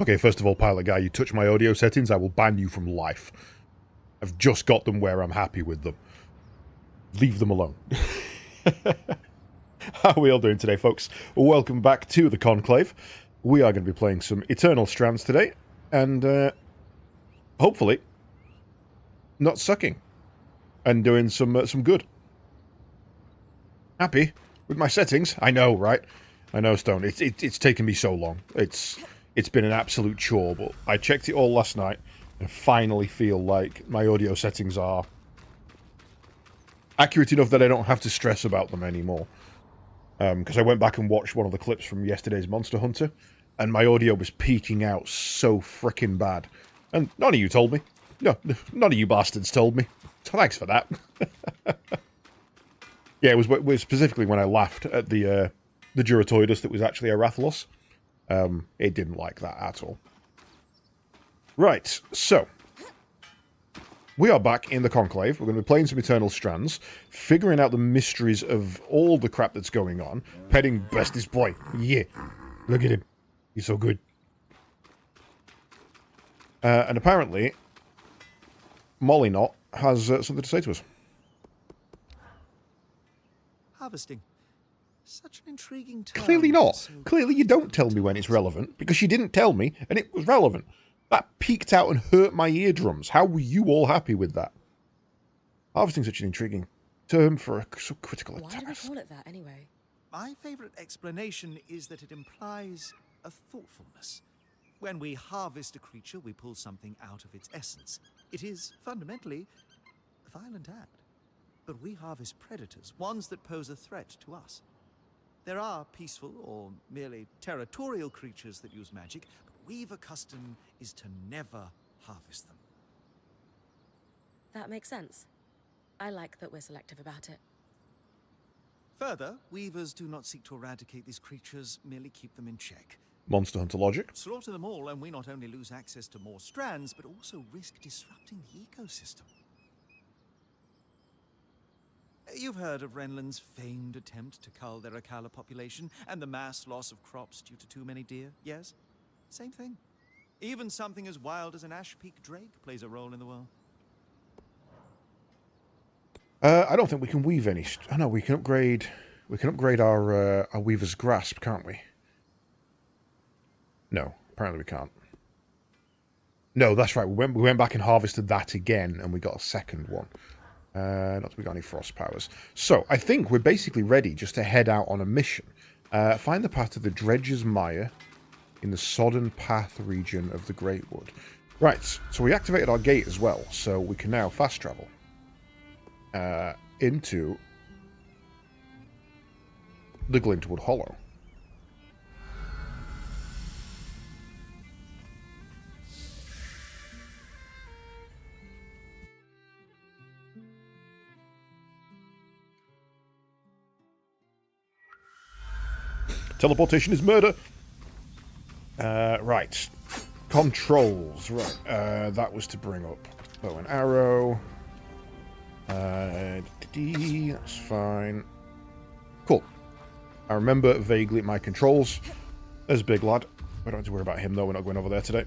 Okay, first of all, pilot guy, you touch my audio settings, I will ban you from life. I've just got them where I'm happy with them. Leave them alone. How are we all doing today, folks? Welcome back to the Conclave. We are going to be playing some Eternal Strands today, and hopefully not sucking, and doing some good. Happy with my settings? I know, right? I know, Stone. It's taken me so long. It's been an absolute chore, but I checked it all last night and finally feel like my audio settings are accurate enough that I don't have to stress about them anymore. Because I went back and watched one of the clips from yesterday's Monster Hunter, and my audio was peaking out so frickin' bad. And none of you told me. No, none of you bastards told me. So thanks for that. Yeah, it was specifically when I laughed at the Duratoidus that was actually a Rathalos. It didn't like that at all. Right, so we are back in the Conclave. We're going to be playing some Eternal Strands, figuring out the mysteries of all the crap that's going on. Petting bestest boy. Yeah. Look at him. He's so good. And apparently, Molly Knot has something to say to us. Harvesting. Such an intriguing term. Clearly not. So Clearly you don't tell me when it's relevant, because she didn't tell me, and it was relevant. That peeked out and hurt my eardrums. How were you all happy with that? Harvesting such an intriguing term for a so critical Why do we task. call it that anyway? my favorite explanation is that it implies a thoughtfulness. When we harvest a creature, we pull something out of its essence. It is fundamentally a violent act. But we harvest predators, ones that pose a threat to us. There are peaceful or merely territorial creatures that use magic, but Weaver custom is to never harvest them. That makes sense. I like that we're selective about it. Further, Weavers do not seek to eradicate these creatures, merely keep them in check. Monster Hunter logic. Slaughter them all, and we not only lose access to more strands, but also risk disrupting the ecosystem. You've heard of Renland's famed attempt to cull their Akala population, and the mass loss of crops due to too many deer, yes? Same thing. Even something as wild as an Ash Peak drake plays a role in the world. I don't think we can weave any. Oh no, we can upgrade. We can upgrade our Weaver's Grasp, can't we? No, apparently we can't. No, that's right. We went back and harvested that again, and we got a second one. Not that we got any frost powers. So, I think we're basically ready just to head out on a mission. Find the path to the Dredger's Mire in the Sodden Path region of the Great Wood. Right, so we activated our gate as well, so we can now fast travel into the Glintwood Hollow. Teleportation is murder. Right. Controls. Right. That was to bring up bow and arrow. That's fine. Cool. I remember vaguely my controls. There's Big Lad. We don't have to worry about him, though. We're not going over there today.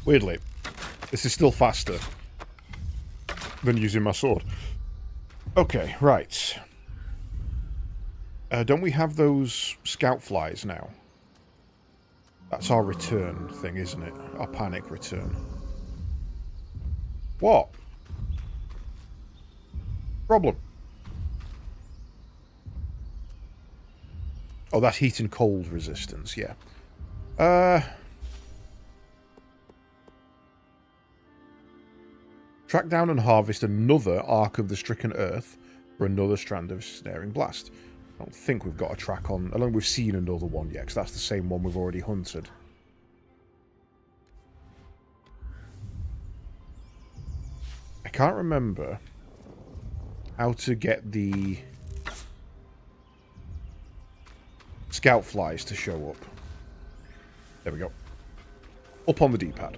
Weirdly, this is still faster than using my sword. Okay, right. Don't we have those scout flies now? That's our return thing, isn't it? Our panic return. What? Problem. Oh, that's heat and cold resistance, yeah. Track down and harvest another Ark of the Stricken Earth for another strand of Snaring Blast. I don't think we've got a track on. I don't think we've seen another one yet, because that's the same one we've already hunted. I can't remember how to get the scout flies to show up. There we go. Up on the D-pad.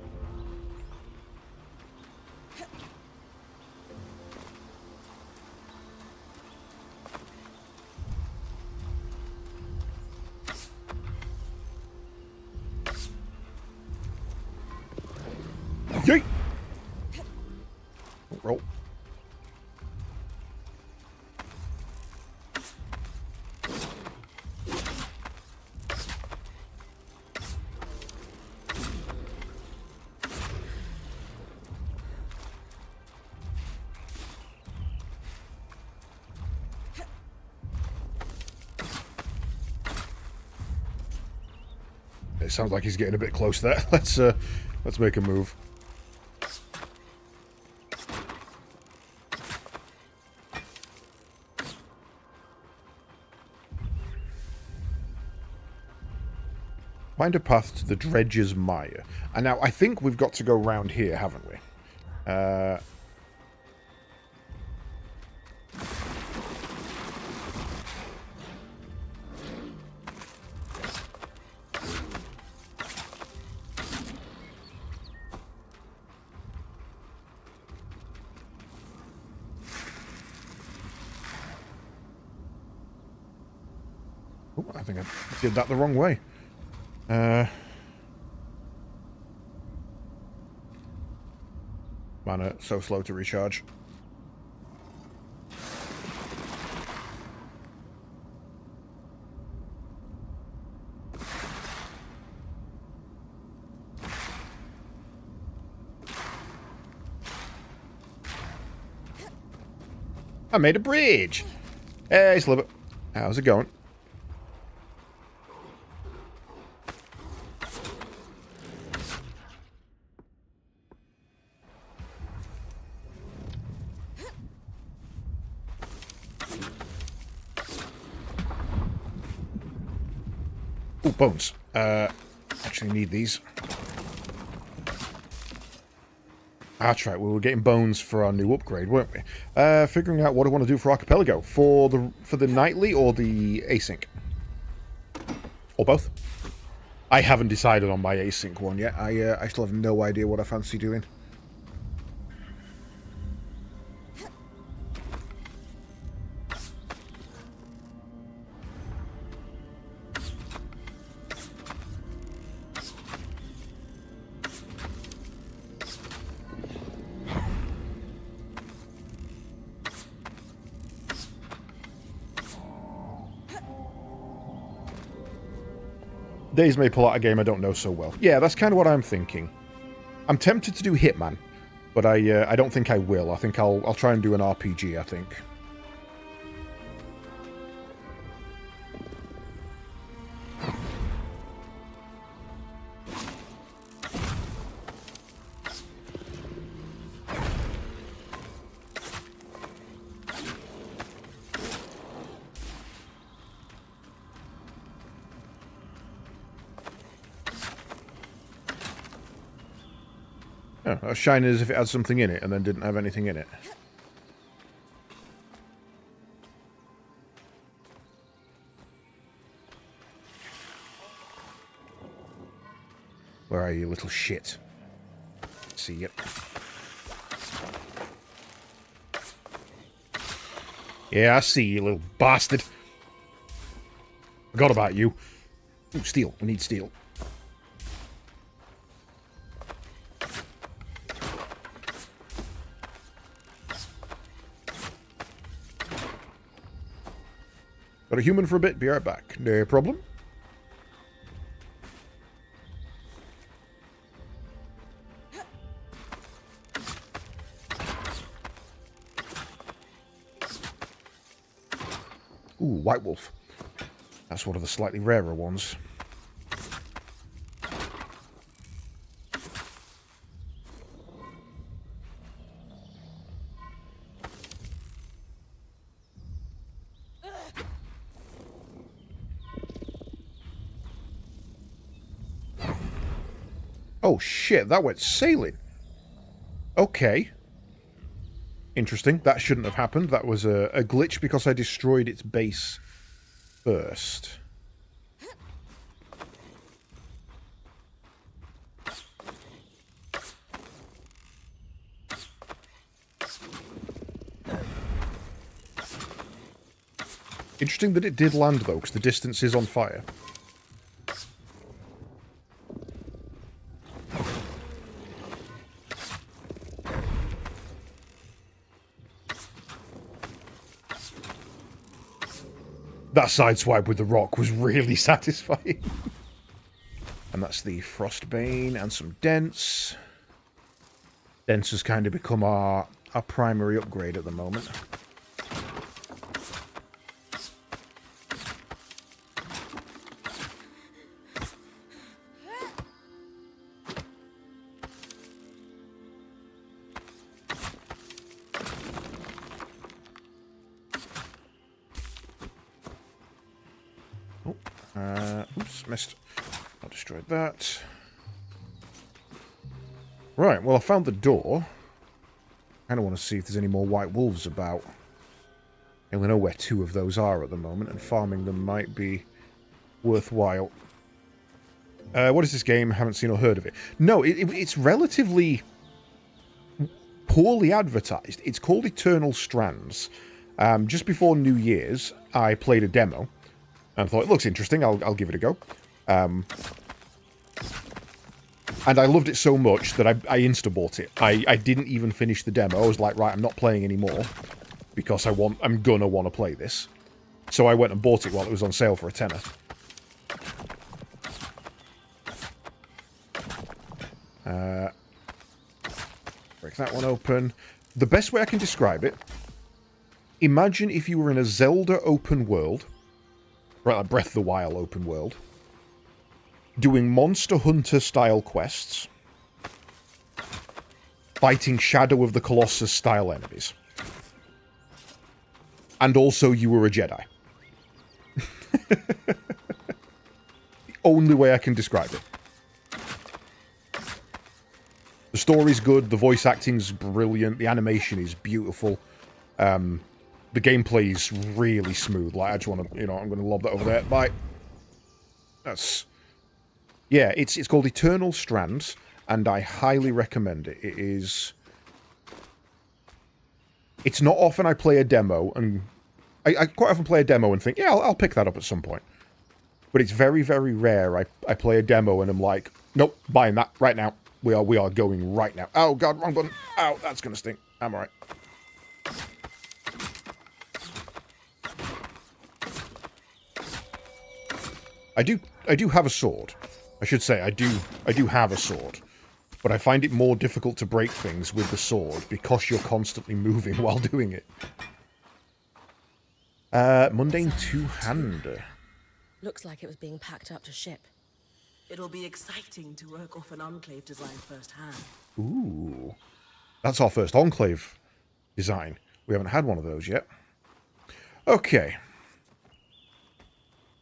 Yeet! Roll. It sounds like he's getting a bit close there. Let's make a move. Find a path to the Dredge's Mire. And now I think we've got to go round here, haven't we? Oh, I think I did that the wrong way. Mana, so slow to recharge. I made a bridge! Hey, Sliver. How's it going? Ooh, bones. Actually need these. That's right, we were getting bones for our new upgrade, weren't we? Figuring out what I want to do for Archipelago. For the nightly or the async? Or both? I haven't decided on my async one yet. I still have no idea what I fancy doing. Days may pull out a game I don't know so well. Yeah, that's kind of what I'm thinking. I'm tempted to do Hitman, but I don't think I will. I think I'll try and do an RPG, I think. Oh, as shiny as if it had something in it and then didn't have anything in it. Where are you, little shit? See ya. Yeah, I see you, little bastard. Forgot about you. Ooh, steel. We need steel. Got a human for a bit, be right back. No problem. Ooh, White Wolf. That's one of the slightly rarer ones. Oh shit, that went sailing. Okay. Interesting. That shouldn't have happened. That was a glitch because I destroyed its base first. Interesting that it did land, though, because the distance is on fire. That sideswipe with the rock was really satisfying. And that's the Frostbane and some Dents. Dents has kind of become our primary upgrade at the moment. Oops, missed. I destroyed that. Right, well, I found the door. I kind of want to see if there's any more white wolves about. I only know where 2 of those are at the moment, and farming them might be worthwhile. What is this game? I haven't seen or heard of it. No, it's relatively poorly advertised. It's called Eternal Strands. Just before New Year's, I played a demo. And thought, it looks interesting, I'll give it a go. And I loved it so much that I insta-bought it. I didn't even finish the demo. I was like, right, I'm not playing anymore. Because I'm gonna want to play this. So I went and bought it while it was on sale for a tenner. Break that one open. The best way I can describe it, imagine if you were in a Zelda open world, right, like Breath of the Wild open world, doing Monster Hunter style quests, fighting Shadow of the Colossus style enemies, and also you were a Jedi. The only way I can describe it. The story's good, the voice acting's brilliant, the animation is beautiful, the gameplay is really smooth. Like, I just want to, you know, I'm going to lob that over there. Bye. That's... Yeah, it's called Eternal Strands, and I highly recommend it. It is... It's not often I play a demo, and... I quite often play a demo and think, yeah, I'll pick that up at some point. But it's very, very rare I play a demo and I'm like, nope, buying that right now. We are going right now. Oh, God, wrong button. Ow, that's going to stink. I'm alright. I do have a sword. I should say, I do have a sword. But I find it more difficult to break things with the sword because you're constantly moving while doing it. Mundane two-hander. Looks like it was being packed up to ship. It'll be exciting to work off an Enclave design firsthand. Ooh. That's our first Enclave design. We haven't had one of those yet. Okay.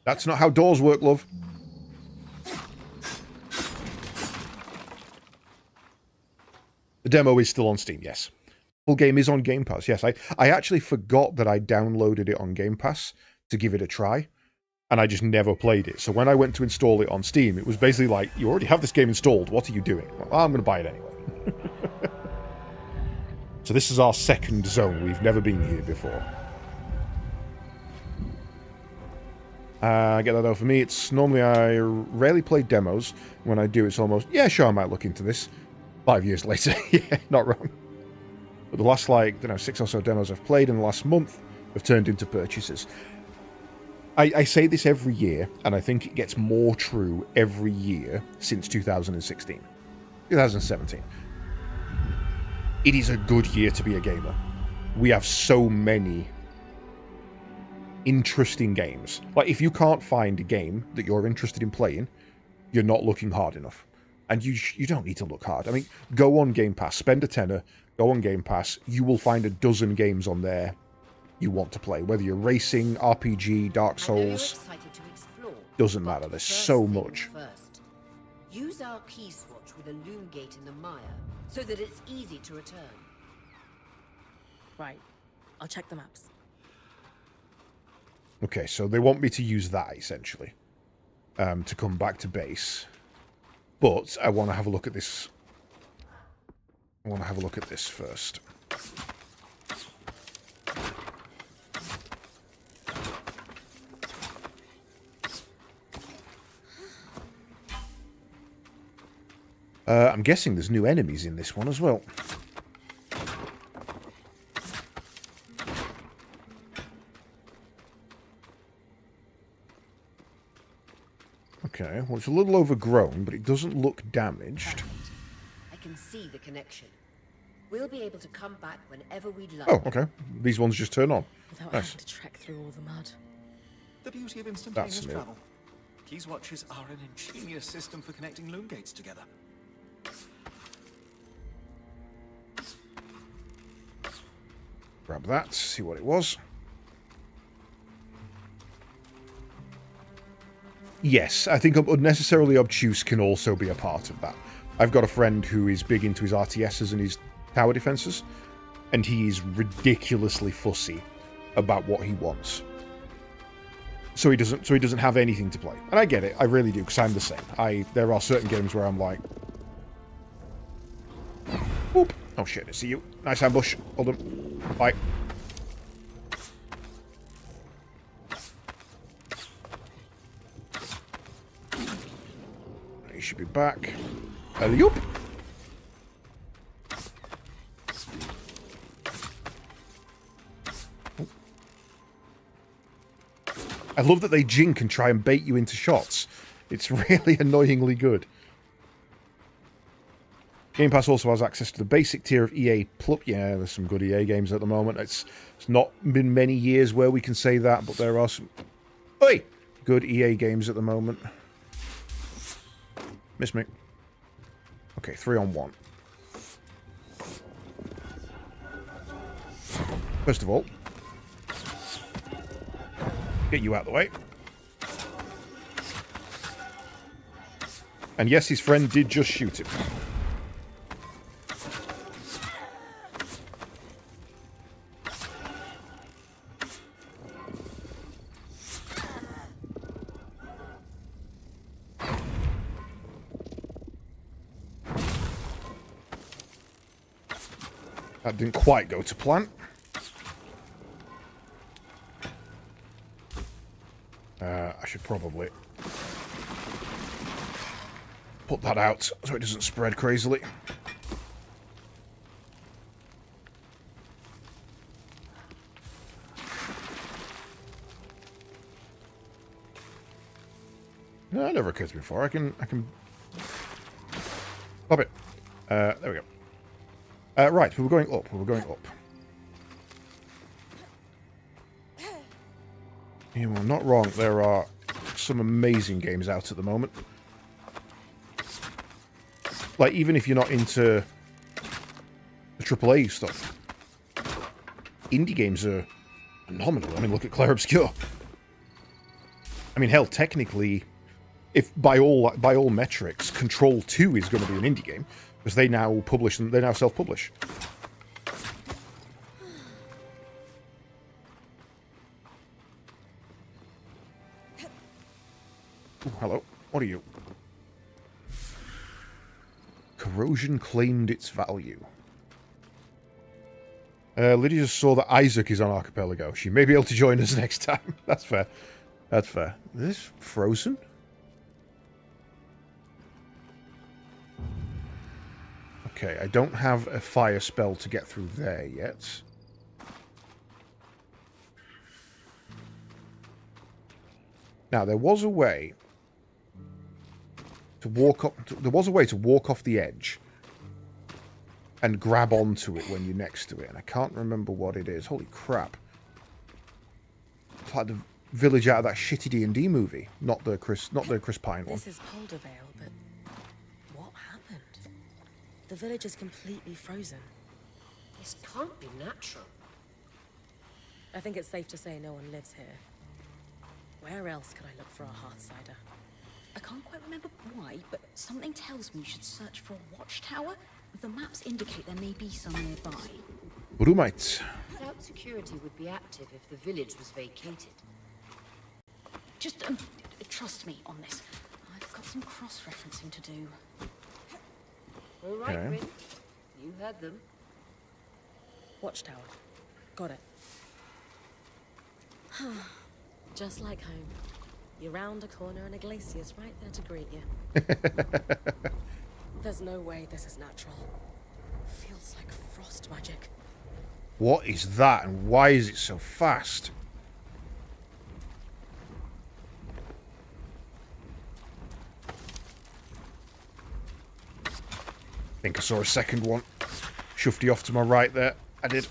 That's not how doors work, love. The demo is still on Steam, yes. Full game is on Game Pass, yes. I actually forgot that I downloaded it on Game Pass to give it a try. And I just never played it. So when I went to install it on Steam, it was basically like, you already have this game installed. What are you doing? Well, I'm going to buy it anyway. So this is our second zone. We've never been here before. Get that over for me. It's normally I rarely play demos. When I do, it's almost, yeah, sure, I might look into this. 5 years later. Yeah, not wrong. But the last, like, I don't know, 6 or so demos I've played in the last month have turned into purchases. I say this every year, and I think it gets more true every year since 2016. 2017. It is a good year to be a gamer. We have so many interesting games. Like, if you can't find a game that you're interested in playing, you're not looking hard enough. And you don't need to look hard. I mean, go on Game Pass, spend a tenner, go on Game Pass, you will find a dozen games on there you want to play. Whether you're racing, RPG, Dark Souls, doesn't matter. There's so much. First, use our key swatch with a loom gate in the mire so that it's easy to return. Right. I'll check the maps. Okay, so they want me to use that, essentially, to come back to base. But I want to have a look at this. I want to have a look at this first. I'm guessing there's new enemies in this one as well. Okay, well, it's a little overgrown, but it doesn't look damaged. I can see the connection. We'll be able to come back whenever we'd like. Oh, okay. These ones just turn on. Without Nice. having to trek through all the mud. The beauty of instantaneous That's new. travel. Keys watches are an ingenious system for connecting loom gates together. Grab that, see what it was. Yes, I think unnecessarily obtuse can also be a part of that. I've got a friend who is big into his RTSs and his tower defenses, and he is ridiculously fussy about what he wants. So he doesn't have anything to play. And I get it, I really do, because I'm the same. There are certain games where I'm like, whoop. Oh shit, I see you. Nice ambush. Hold on. Bye. He should be back. Alley-oop. I love that they jink and try and bait you into shots. It's really annoyingly good. Game Pass also has access to the basic tier of EA Plus. Yeah, there's some good EA games at the moment. It's not been many years where we can say that, but there are some good EA games at the moment. Miss me. Okay, 3-on-1. First of all, get you out of the way. And yes, his friend did just shoot him. That didn't quite go to plan. I should probably put that out so it doesn't spread crazily. No, that never occurred to me before. I can pop it. There we go. Right, we were going up. We were going up. You are not wrong. There are some amazing games out at the moment. Like, even if you're not into the AAA stuff, indie games are phenomenal. I mean, look at Clair Obscur. I mean, hell, technically, if by all metrics, Control 2 is going to be an indie game because they now publish them. They now self-publish. Ooh, hello. What are you? Corrosion claimed its value. Lydia just saw that Isaac is on Archipelago. She may be able to join us next time. That's fair. That's fair. Is this frozen? Okay, I don't have a fire spell to get through there yet. Now, there was a way to walk up. There was a way to walk off the edge and grab onto it when you're next to it, and I can't remember what it is. Holy crap! It's like the village out of that shitty D&D movie, not the Chris Pine one. This is Poldervale, but what happened? The village is completely frozen. This can't be natural. I think it's safe to say no one lives here. Where else could I look for a Hearthsider? I can't quite remember why, but something tells me we should search for a watchtower. The maps indicate there may be some nearby. Brumite. Doubt security would be active if the village was vacated. Just trust me on this. I've got some cross-referencing to do. All right, Okay. Rin. You heard them. Watchtower. Got it. Just like home. You're round a corner and a glacier's right there to greet you. There's no way this is natural. Feels like frost magic. What is that, and why is it so fast? I think I saw a second one. Shufty off to my right there. I did.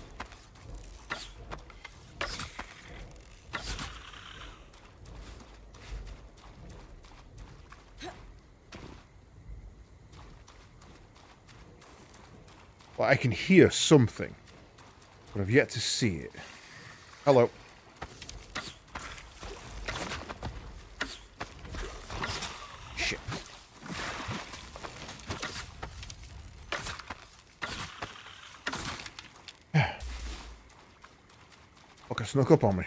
Well, I can hear something, but I've yet to see it. Hello. Shit. Okay, snuck up on me.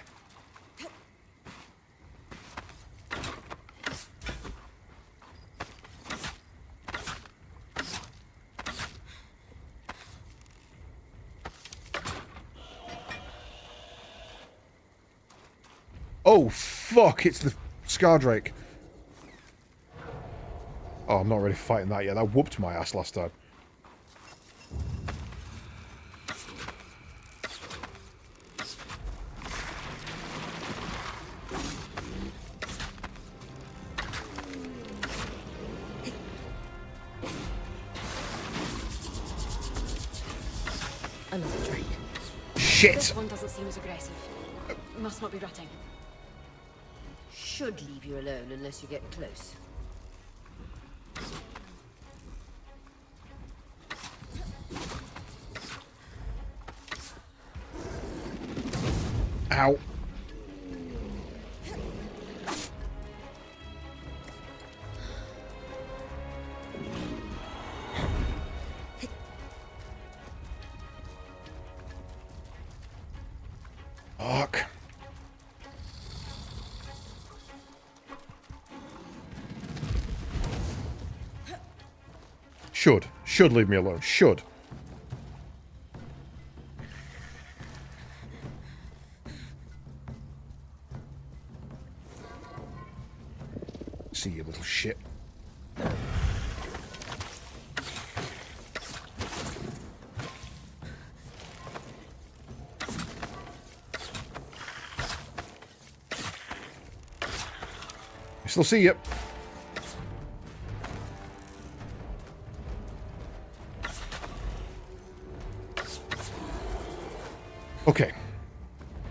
Oh, fuck, it's the Scardrake. Oh, I'm not really fighting that yet. That whooped my ass last time. Another drake. Shit! This one doesn't seem as aggressive. Must not be rutting. Should leave you alone unless you get close. Ow. Fuck. Should leave me alone. Should. See you, little shit. I still see you. Okay.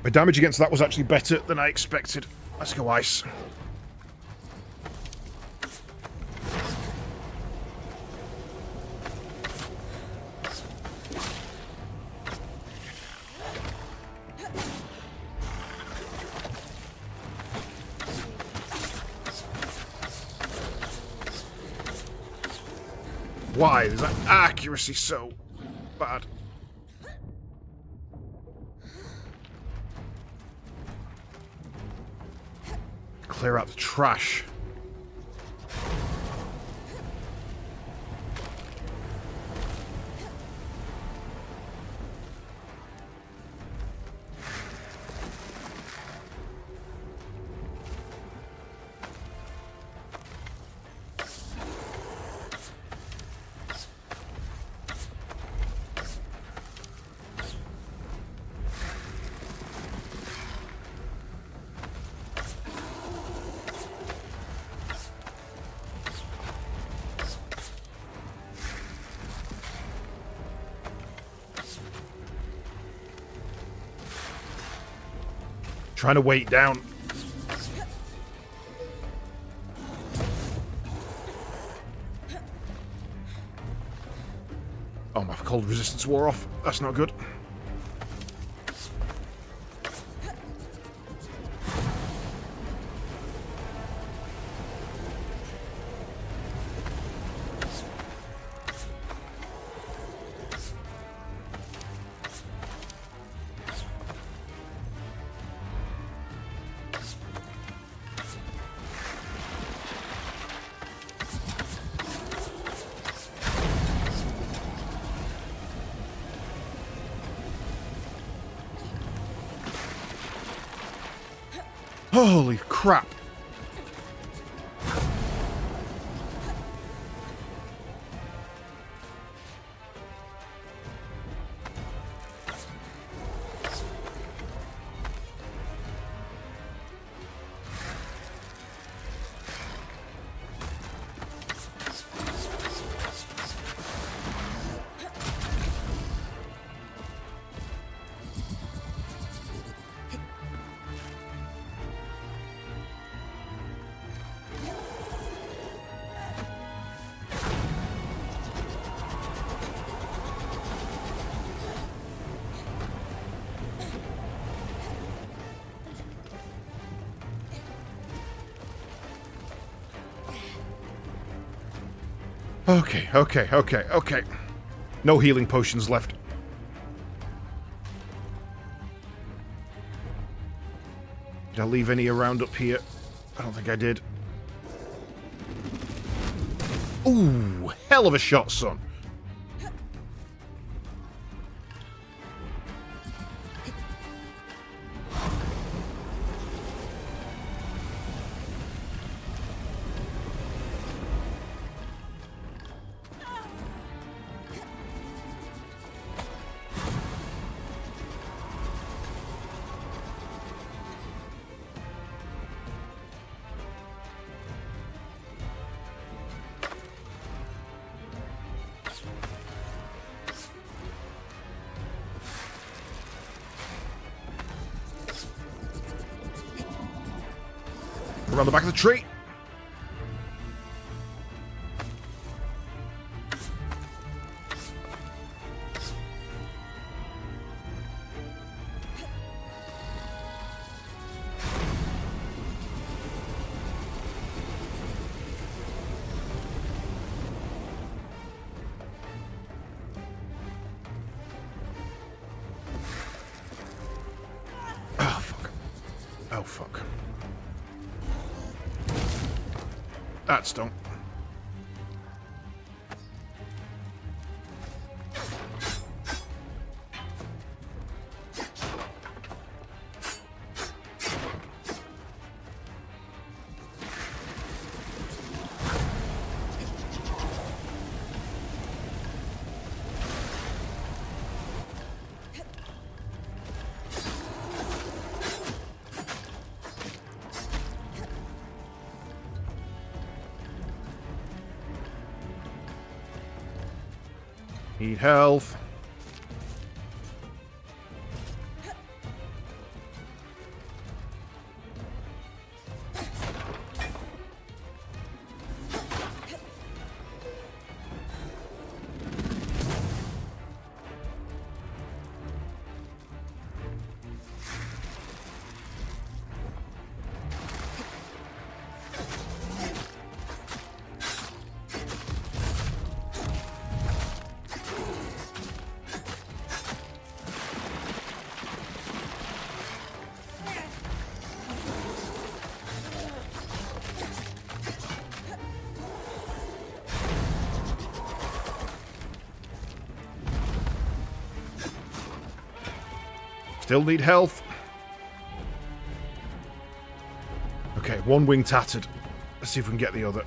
My damage against that was actually better than I expected. Let's go ice. Why is that accuracy so bad? Clear out the trash. Trying to weight down. Oh, my cold resistance wore off. That's not good. Holy crap. Okay, okay, okay, okay. No healing potions left. Did I leave any around up here? I don't think I did. Ooh, hell of a shot, son. Around the back of the tree. Oh, fuck. Oh, fuck. That's done. Need health. Still need health. Okay, one wing tattered. Let's see if we can get the other.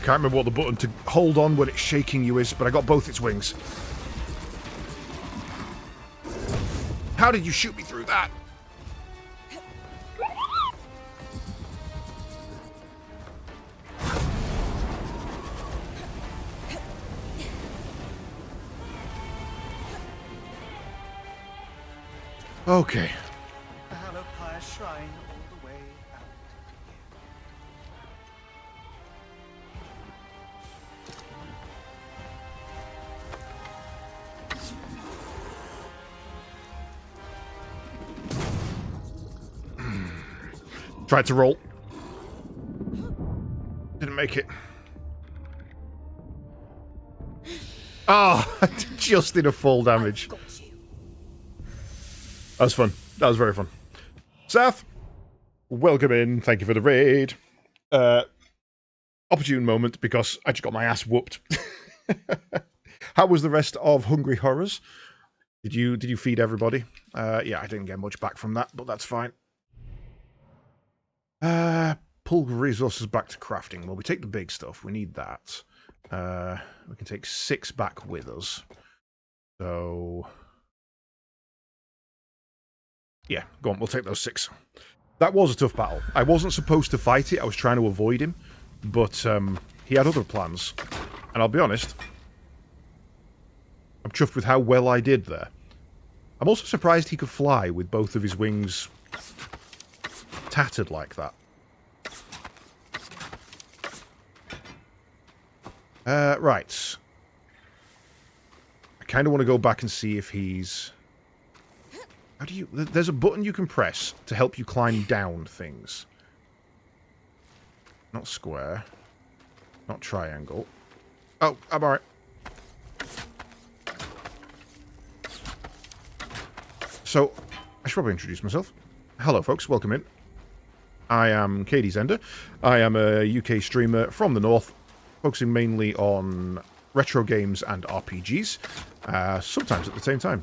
Can't remember what the button to hold on when it's shaking you is, but I got both its wings. How did you shoot me through that? Okay. A hallowed pyre shrine all the way out. Tried to roll. Didn't make it. Ah, oh, just in a full damage. That was fun. That was very fun. Seth, welcome in. Thank you for the raid. Opportune moment because I just got my ass whooped. How was the rest of Hungry Horrors? Did you feed everybody? Yeah, I didn't get much back from that, but that's fine. Pull resources back to crafting. Well, we take the big stuff. We need that. We can take 6 back with us. So... yeah, go on. We'll take those 6. That was a tough battle. I wasn't supposed to fight it. I was trying to avoid him. But he had other plans. And I'll be honest, I'm chuffed with how well I did there. I'm also surprised he could fly with both of his wings tattered like that. Right. I kind of want to go back and see if he's... how do you... there's a button you can press to help you climb down things. Not square. Not triangle. Oh, I'm alright. So, I should probably introduce myself. Hello, folks. Welcome in. I am Katie Zender. I am a UK streamer from the north, focusing mainly on retro games and RPGs, sometimes at the same time.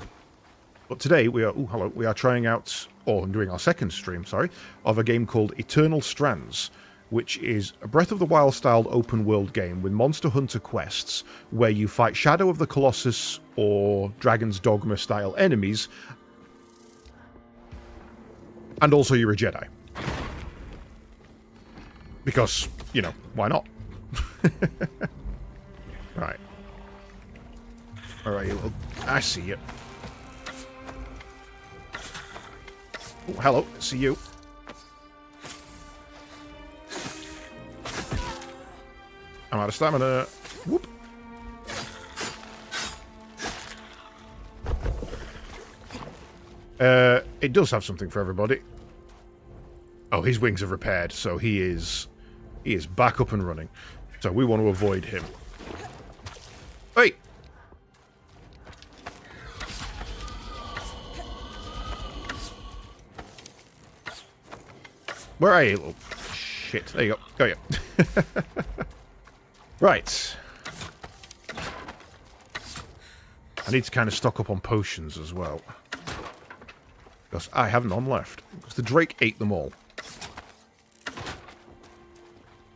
But today we are... ooh, hello. We are trying out, or doing our second stream, sorry, of a game called Eternal Strands, which is a Breath of the Wild-styled open-world game with Monster Hunter quests where you fight Shadow of the Colossus or Dragon's Dogma-style enemies, and also you're a Jedi. Because, you know, why not? Right. Alright, I see you. Oh, hello, see you. I'm out of stamina. Whoop. It does have something for everybody. Oh, his wings are repaired, so he is back up and running. So we want to avoid him. Hey! Where are you? Oh, shit. There you go. Go you. Right. I need to kind of stock up on potions as well. Because I have none left. Because the Drake ate them all.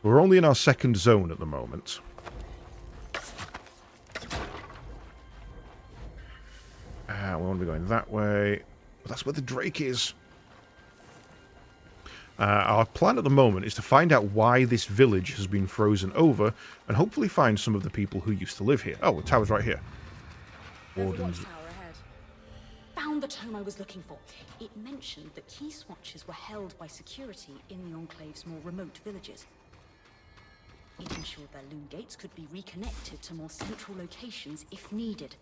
We're only in our second zone at the moment. We want to be going that way. But that's where the Drake is. Our plan at the moment is to find out why this village has been frozen over and hopefully find some of the people who used to live here. Oh, the tower's right here. Wardens. Found the tome I was looking for. It mentioned that key swatches were held by security in the Enclave's more remote villages. It ensured their loom gates could be reconnected to more central locations if needed.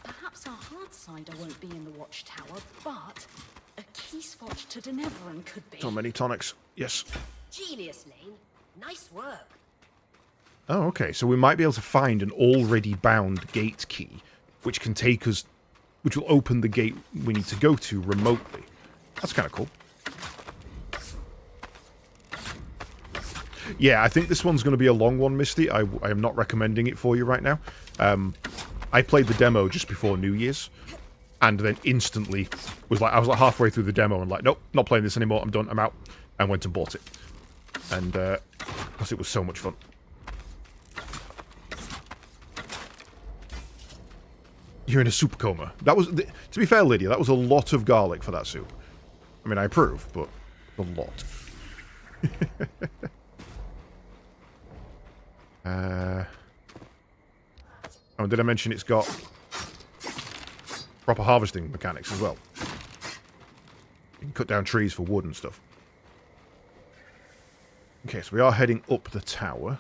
Perhaps our hard side won't be in the watchtower, but a key swatch to Deneveran could be. So many tonics. Yes. Genius, Lane. Nice work. Oh, okay. So we might be able to find an already bound gate key, which can take us, which will open the gate we need to go to remotely. That's kind of cool. Yeah, I think this one's going to be a long one, Misty. I am not recommending it for you right now. I played the demo just before New Year's, and then instantly I was like halfway through the demo and like, nope, not playing this anymore. I'm done. I'm out, and went and bought it. And because it was so much fun. You're in a soup coma. That was, to be fair, Lydia, that was a lot of garlic for that soup. I mean, I approve, but a lot. Oh, did I mention it's got proper harvesting mechanics as well? You can cut down trees for wood and stuff. Okay, so we are heading up the tower.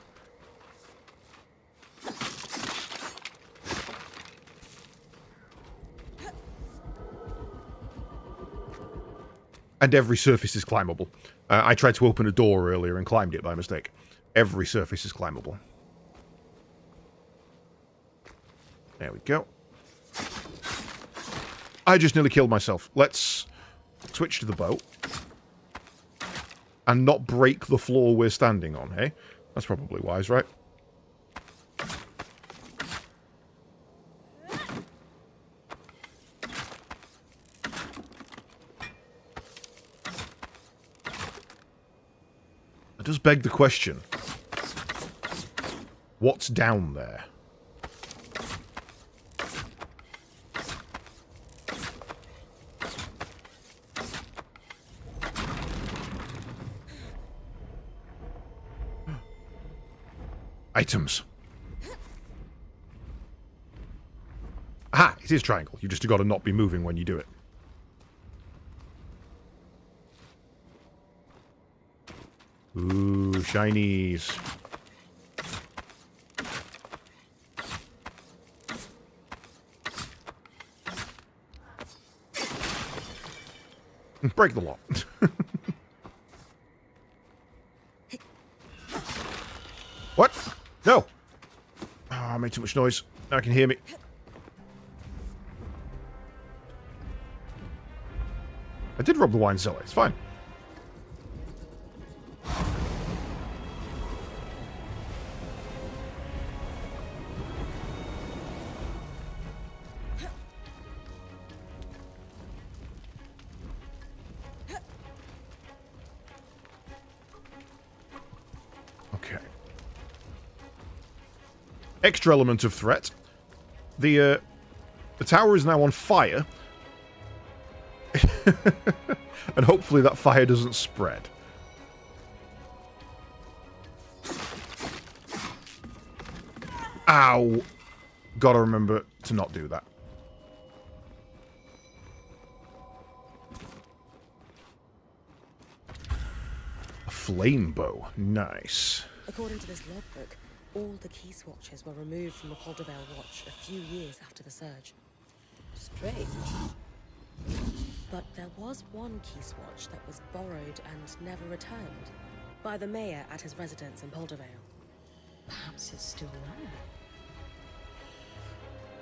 And every surface is climbable. I tried to open a door earlier and climbed it by mistake. Every surface is climbable. There we go. I just nearly killed myself. Let's switch to the boat. And not break the floor we're standing on, hey? That's probably wise, right? It does beg the question. What's down there? Items. Aha! It is triangle. You just got to not be moving when you do it. Ooh, shinies. Break the lot. What? No! Oh, I made too much noise. Now I can hear me. I did rob the wine cellar. It's fine. Okay. Extra element of threat. The tower is now on fire. And hopefully that fire doesn't spread. Ow! Gotta remember to not do that. A flame bow. Nice. According to this logbook, all the key swatches were removed from the Poldervale Watch a few years after the surge. Strange. But there was one key swatch that was borrowed and never returned by the mayor at his residence in Poldervale. Perhaps it's still there.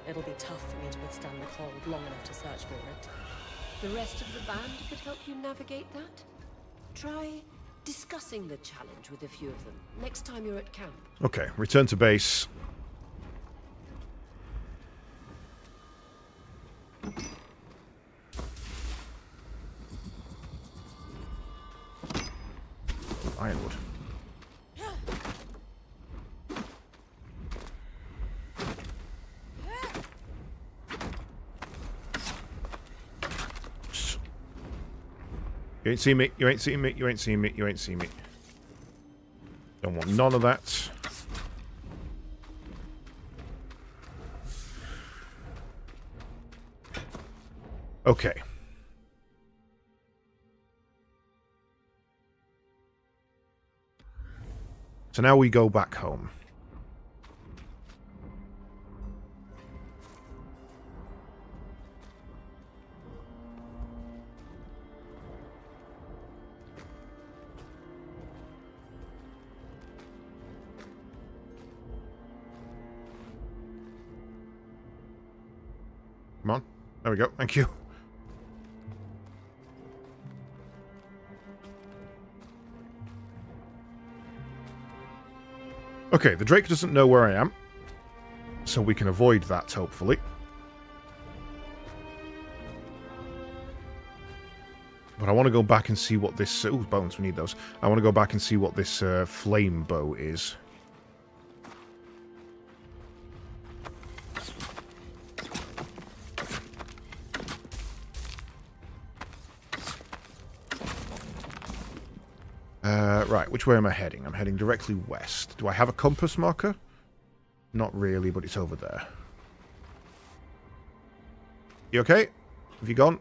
It'll be tough for me to withstand the cold long enough to search for it. The rest of the band could help you navigate that? Try discussing the challenge with a few of them next time you're at camp. Okay, return to base. Ironwood. You ain't seen me, you ain't seen me, you ain't seen me, you ain't seen me. Don't want none of that. Okay. So now we go back home. Come on. There we go. Thank you. Okay, the Drake doesn't know where I am, so we can avoid that, hopefully. But I want to go back and see what this... Ooh, bones, we need those. I want to go back and see what this flame bow is. Right, which way am I heading? I'm heading directly west. Do I have a compass marker? Not really, but it's over there. You okay? Have you gone?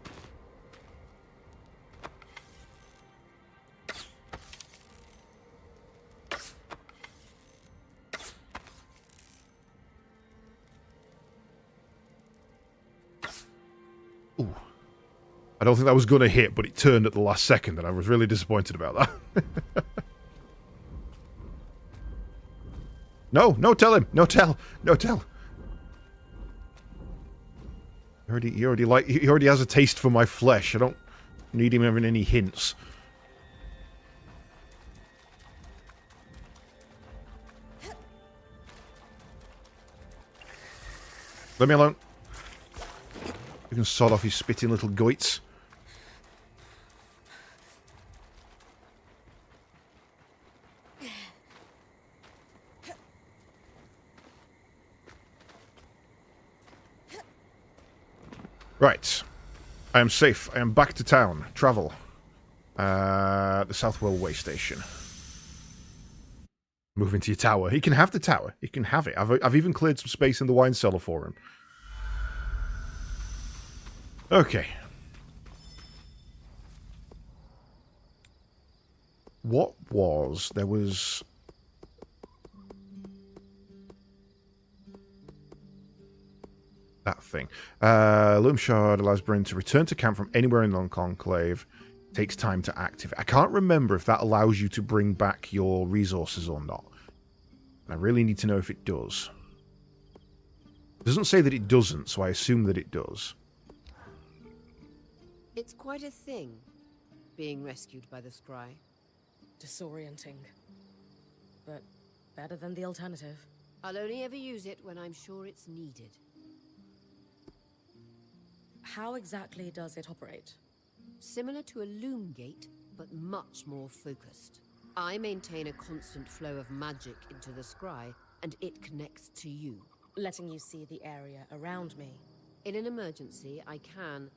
Ooh. I don't think that was going to hit, but it turned at the last second, and I was really disappointed about that. No, no tell him. No tell. No tell. He already has a taste for my flesh. I don't need him having any hints. Let me alone. You can sod off his spitting little goits. Right. I am safe. I am back to town. Travel. The South Railway Station. Move into your tower. He can have the tower. He can have it. I've even cleared some space in the wine cellar for him. Okay. What was... There was... That thing. Loom Shard allows Bryn to return to camp from anywhere in the Conclave. Takes time to activate. I can't remember if that allows you to bring back your resources or not. I really need to know if it does. It doesn't say that it doesn't, so I assume that it does. It's quite a thing, being rescued by the Scry. Disorienting. But better than the alternative. I'll only ever use it when I'm sure it's needed. How exactly does it operate? Similar to a loom gate, but much more focused. I maintain a constant flow of magic into the Scry, and it connects to you. Letting you see the area around me. In an emergency, I can,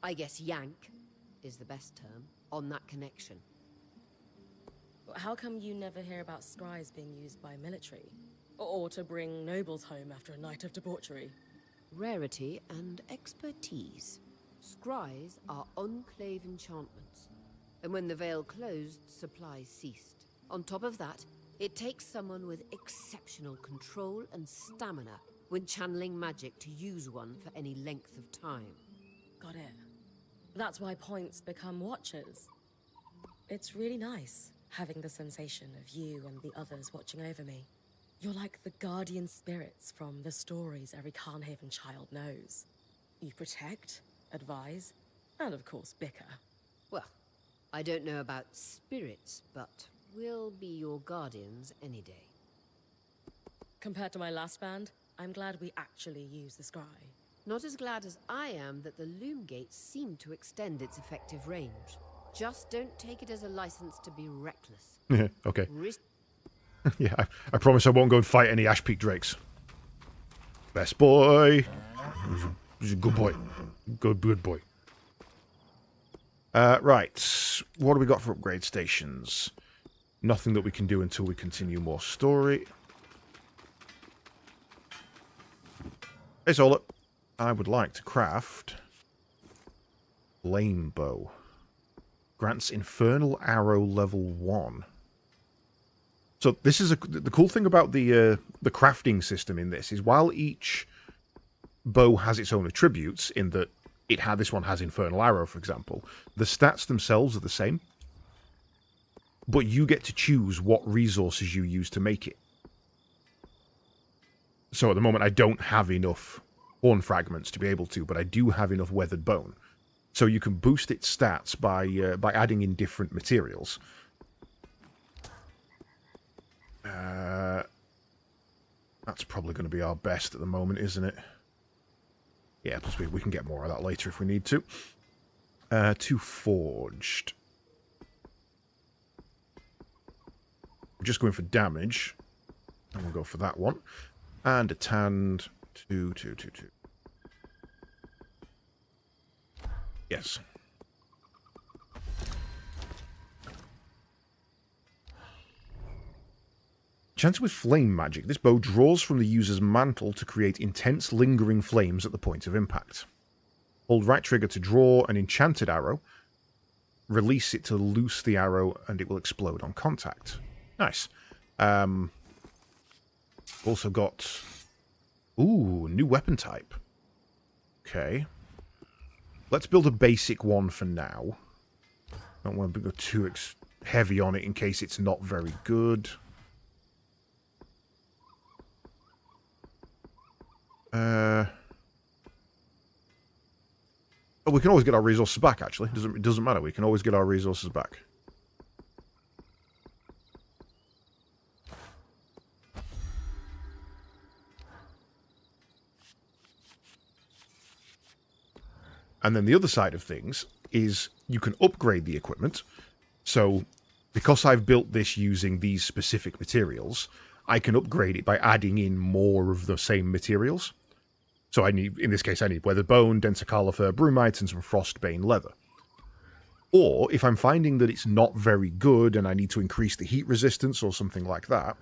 I guess yank is the best term, on that connection. How come you never hear about scries being used by military? Or to bring nobles home after a night of debauchery? Rarity and expertise. Scries are enclave enchantments, and when the veil closed, supplies ceased. On top of that, it takes someone with exceptional control and stamina when channeling magic to use one for any length of time. Got it. That's why points become watchers. It's really nice, having the sensation of you and the others watching over me. You're like the guardian spirits from the stories every Carnhaven child knows. You protect, advise, and of course bicker. Well, I don't know about spirits, but we'll be your guardians any day. Compared to my last band, I'm glad we actually use the scry. Not as glad as I am that the loom gates seem to extend its effective range. Just don't take it as a license to be reckless. Okay. Yeah, I promise I won't go and fight any Ash Peak Drakes. Best boy. He's a good boy. Good boy. Right. What do we got for upgrade stations? Nothing that we can do until we continue more story. Hey, Solar. I would like to craft Flame Bow. Grants Infernal Arrow level 1. So this is the cool thing about the crafting system in this is while each bow has its own attributes in that this one has Infernal Arrow, for example, the stats themselves are the same, but you get to choose what resources you use to make it. So at the moment I don't have enough horn fragments to be able to, but I do have enough weathered bone. So you can boost its stats by adding in different materials. That's probably going to be our best at the moment, isn't it? Yeah, plus we can get more of that later if we need to. Two forged. We're just going for damage. And we'll go for that one. And a tanned. Two. Yes. Enchanted with flame magic, this bow draws from the user's mantle to create intense lingering flames at the point of impact. Hold right trigger to draw an enchanted arrow. Release it to loose the arrow and it will explode on contact. Nice. Also got... Ooh, new weapon type. Okay. Let's build a basic one for now. Don't want to go too heavy on it in case it's not very good. Oh, we can always get our resources back, actually. It doesn't matter. We can always get our resources back. And then the other side of things is you can upgrade the equipment. So, because I've built this using these specific materials, I can upgrade it by adding in more of the same materials. So in this case, I need weathered bone, denser califer, brumite, and some frostbane leather. Or, if I'm finding that it's not very good and I need to increase the heat resistance or something like that,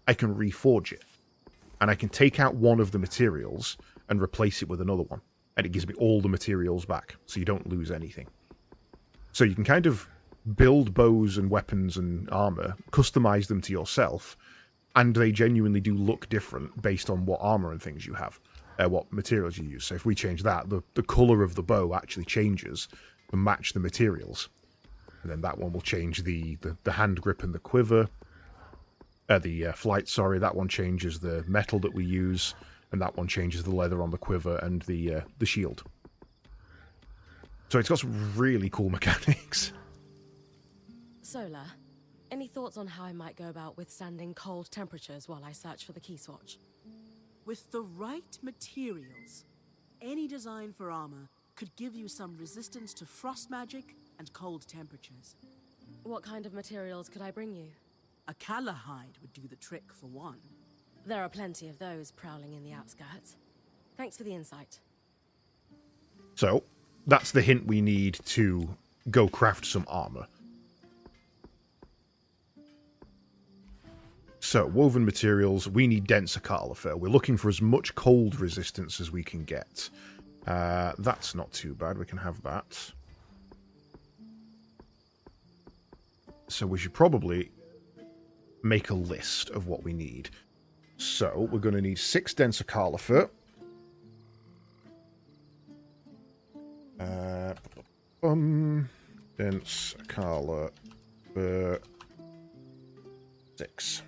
I can reforge it. And I can take out one of the materials and replace it with another one. And it gives me all the materials back, so you don't lose anything. So you can kind of build bows and weapons and armor, customize them to yourself, and they genuinely do look different based on what armor and things you have, what materials you use. So if we change that, the color of the bow actually changes to match the materials. And then that one will change the hand grip and the quiver. The flight, sorry, that one changes the metal that we use, and that one changes the leather on the quiver and the shield. So it's got some really cool mechanics. Solar, any thoughts on how I might go about withstanding cold temperatures while I search for the key swatch? With the right materials, any design for armor could give you some resistance to frost magic and cold temperatures. What kind of materials could I bring you? A Kala hide would do the trick for one. There are plenty of those prowling in the outskirts. Thanks for the insight. So, that's the hint we need to go craft some armor. So, woven materials, we need denser califer. We're looking for as much cold resistance as we can get. That's not too bad, we can have that. So we should probably make a list of what we need. So, we're going to need 6 denser califer. Dense califer 6.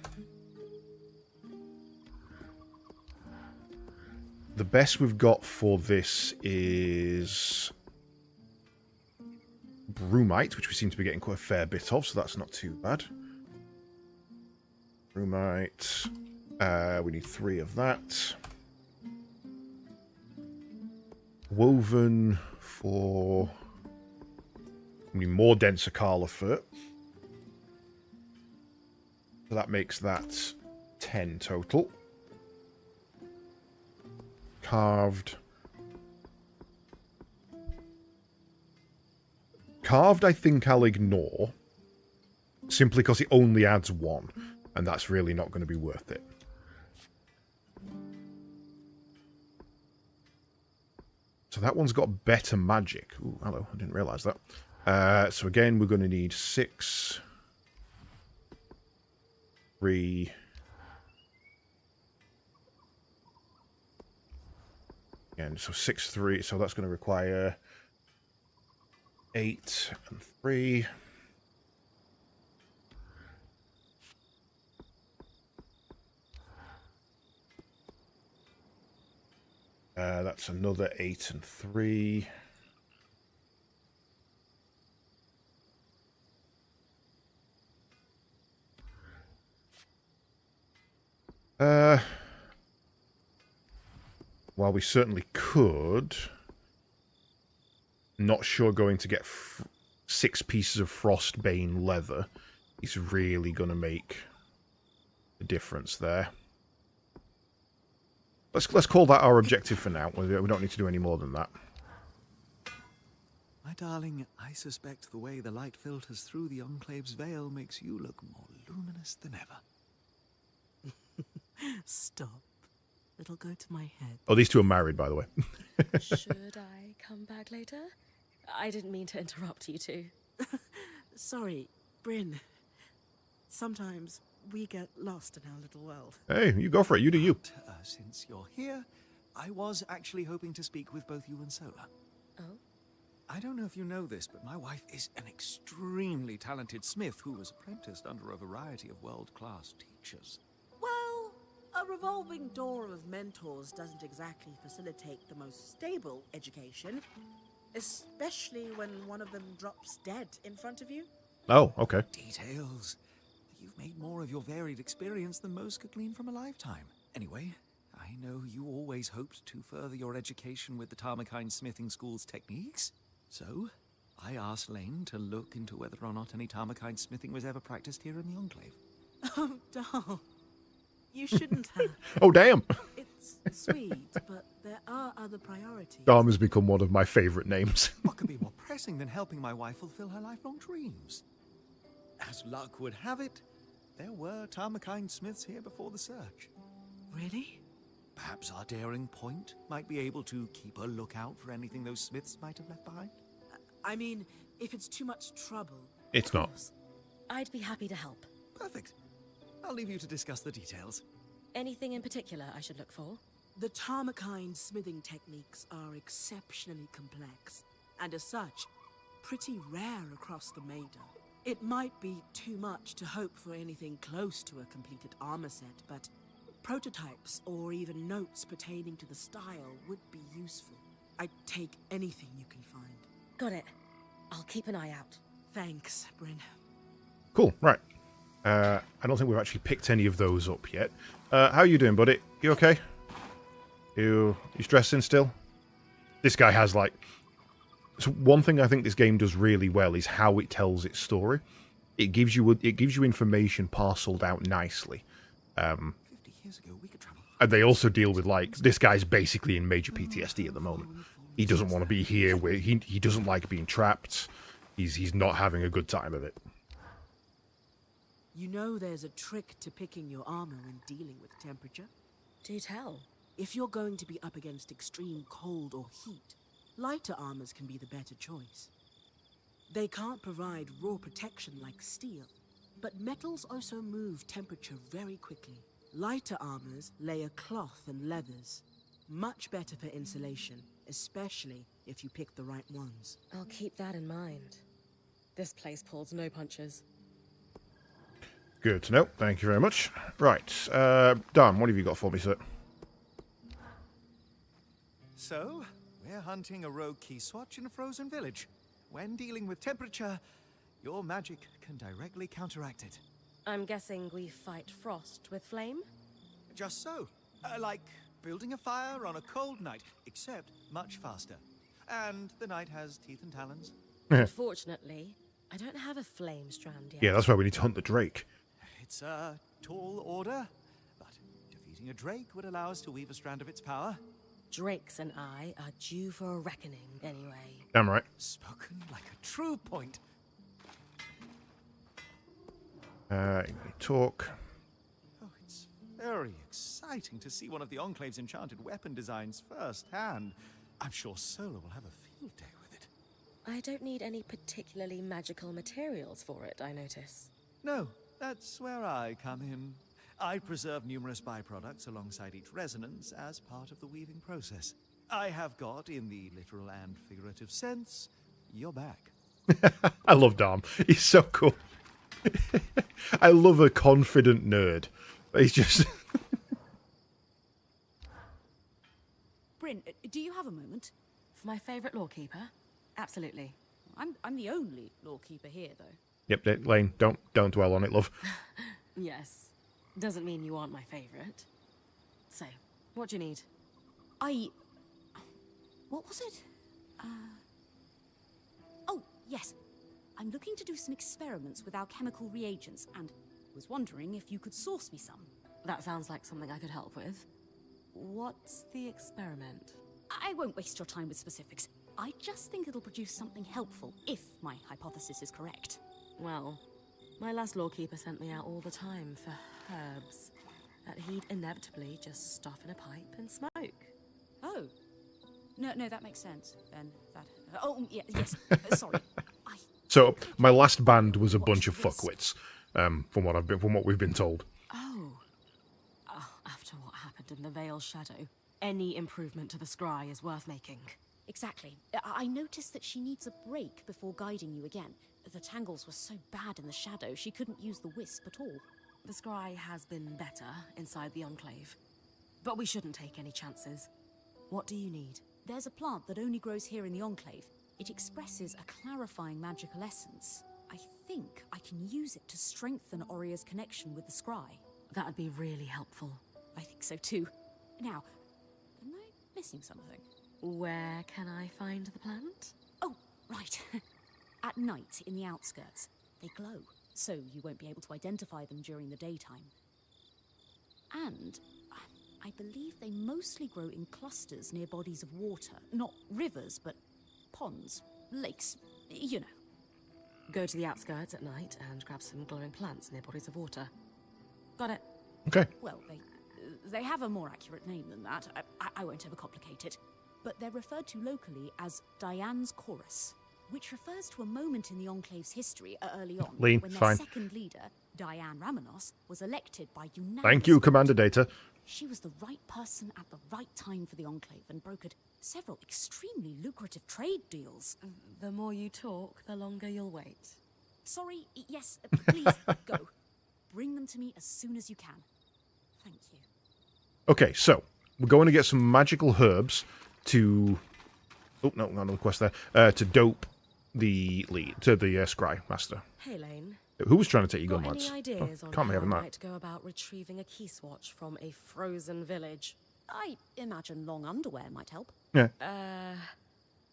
The best we've got for this is brumite, which we seem to be getting quite a fair bit of, so that's not too bad. Brumite. We need 3 of that. Woven for... We need more denser califer. So that makes that 10 total. Carved. Carved, I think I'll ignore. Simply because it only adds 1. And that's really not going to be worth it. So that one's got better magic. Ooh, hello, I didn't realise that. So again, we're going to need 6... 3... Again, so 6, 3, so that's going to require 8 and 3. That's another 8 and 3. While we certainly could, not sure going to get 6 pieces of frostbane leather is really going to make a difference there. Let's call that our objective for now. We don't need to do any more than that. My darling, I suspect the way the light filters through the Enclave's veil makes you look more luminous than ever. Stop. It'll go to my head. Oh, these two are married, by the way. Should I come back later? I didn't mean to interrupt you two. Sorry, Bryn. Sometimes we get lost in our little world. Hey, you go for it. You do you. Since you're here, I was actually hoping to speak with both you and Sola. Oh? I don't know if you know this, but my wife is an extremely talented smith who was apprenticed under a variety of world-class teachers. Well, a revolving door of mentors doesn't exactly facilitate the most stable education. Especially when one of them drops dead in front of you. Oh, okay. Details. You've made more of your varied experience than most could glean from a lifetime. Anyway, I know you always hoped to further your education with the Tarmakine Smithing School's techniques. So, I asked Lane to look into whether or not any Tarmakine smithing was ever practiced here in the Enclave. Oh, Dal. You shouldn't have. Oh, damn. It's sweet, but there are other priorities. Dom has become one of my favourite names. What could be more pressing than helping my wife fulfill her lifelong dreams? As luck would have it, there were Tarmakine smiths here before the search. Really? Perhaps our daring point might be able to keep a lookout for anything those smiths might have left behind. I mean, if it's too much trouble. It's not. I'd be happy to help. Perfect. I'll leave you to discuss the details. Anything in particular I should look for? The Tarmakine smithing techniques are exceptionally complex, and as such, pretty rare across the Maida. It might be too much to hope for anything close to a completed armor set, but prototypes or even notes pertaining to the style would be useful. I'd take anything you can find. Got it. I'll keep an eye out. Thanks, Bryn. Cool, right. I don't think we've actually picked any of those up yet. How you doing, buddy? You okay? You stressing still? This guy has, like... So one thing I think this game does really well is how it tells its story. It gives you information parceled out nicely. 50 years ago, we could travel. And they also deal with, like, this guy's basically in major PTSD at the moment. He doesn't want to be here. He doesn't like being trapped. He's not having a good time of it. You know there's a trick to picking your armor when dealing with temperature. Do tell. If you're going to be up against extreme cold or heat, lighter armors can be the better choice. They can't provide raw protection like steel, but metals also move temperature very quickly. Lighter armors layer cloth and leathers. Much better for insulation, especially if you pick the right ones. I'll keep that in mind. This place pulls no punches. Good to know. Thank you very much. Right. Dan, what have you got for me, sir? So, we're hunting a rogue key swatch in a frozen village. When dealing with temperature, your magic can directly counteract it. I'm guessing we fight frost with flame? Just so. Like building a fire on a cold night, except much faster. And the night has teeth and talons. Unfortunately, I don't have a flame strand yet. Yeah, that's why we need to hunt the Drake. It's a tall order, but defeating a drake would allow us to weave a strand of its power. Drakes and I are due for a reckoning, anyway. Damn right. Spoken like a true point. Talk. Oh, it's very exciting to see one of the Enclave's enchanted weapon designs firsthand. I'm sure Sola will have a field day with it. I don't need any particularly magical materials for it, I notice. No, that's where I come in. I preserve numerous byproducts alongside each resonance as part of the weaving process. I have got, in the literal and figurative sense, your back. I love Dom. He's so cool. I love a confident nerd. He's just... Bryn, do you have a moment? For my favourite lawkeeper? Absolutely. I'm the only lawkeeper here, though. Yep, Lane, don't dwell on it, love. Yes. Doesn't mean you aren't my favourite. So, what do you need? What was it? Oh, yes. I'm looking to do some experiments with our chemical reagents, and was wondering if you could source me some. That sounds like something I could help with. What's the experiment? I won't waste your time with specifics. I just think it'll produce something helpful, if my hypothesis is correct. Well, my last lawkeeper sent me out all the time for herbs that he'd inevitably just stuff in a pipe and smoke. Oh. No, that makes sense, then. Yes. Sorry. So, my last band was a bunch of fuckwits, from what we've been told. Oh, after what happened in the Veil's Shadow, any improvement to the scry is worth making. Exactly. I noticed that she needs a break before guiding you again. The tangles were so bad in the shadow, she couldn't use the wisp at all. The scry has been better inside the Enclave, but we shouldn't take any chances. What do you need? There's a plant that only grows here in the Enclave. It expresses a clarifying magical essence. I think I can use it to strengthen Oria's connection with the scry. That'd be really helpful. I think so too. Now, am I missing something? Where can I find the plant? Oh, right. At night, in the outskirts, they glow, so you won't be able to identify them during the daytime. And I believe they mostly grow in clusters near bodies of water. Not rivers, but ponds, lakes, you know. Go to the outskirts at night and grab some glowing plants near bodies of water. Got it. Okay. Well, they have a more accurate name than that. I won't overcomplicate it. But they're referred to locally as Diane's Chorus, which refers to a moment in the Enclave's history early on Lean, when their fine. second leader, Diane Ramanos, was elected by unanimous Thank you, vote. Commander Data. She was the right person at the right time for the Enclave and brokered several extremely lucrative trade deals. The more you talk, the longer you'll wait. Sorry, yes, please, go. Bring them to me as soon as you can. Thank you. Okay, so we're going to get some magical herbs to... Oh, no, not another quest there. To dope the lead, to the Scry Master. Hey, Lane. Who was trying to take your Got gun, any lads? ideas Oh, on can't be how having I that. might go about retrieving a key swatch from a frozen village? I imagine long underwear might help. Yeah.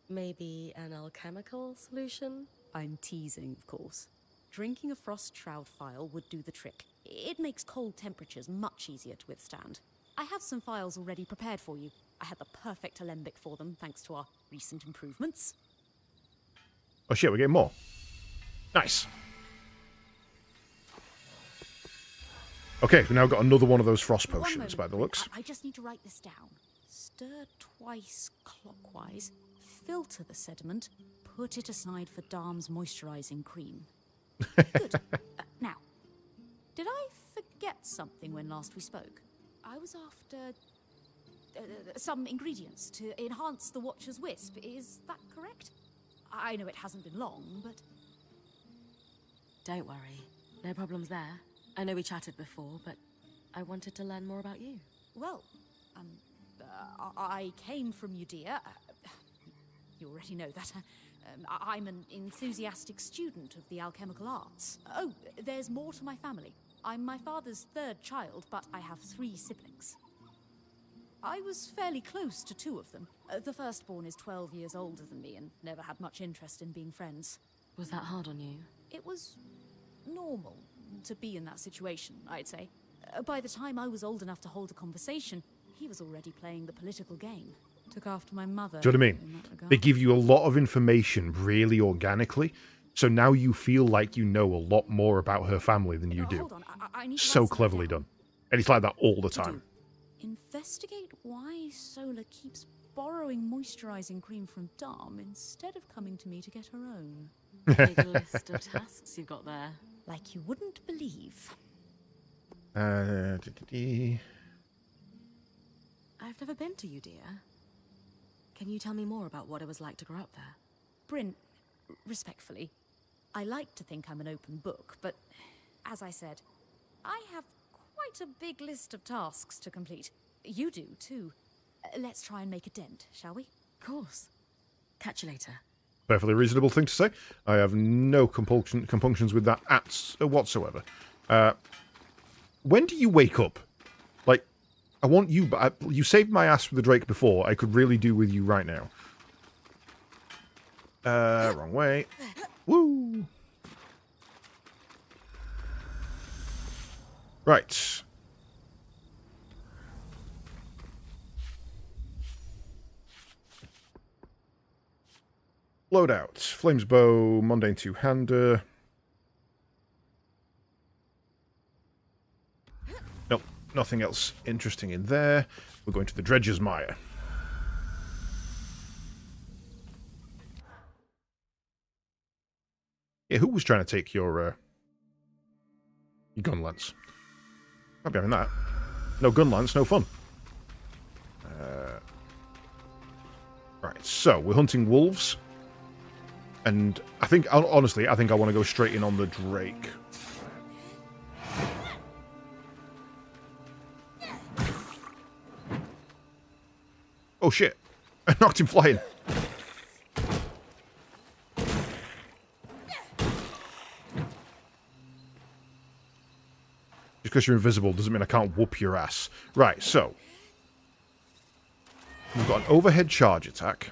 Maybe an alchemical solution? I'm teasing, of course. Drinking a frost shroud phial would do the trick. It makes cold temperatures much easier to withstand. I have some phials already prepared for you. I had the perfect alembic for them, thanks to our recent improvements. Oh shit, we're getting more. Nice. Okay, we've now got another one of those frost One potions, moment, by the Bryn. looks. I just need to write this down. Stir twice clockwise, filter the sediment, put it aside for Darm's moisturizing cream. Good. Now, did I forget something when last we spoke? I was after some ingredients to enhance the Watcher's Wisp. Is that correct? I know it hasn't been long, but... Don't worry. No problems there. I know we chatted before, but I wanted to learn more about you. Well, I came from Judea. You already know that. I'm an enthusiastic student of the alchemical arts. Oh, there's more to my family. I'm my father's third child, but I have 3 siblings. I was fairly close to 2 of them. The firstborn is 12 years older than me and never had much interest in being friends. Was that hard on you? It was normal to be in that situation, I'd say. By the time I was old enough to hold a conversation, he was already playing the political game. Took after my mother. Do you know what I in mean? that regard. They give you a lot of information really organically, so now you feel like you know a lot more about her family than you do. Hold on, I need to So write something cleverly down. done. And it's like that all the To time. do. Investigate why Sola keeps borrowing moisturizing cream from Darm instead of coming to me to get her own. Big list of tasks you've got there. Like you wouldn't believe. I've never been to Judea. Can you tell me more about what it was like to grow up there? Bryn, respectfully, I like to think I'm an open book, but as I said, I have quite a big list of tasks to complete. You do, too. Let's try and make a dent, shall we? Of course. Catch you later. Perfectly reasonable thing to say. I have no compunctions with that whatsoever. When do you wake up? Like, I want you... you saved my ass with the Drake before. I could really do with you right now. Wrong way. Woo! Right. Loadout. Flames bow, mundane two-hander. Nope, nothing else interesting in there. We're going to the Dredger's Mire. Yeah, who was trying to take your gun lance? Not having that. No gun lance, no fun. Right, so we're hunting wolves. And I think, honestly, I think I want to go straight in on the Drake. Oh shit. I knocked him flying. because you're invisible doesn't mean I can't whoop your ass. Right, so. We've got an overhead charge attack.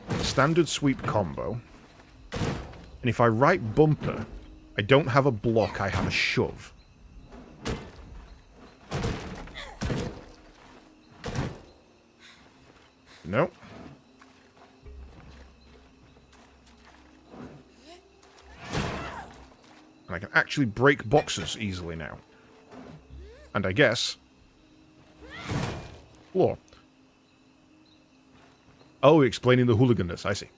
A standard sweep combo. And if I right bumper, I don't have a block, I have a shove. No. And I can actually break boxes easily now. And I guess... floor. Oh, explaining the hooliganness, I see.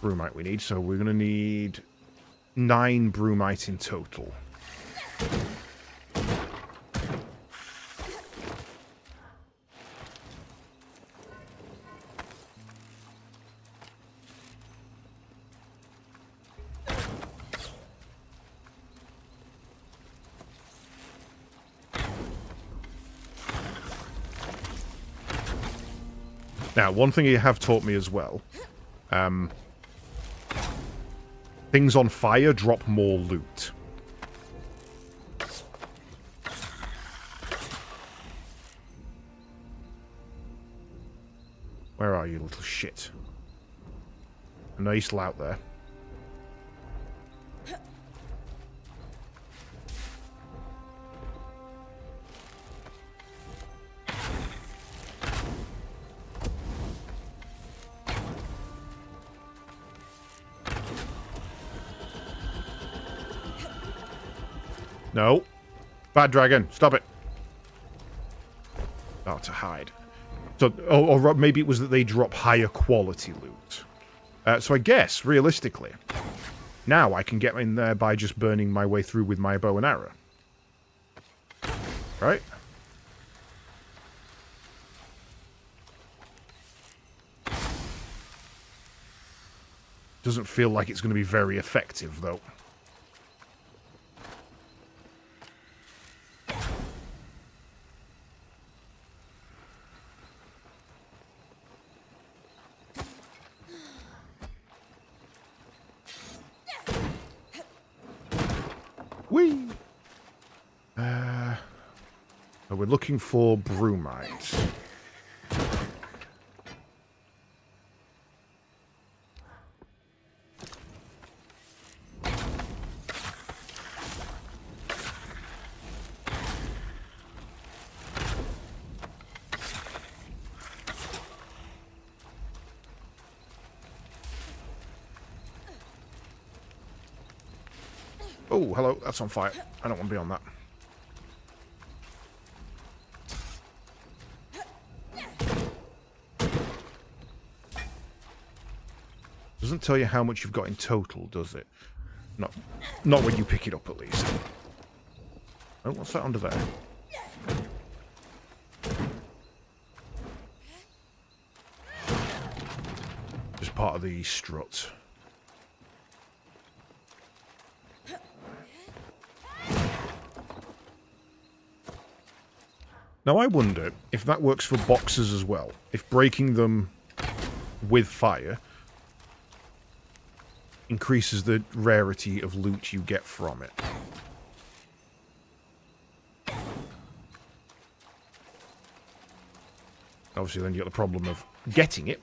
Brumite we need, so we're going to need 9 Brumite in total. Now, one thing you have taught me as well, things on fire drop more loot. Where are you, little shit? I know you're still out there. No. Bad dragon. Stop it. Oh, to hide. So, or maybe it was that they drop higher quality loot. So I guess, realistically, now I can get in there by just burning my way through with my bow and arrow. Right? Doesn't feel like it's going to be very effective, though. Whee! We're looking for Brumite. Oh, hello, that's on fire. I don't want to be on that. Doesn't tell you how much you've got in total, does it? Not when you pick it up, at least. Oh, what's that under there? Just part of the strut. Now, I wonder if that works for boxes as well. If breaking them with fire increases the rarity of loot you get from it. Obviously, then you got the problem of getting it.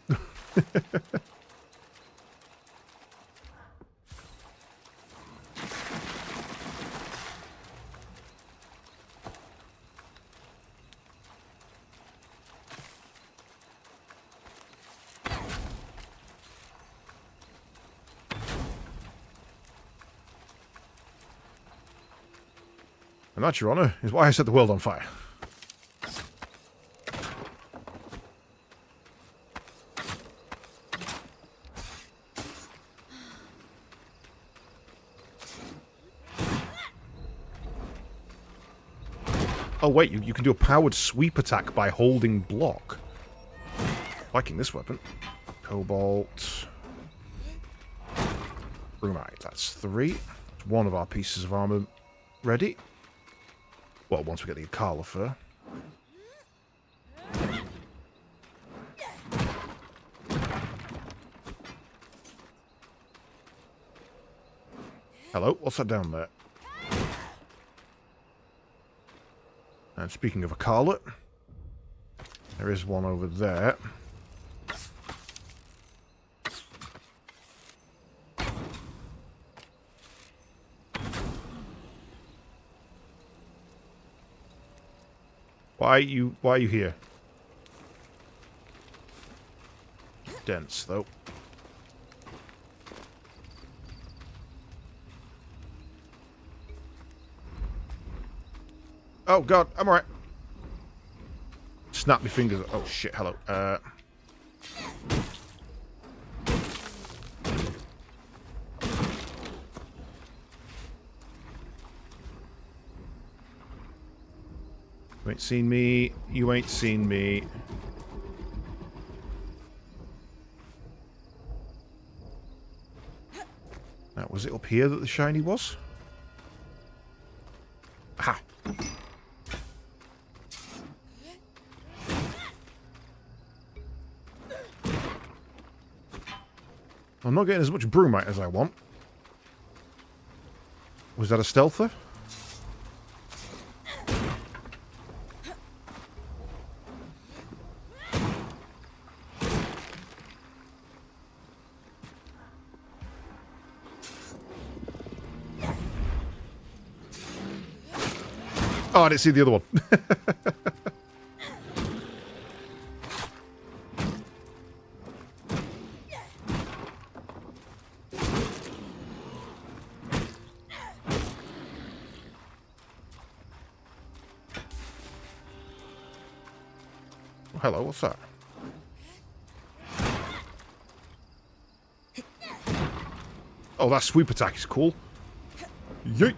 And that, Your Honour, is why I set the world on fire. Oh wait, you can do a powered sweep attack by holding block. Liking this weapon. Cobalt. Brumite, that's 3. That's one of our pieces of armour ready. Well, once we get the Akala fur. Hello, what's that down there? And speaking of a carlet, there is one over there. Why are you here? Dense though. Oh god, I'm alright. Snap my fingers. Oh shit, hello. You ain't seen me. You ain't seen me. Now, was it up here that the shiny was? Aha! I'm not getting as much bromite as I want. Was that a stealther? Oh, I didn't see the other one. Hello, what's that? Oh, that sweep attack is cool. Yeet!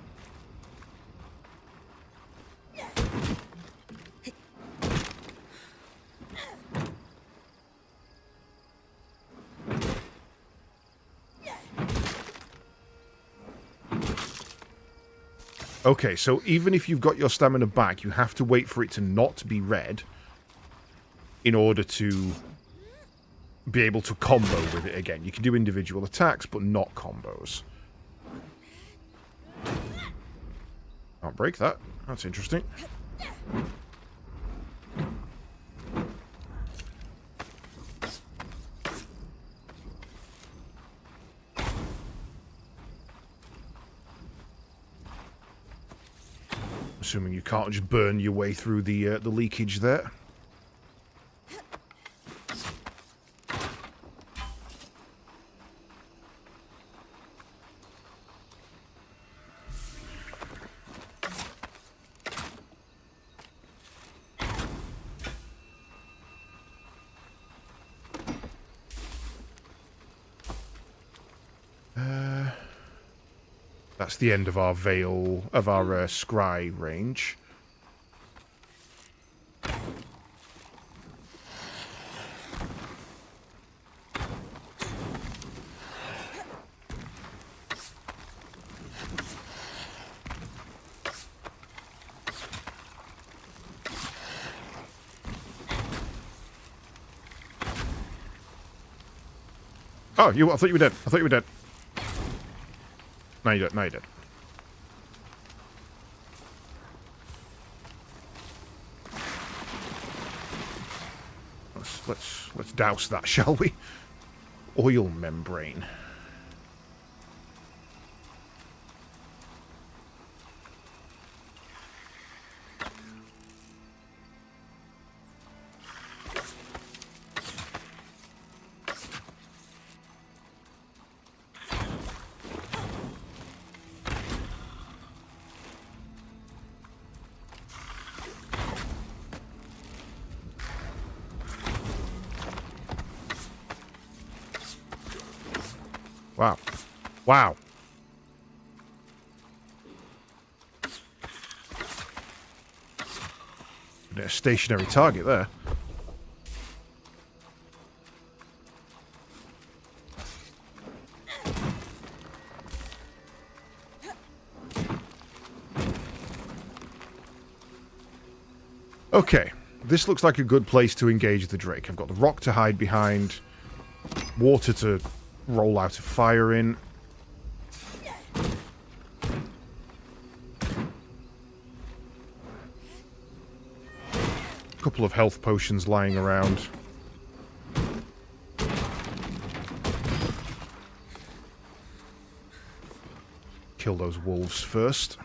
Okay, so even if you've got your stamina back, you have to wait for it to not be red in order to be able to combo with it again. You can do individual attacks, but not combos. Can't break that. That's interesting. Assuming you can't just burn your way through the leakage there. That's the end of our Vale, of our Scry range. Oh, I thought you were dead. I thought you were dead. No, you don't. No, you don't. Let's douse that, shall we? Oil membrane. Wow. Wow. A stationary target there. Okay. This looks like a good place to engage the Drake. I've got the rock to hide behind, water to roll out a fire in. Couple of health potions lying around. Kill those wolves first.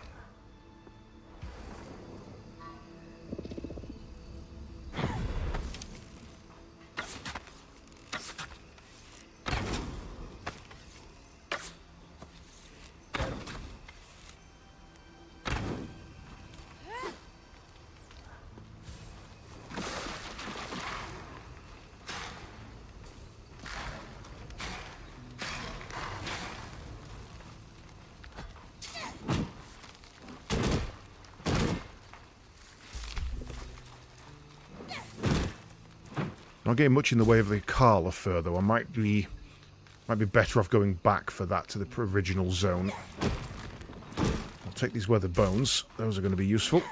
Not getting much in the way of the Carla fur, though. I might be better off going back for that to the original zone. I'll take these weathered bones. Those are going to be useful.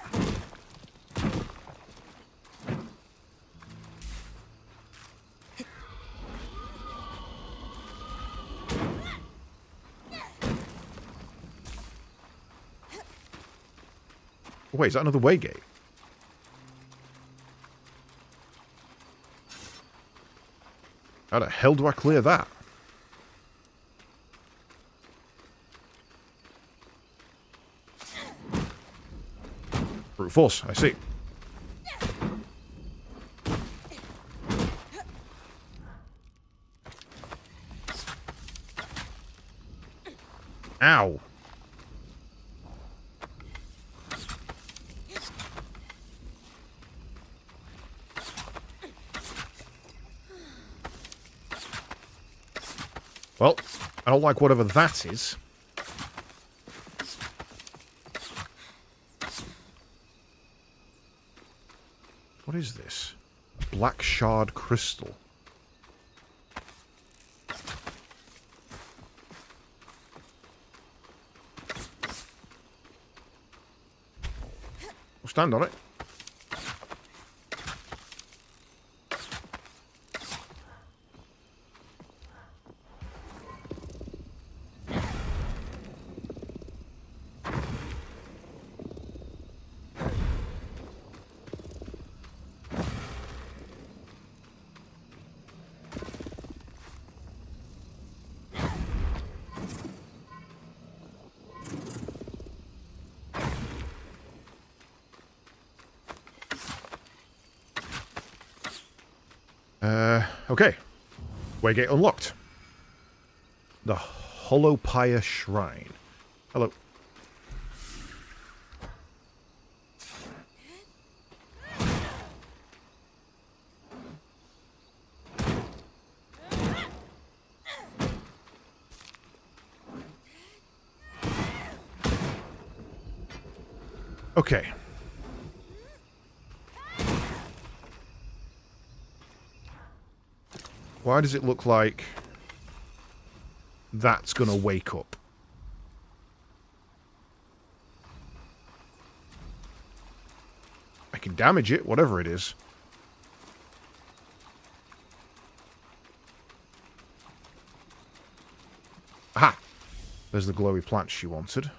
Oh, wait, is that another way gate? How the hell do I clear that? Brute force, I see. Ow. Well, I don't like whatever that is. What is this? Black shard crystal. We'll stand on it. Okay. Waygate unlocked. The Holopaya Shrine. Hello. Okay. Why does it look like that's going to wake up? I can damage it, whatever it is. Aha! There's the glowy plant she wanted.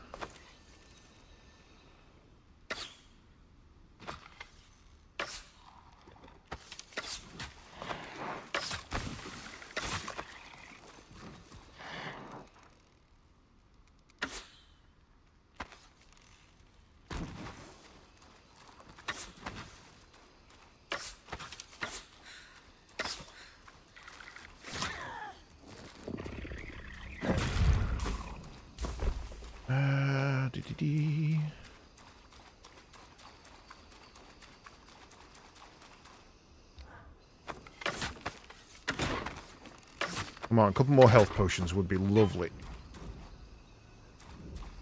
Come on, a couple more health potions would be lovely.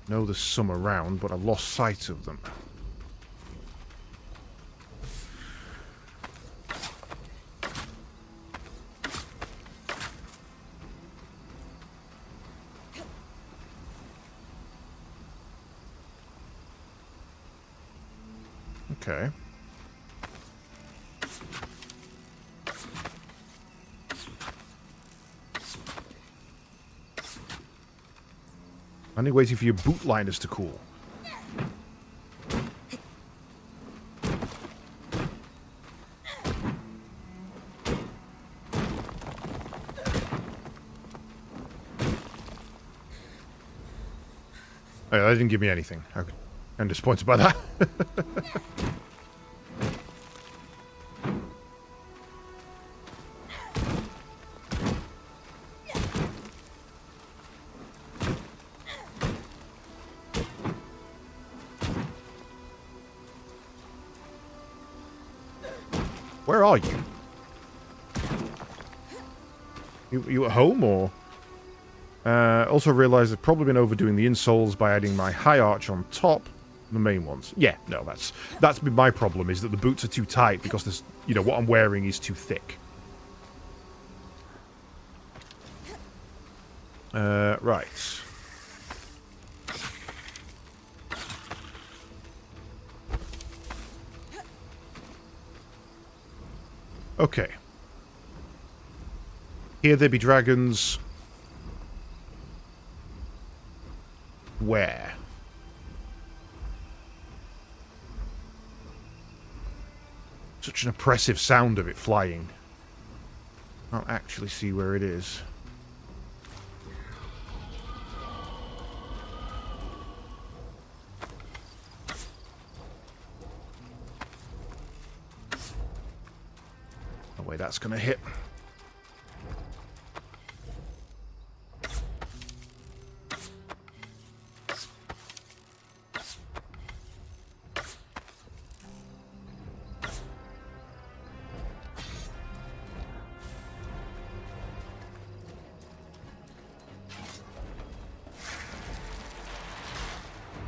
Know there's some around, but I've lost sight of them. Okay. Only waiting for your boot liners to cool. Oh, that didn't give me anything. I'm disappointed by that. Where are you? You at home, or...? Also realised I've probably been overdoing the insoles by adding my high arch on top, the main ones. Yeah, no, that's been my problem, is that the boots are too tight because this, you know, what I'm wearing is too thick. Right. Okay. Here there be dragons. Where? Such an oppressive sound of it flying. Can't actually see where it is. No way that's gonna hit.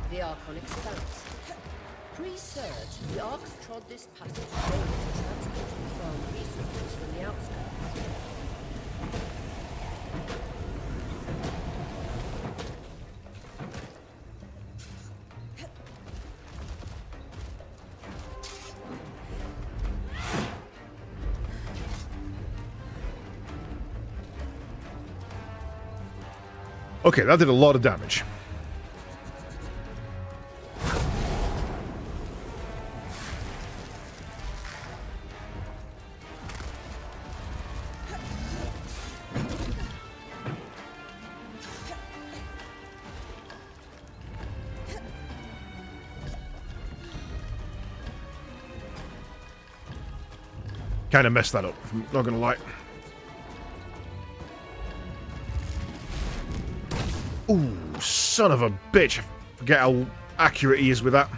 The Archon expands. Pre-surge, the Arcs trod this passage daily to transport and farm resources from the outskirts. Okay, that did a lot of damage. Kind of messed that up, I'm not gonna lie. Ooh, son of a bitch. I forget how accurate he is with that.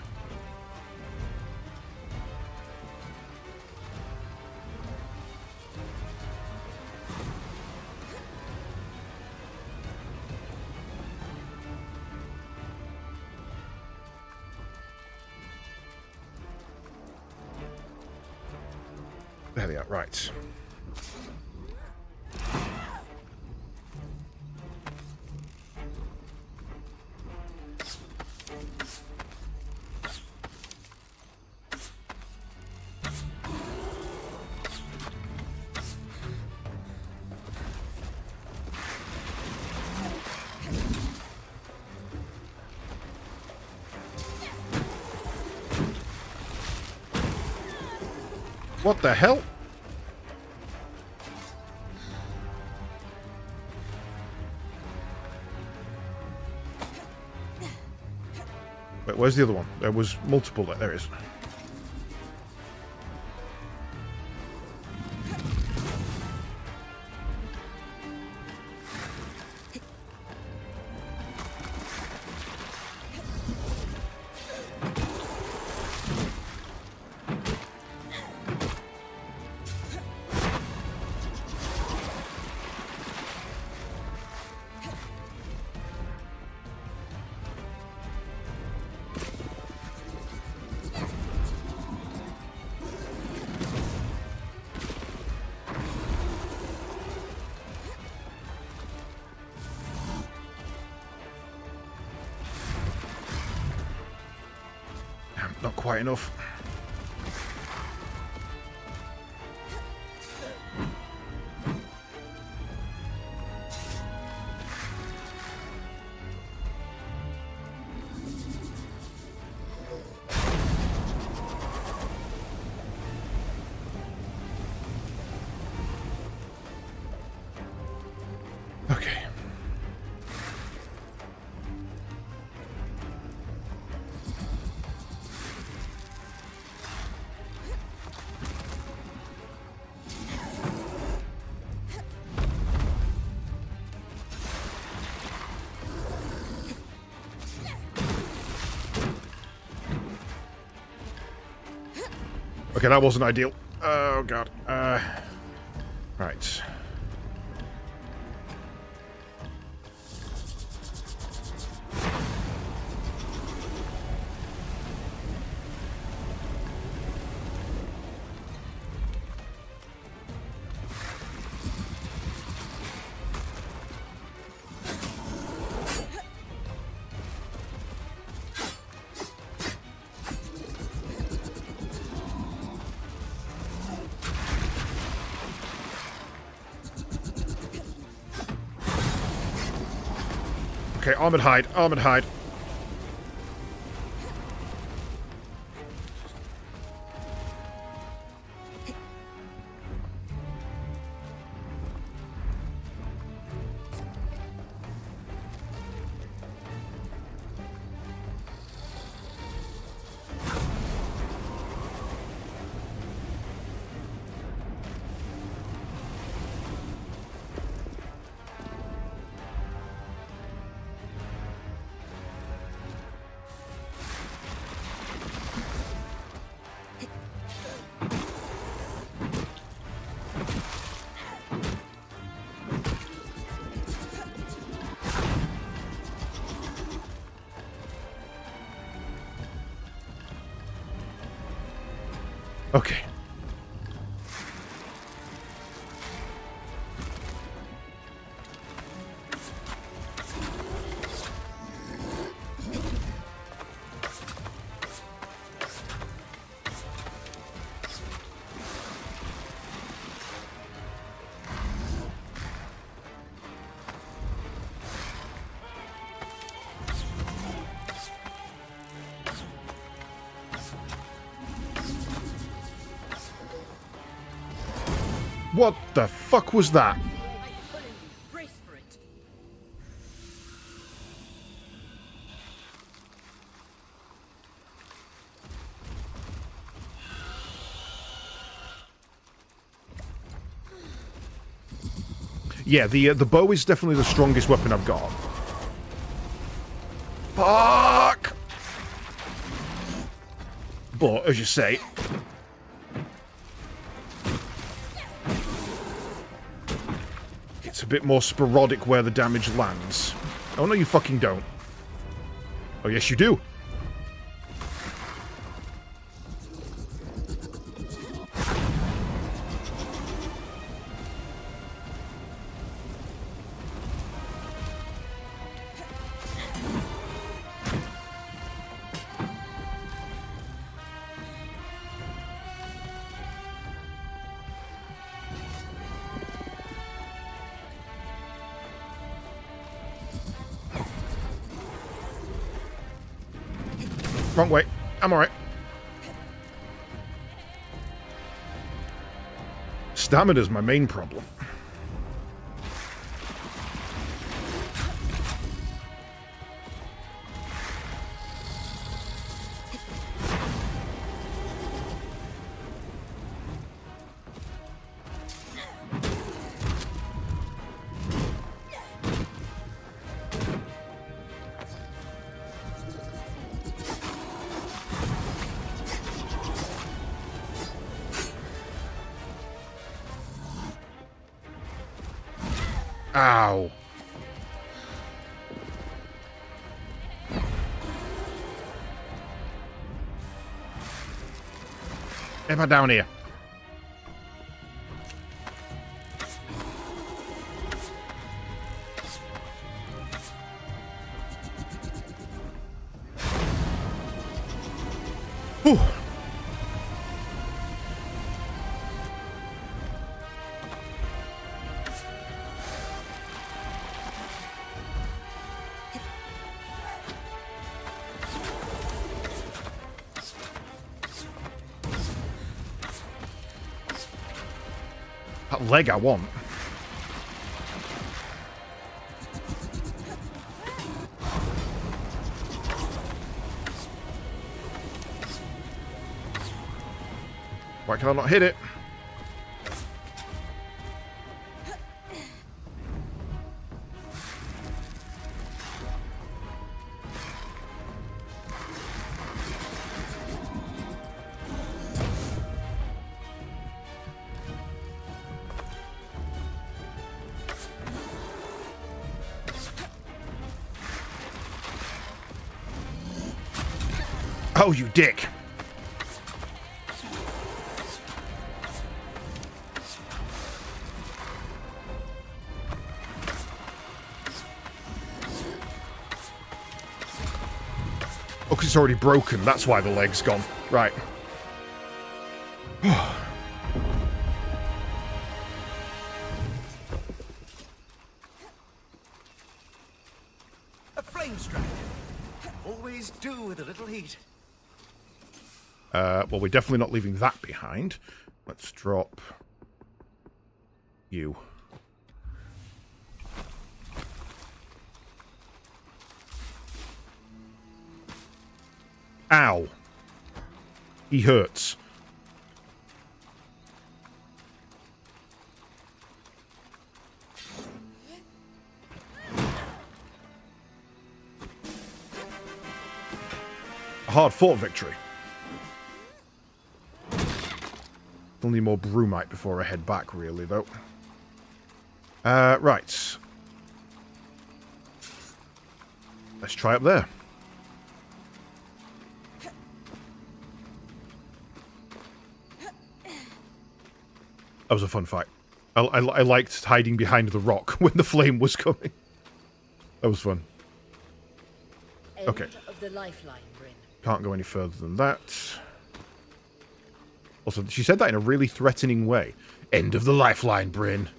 There they are, right. What the hell? Wait, where's the other one? There was multiple there. There it is. Not quite enough. Okay. Okay, that wasn't ideal. Oh, God. Right. Okay, armored hide, armored hide. Okay. What the fuck was that? Brace for it. Yeah, the bow is definitely the strongest weapon I've got. Fuck! But, as you say... it's a bit more sporadic where the damage lands. Oh, no, you fucking don't. Oh, yes, you do. Wrong way. I'm alright. Stamina's my main problem. Ow. Ever down here. Whew. That leg I want. Why can I not hit it? Oh, you dick. Oh, because it's already broken. That's why the leg's gone. Right. A flame strand. Always do with a little heat. Well, we're definitely not leaving that behind. Let's drop you. Ow. He hurts. A hard-fought victory. Still need more brumite before I head back, really, though. Right. Let's try up there. That was a fun fight. I liked hiding behind the rock when the flame was coming. That was fun. Okay. End of the lifeline, Bryn. Can't go any further than that. Also, she said that in a really threatening way. End of the lifeline, Bryn.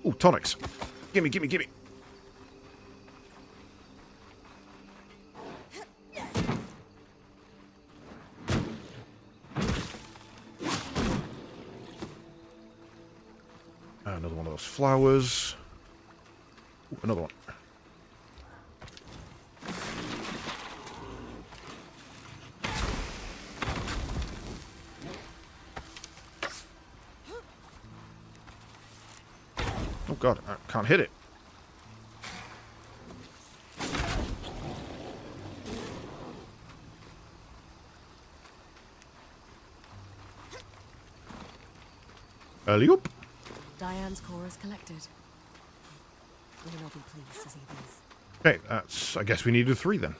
Ooh, tonics. Gimme, gimme, gimme. Another one of those flowers. Ooh, another one. Oh god, I can't hit it. Alley-oop. Diane's core is collected. We will not be pleased to see these. Okay, that's... I guess we needed 3 then.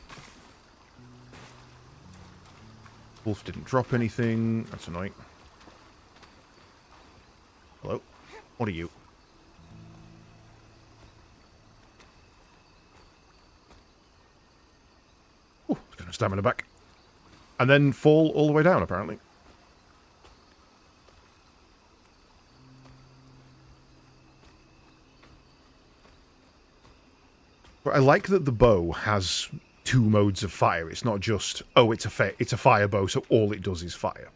Wolf didn't drop anything. That's annoying. Hello? What are you? Ooh, it's gonna stamina back. And then fall all the way down, apparently. But I like that the bow has 2 modes of fire. It's not just, oh, it's a fire bow, so all it does is fire.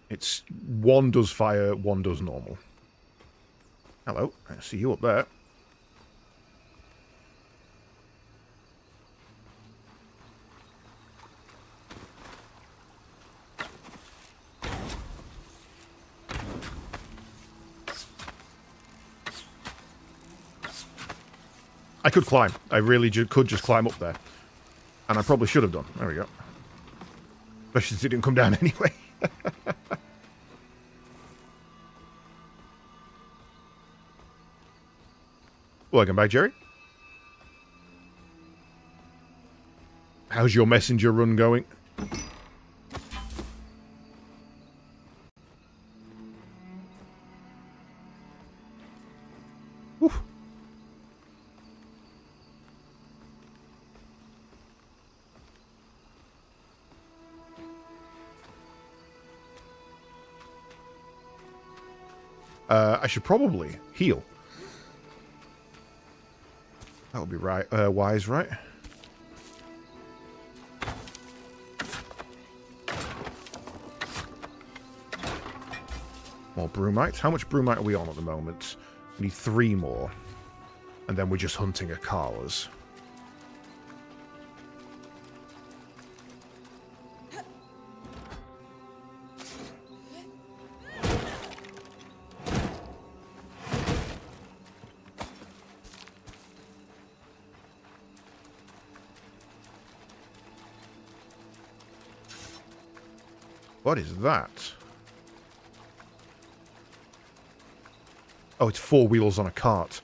It's one does fire, one does normal. Hello, I see you up there. I could climb. I really could just climb up there. And I probably should have done. There we go. Especially since it didn't come down anyway. Welcome back, Jerry. How's your messenger run going? Whew. I should probably heal. That would be right. Wise, right? More brumite. How much brumite are we on at the moment? We need 3 more. And then we're just hunting Akalas. What is that? Oh, it's 4 wheels on a cart.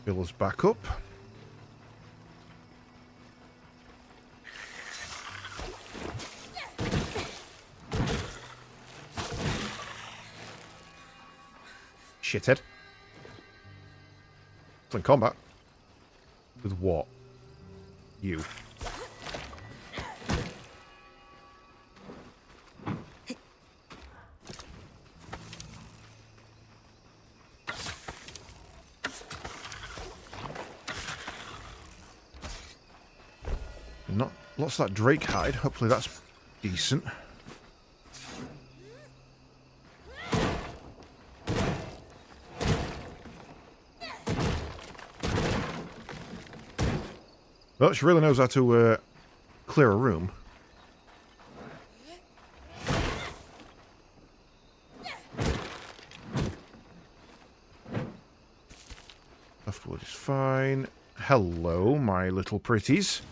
Fill us back up. Shithead. Still in combat. With what? You. Not lots of that Drake hide. Hopefully that's decent. Well, she really knows how to clear a room. Softwood is fine. Hello, my little pretties.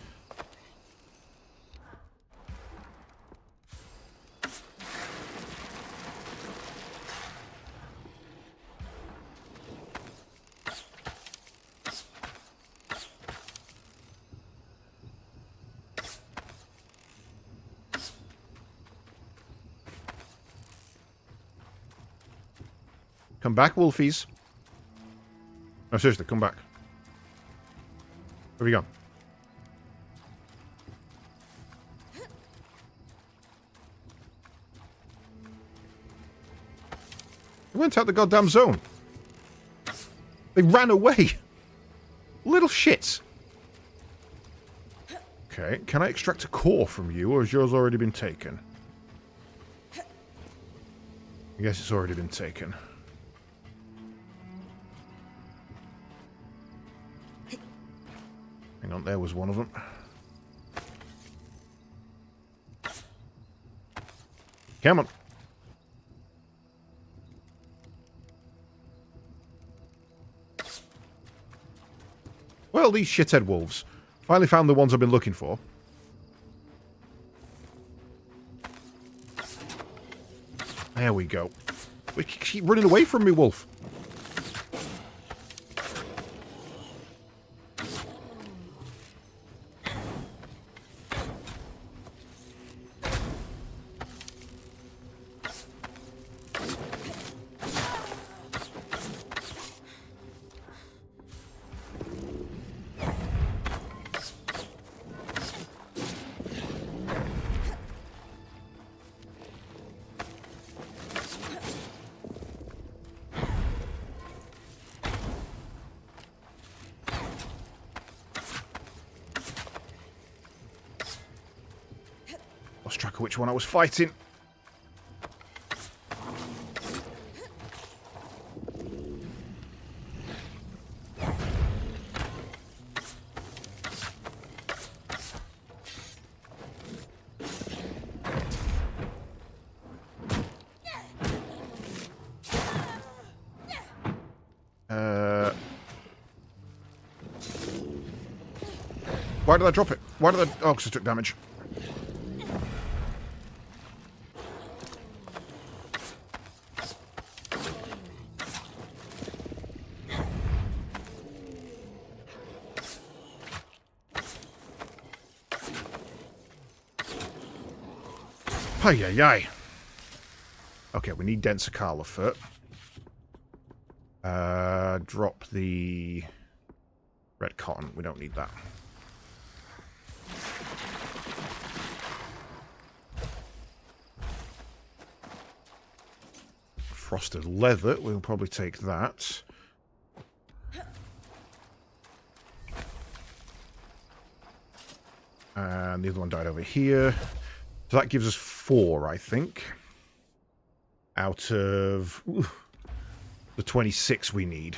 Come back, wolfies. No, seriously, come back. Where have you gone? They went out the goddamn zone. They ran away. Little shits. Okay, can I extract a core from you, or has yours already been taken? I guess it's already been taken. Hang on, there was one of them. Come on. Well, these shithead wolves. Finally found the ones I've been looking for. There we go. We keep running away from me, wolf. Lost track of which one I was fighting. Why did I drop it? Why did I... Oh, because I took damage. Ay. Okay, we need denser Carla foot. Drop the red cotton. We don't need that. Frosted leather. We'll probably take that. And the other one died over here. So that gives us 4, I think. Out of the 26 we need.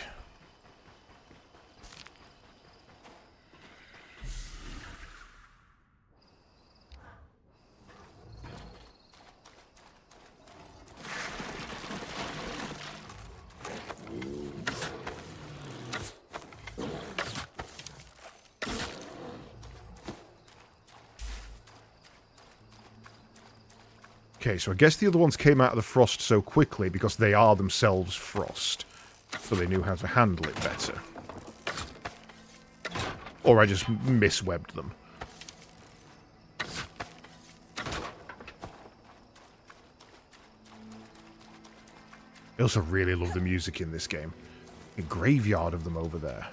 Okay, so I guess the other ones came out of the frost so quickly because they are themselves frost. So they knew how to handle it better. Or I just miswebbed them. I also really love the music in this game. A graveyard of them over there.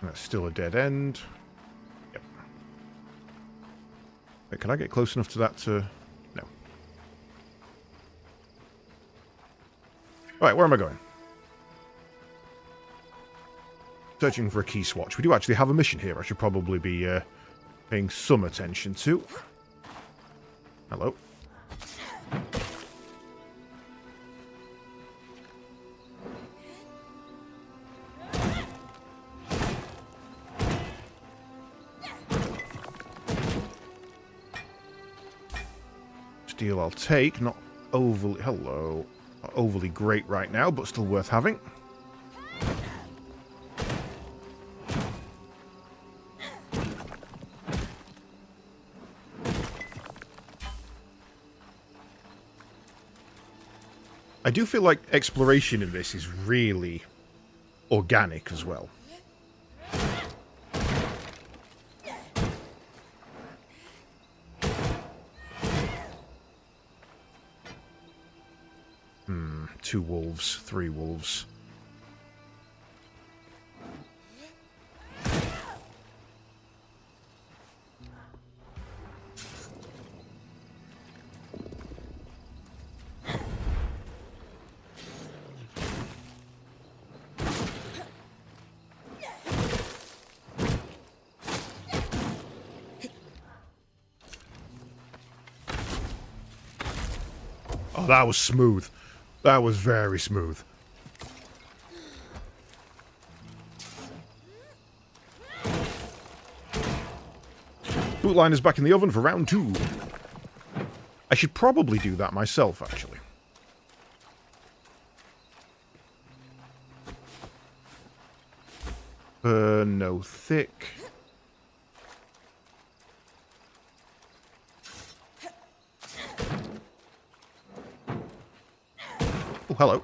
That's still a dead end. Yep. Wait, can I get close enough to that to... No. Alright, where am I going? Searching for a key swatch. We do actually have a mission here I should probably be paying some attention to. Hello. Steel I'll take, not overly... Hello. Not overly great right now, but still worth having. I do feel like exploration in this is really organic as well. Two wolves, three wolves. Oh, that was smooth. That was very smooth. Bootline is back in the oven for round 2. I should probably do that myself, actually. No thick. Oh, hello.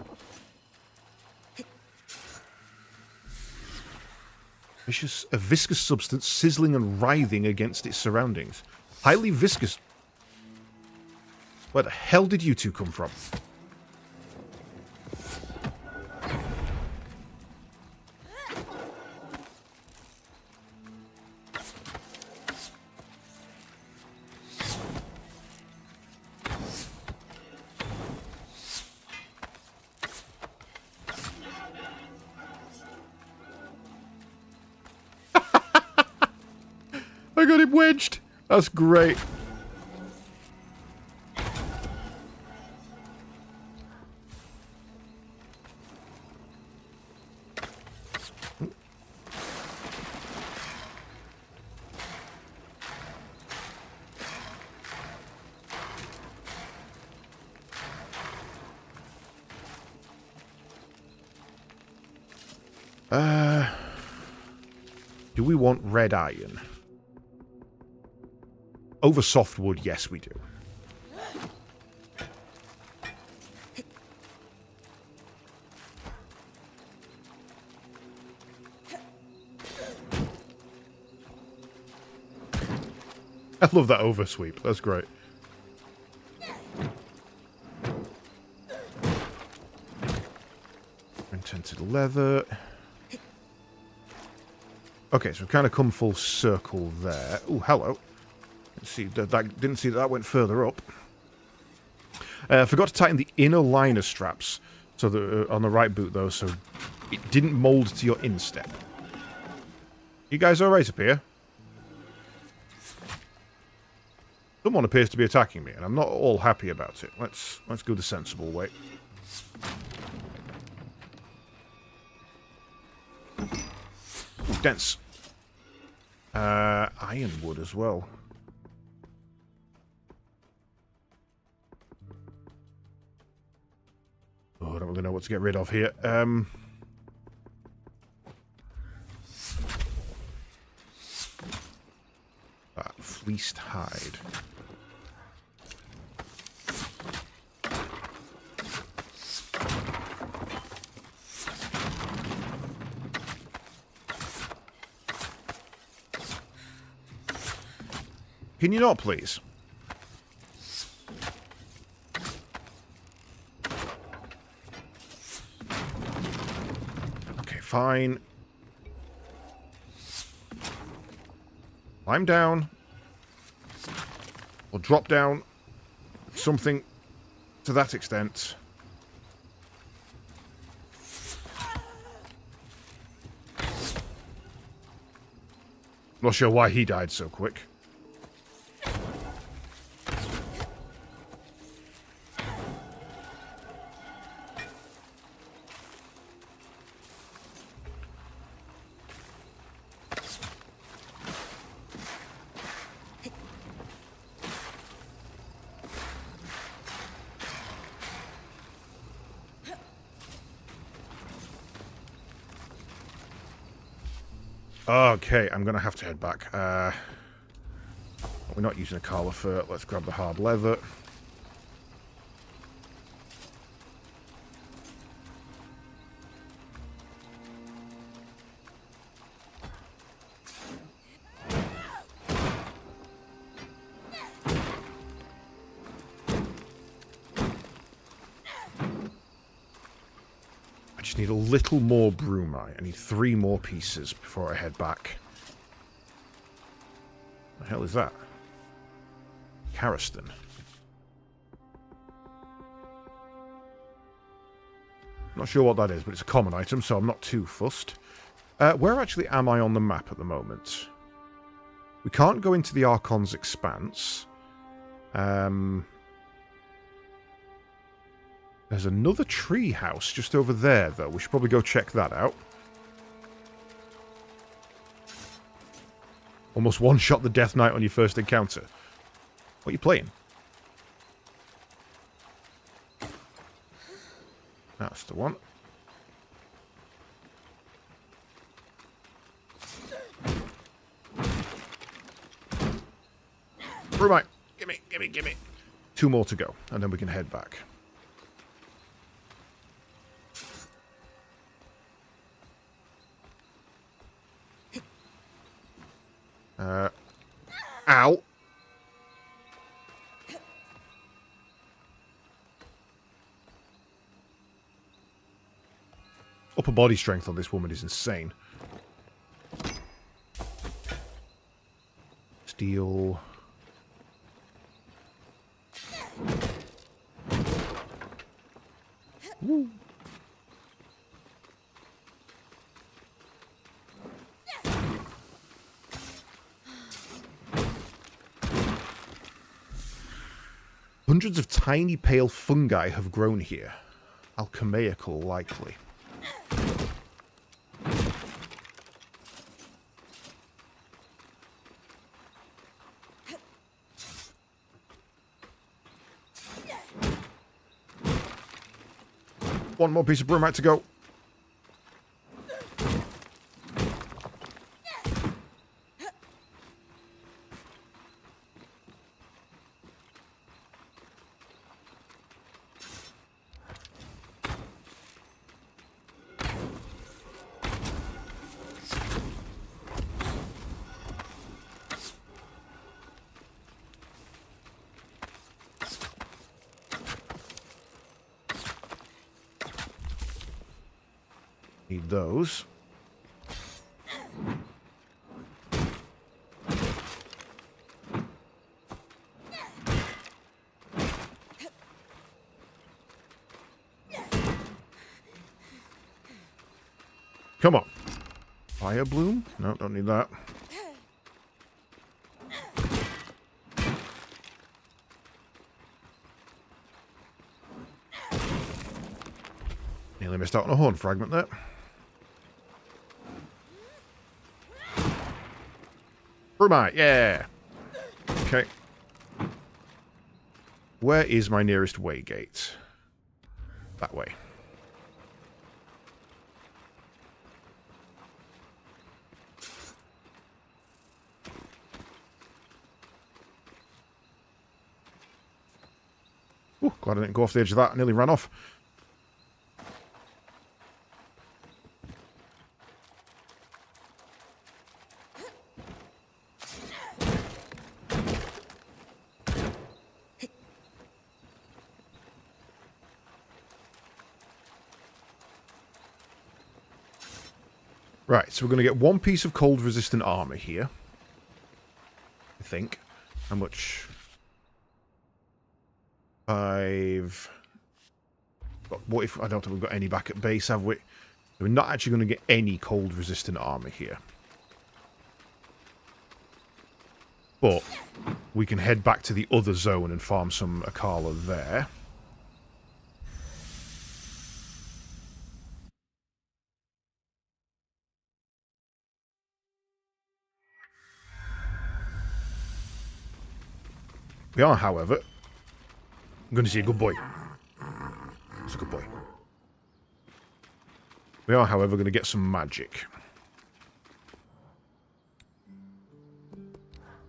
A viscous substance sizzling and writhing against its surroundings. Highly viscous. Where the hell did you two come from? I got him wedged. That's great. Do we want red iron? Over softwood, yes we do. I love that oversweep, that's great. Tinted leather. Okay, so we've kind of come full circle there. Oh, hello. Didn't see that went further up. Forgot to tighten the inner liner straps, so that on the right boot though, so it didn't mold to your instep. You guys all right up here? Someone appears to be attacking me, and I'm not all happy about it. Let's go the sensible way. Ooh, dense. Ironwood as well. what to get rid of here. Fleeced hide. Can you not, please? Okay, fine. Climb down. Or drop down. Something to that extent. Not sure why he died so quick. Okay, I'm going to have to head back. We're not using a Carla fur. Let's grab the hard leather. I just need a little more bromite. I need 3 more pieces before I head back. What the hell is that? Cariston. Not sure what that is, but it's a common item, so I'm not too fussed. Where actually am I on the map at the moment? We can't go into the Archon's Expanse. There's another tree house just over there, though. We should probably go check that out. Almost one-shot the Death Knight on your first encounter. What are you playing? That's the one. Bromite! Gimme, gimme, gimme. 2 more to go, and then we can head back. Ow! Upper body strength on this woman is insane. Steel. Woo. Hundreds of tiny pale fungi have grown here. Alchemaical, likely. One more piece of bromite to go. Need those. Come on. Fire bloom? No, don't need that. Nearly missed out on a horn fragment there. Bromite, yeah. Okay. Where is my nearest waygate? That way. glad I didn't go off the edge of that. I nearly ran off. Right, so we're going to get one piece of cold-resistant armor here. I think. How much? 5. But what if I don't think we've got any back at base, have we? We're not actually going to get any cold-resistant armor here. But we can head back to the other zone and farm some Akala there. We are, however, going to see a good boy. It's a good boy. We are, however, going to get some magic.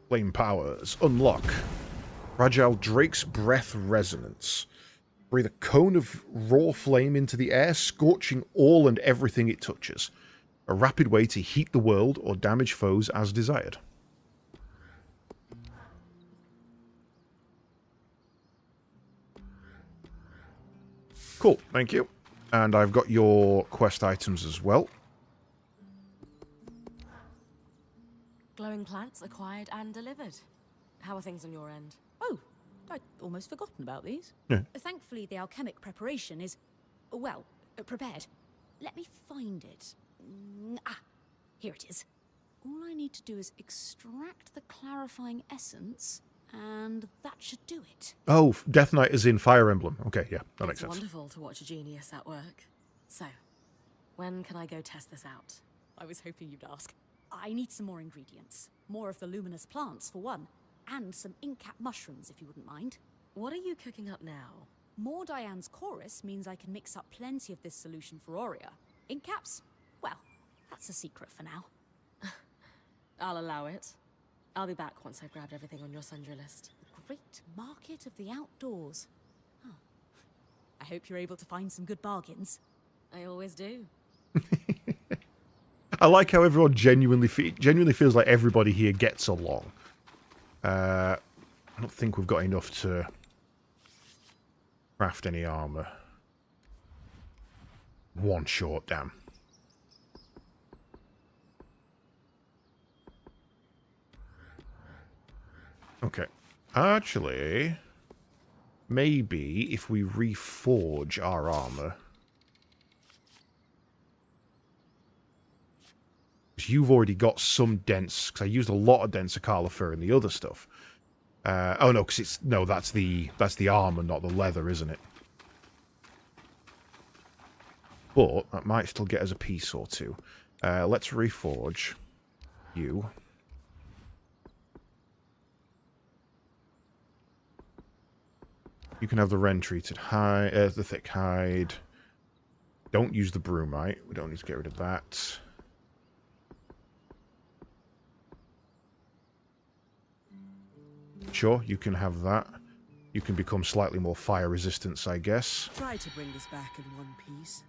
Flame powers. Unlock. Fragile Drake's Breath Resonance. Breathe a cone of raw flame into the air, scorching all and everything it touches. A rapid way to heat the world or damage foes as desired. Cool, thank you. And I've got your quest items as well. Glowing plants acquired and delivered. How are things on your end? Oh, I'd almost forgotten about these. Yeah. Thankfully, the alchemic preparation is, well, prepared. Let me find it. Here it is. All I need to do is extract the clarifying essence, and that should do it. Oh, Death Knight is in Fire Emblem. Okay, yeah, that makes It's sense. wonderful to watch a genius at work. So, when can I go test this out? I was hoping you'd ask. I need some more ingredients. More of the luminous plants, for one. And some ink-cap mushrooms, if you wouldn't mind. What are you cooking up now? More Diane's chorus means I can mix up plenty of this solution for Aurea. Ink-caps? Well, that's a secret for now. I'll allow it. I'll be back once I've grabbed everything on your sundry list. The great market of the outdoors. Huh. I hope you're able to find some good bargains. I always do. I like how everyone genuinely feels like everybody here gets along. I don't think we've got enough to craft any armor. One short, damn. Okay. Actually, maybe if we reforge our armor. Because you've already got some dense, because I used a lot of dense Akala fur in the other stuff. Oh no, because it's, no, that's the armor, not the leather, isn't it? But that might still get us a piece or two. Let's reforge you. You can have the Wren-treated hide, the thick hide. Don't use the Broomite. We don't need to get rid of that. Sure, you can have that. You can become slightly more fire resistant, I guess. Try to bring this back in one piece.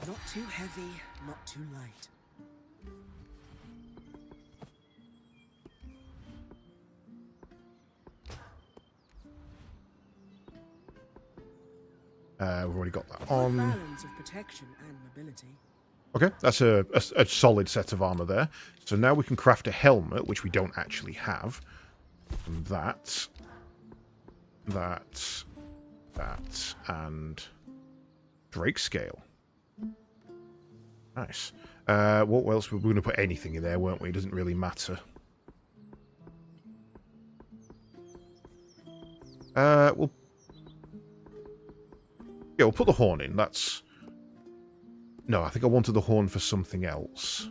Not too heavy, not too light. We've already got that Good on. balance of protection and mobility. Okay, that's a solid set of armor there. So now we can craft a helmet, which we don't actually have. And that, and Drake scale. Nice. What else? We were going to put anything in there, weren't we? It doesn't really matter. We'll put the horn in. That's... No, I think I wanted the horn for something else.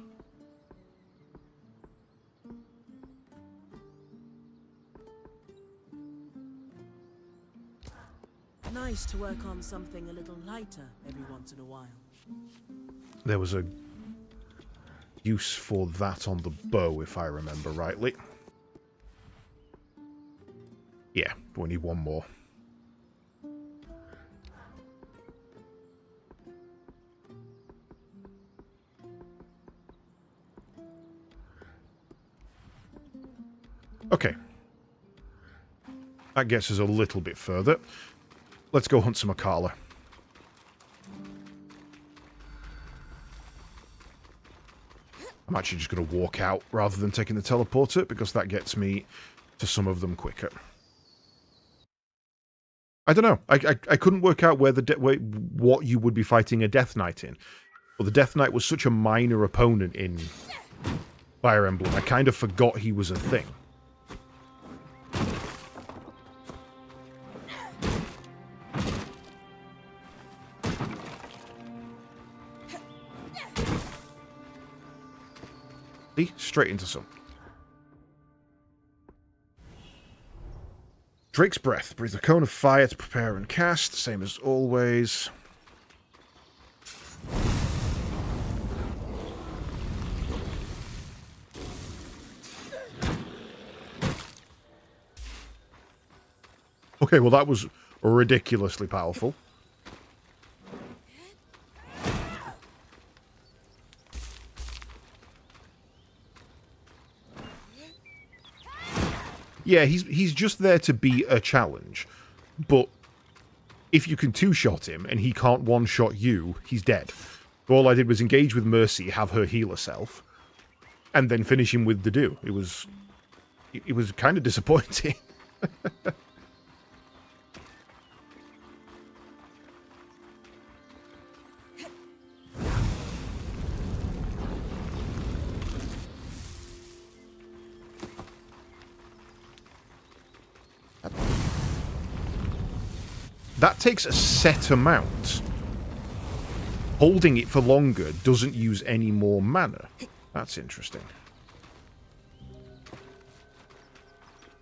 nice to work on something a little lighter every once in a while. There was a use for that on the bow, if I remember rightly. Yeah, but we need one more. Okay. That gets us a little bit further. Let's go hunt some Akala. I'm actually just going to walk out rather than taking the teleporter, because that gets me to some of them quicker. I don't know. I couldn't work out where what you would be fighting a Death Knight in. But the Death Knight was such a minor opponent in Fire Emblem, I kind of forgot he was a thing. See? Straight into some. Drake's Breath. Breathe a cone of fire to prepare and cast. Same as always. Okay, well that was ridiculously powerful. Yeah, he's just there to be a challenge. But if you can two-shot him and he can't one-shot you, he's dead. All I did was engage with Mercy, have her heal herself, and then finish him with the do. It was kind of disappointing. That takes a set amount. Holding it for longer doesn't use any more mana. That's interesting.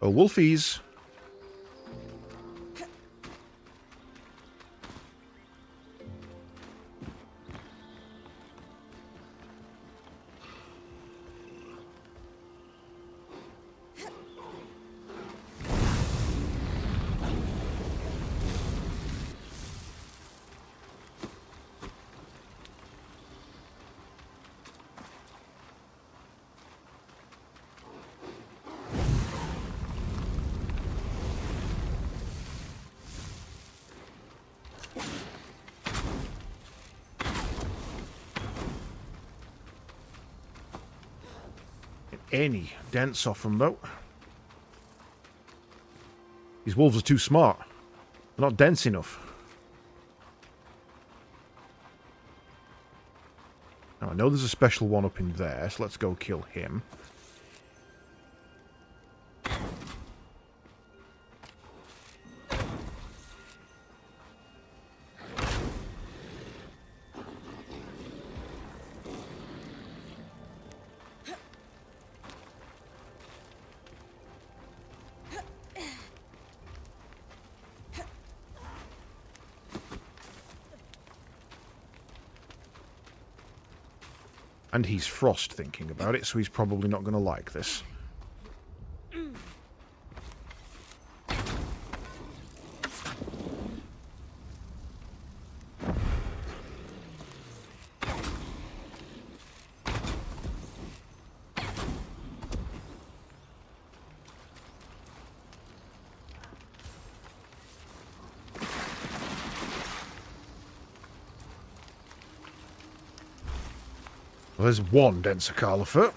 Oh, Wolfies. Any dents off them, though. These wolves are too smart. They're not dense enough. Now, I know there's a special one up in there, so let's go kill him. And he's Frost thinking about it, so he's probably not going to like this. Well, there's one denser Carlofoot.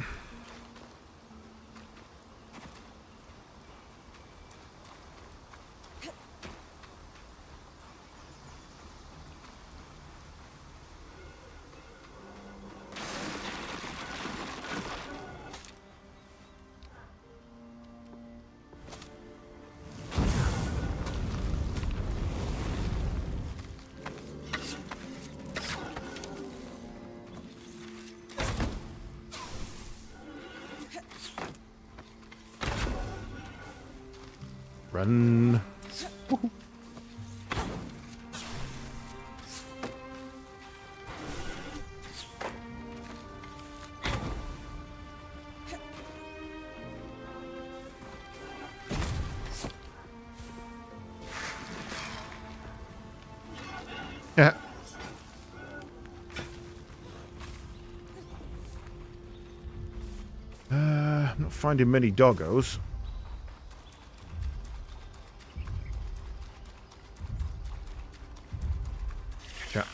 Run. Woohoo. I'm not finding many doggos. Chat.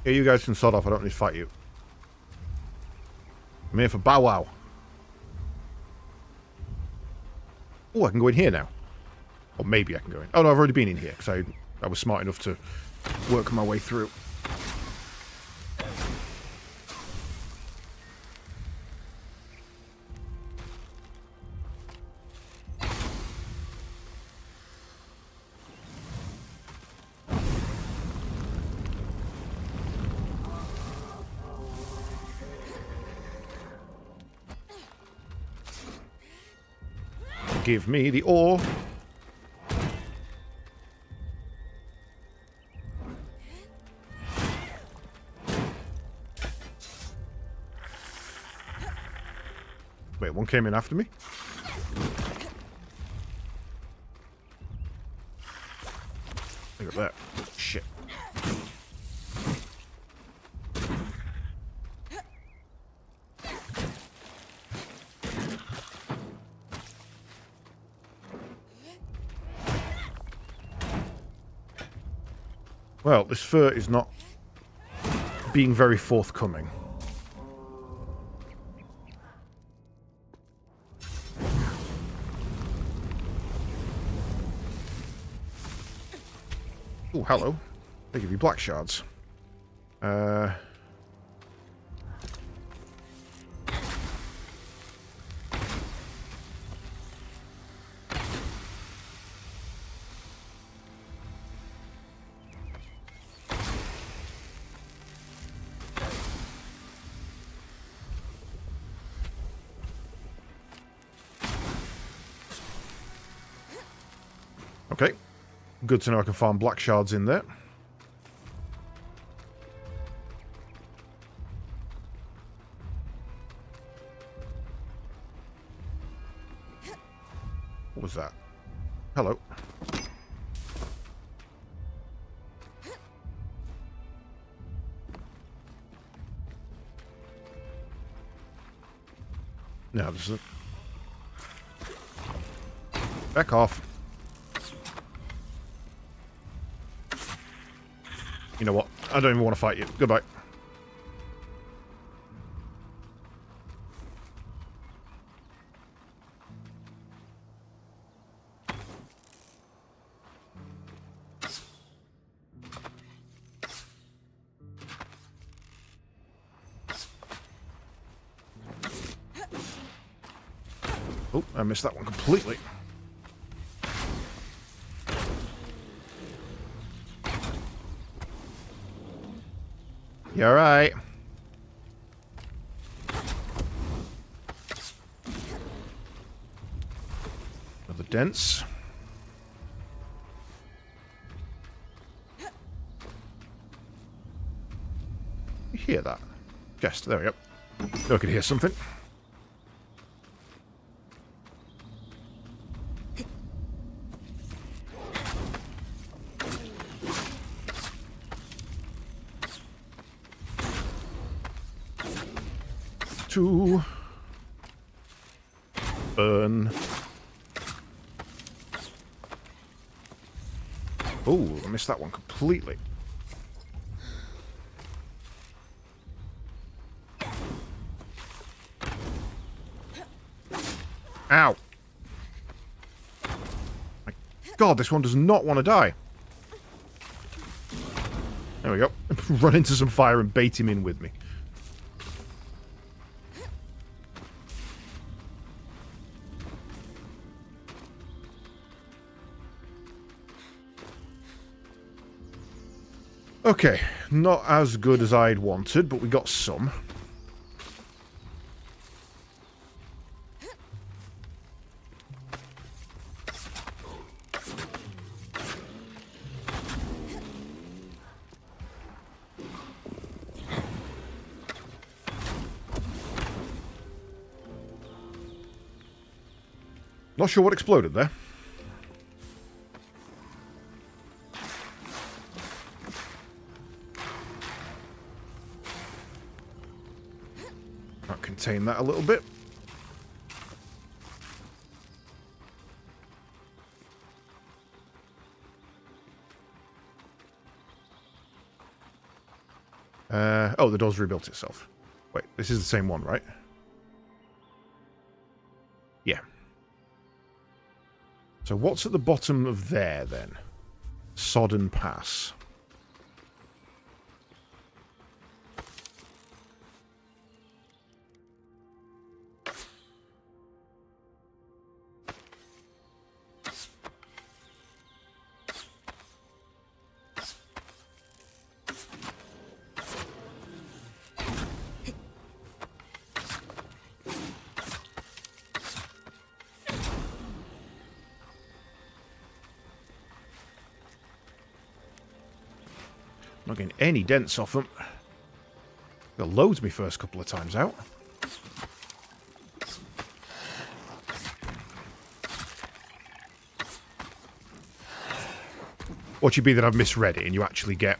Yeah, you guys can sort off. I don't need to fight you. I'm here for Bow Wow. Oh, I can go in here now. Or maybe I can go in. Oh, no, I've already been in here, because I was smart enough to work my way through. Give me the ore. Wait, one came in after me? Look at that. Shit. Well, this fur is not being very forthcoming. Oh, hello. They give you black shards. Okay. Good to know I can farm black shards in there. What was that? Hello. Now this is a... Back off. You know what? I don't even want to fight you. Goodbye. Oh, I missed that one completely. You alright? Another dents. You hear that? Chest, there we go. I could hear something. To burn. Oh, I missed that one completely. Ow. My God, this one does not want to die. There we go. Run into some fire and bait him in with me. Okay, not as good as I'd wanted, but we got some. Not sure what exploded there. Contain that a little bit. Oh, the door's rebuilt itself. Wait, this is the same one, right? Yeah. So what's at the bottom of there, then? Sodden Pass. Not getting any dents off them. Got loads me first couple of times out. Or should be that I've misread it and you actually get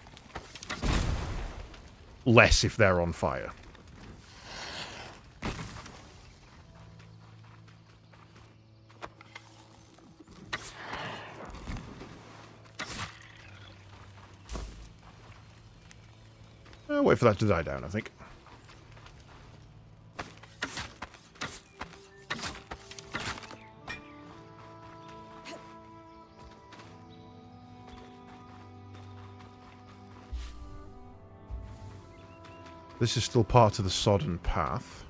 less if they're on fire. I'll wait for that to die down, I think. This is still part of the Sodden Path.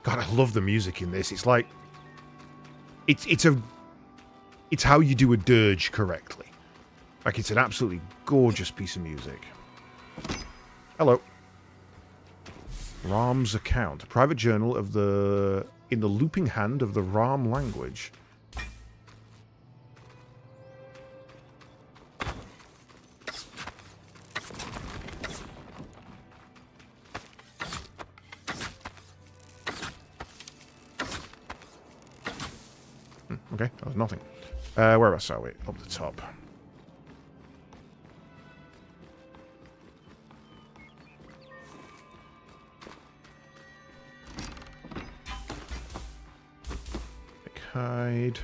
God, I love the music in this. It's like... It's how you do a dirge correctly. Like, it's an absolutely gorgeous piece of music. Hello. Ram's account. A private journal of in the looping hand of the Ram language. Okay, that was nothing. Where else are we? Up the top. Quick hide.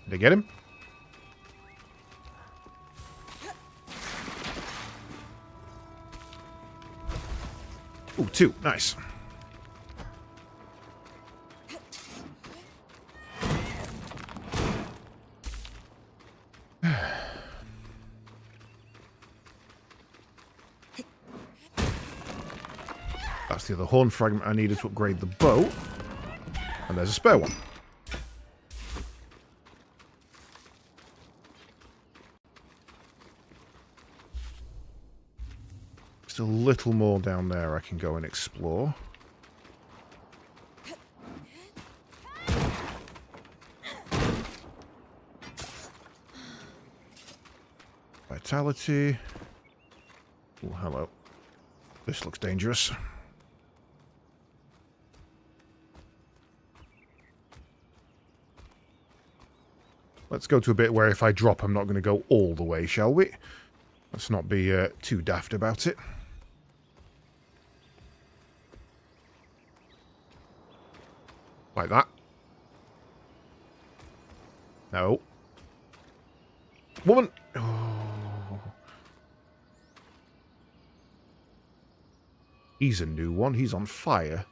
Did I get him? Ooh, 2. Nice. That's the other horn fragment I needed to upgrade the bow. And there's a spare one. A little more down there I can go and explore. Vitality. Oh, hello. This looks dangerous. Let's go to a bit where if I drop I'm not going to go all the way, shall we? Let's not be too daft about it. Like that. No. Woman! Oh. He's a new one. He's on fire.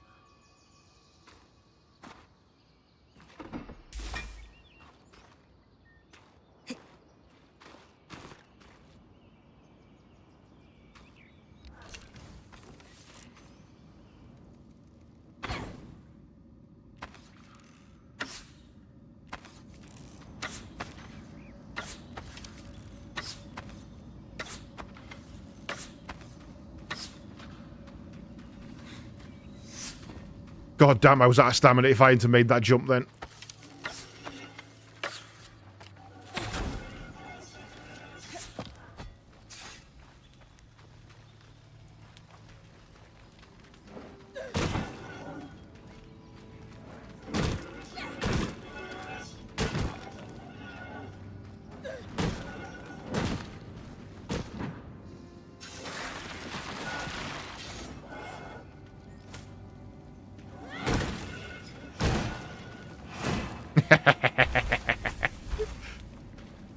God damn, I was out of stamina if I hadn't made that jump then.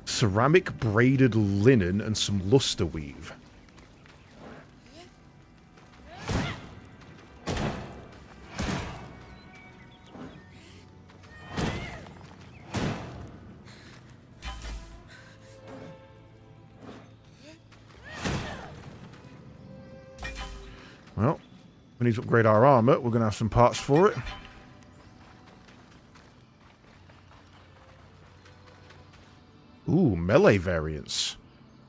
Ceramic braided linen and some luster weave. Well, we need to upgrade our armor. We're going to have some parts for it. Ooh, melee variants.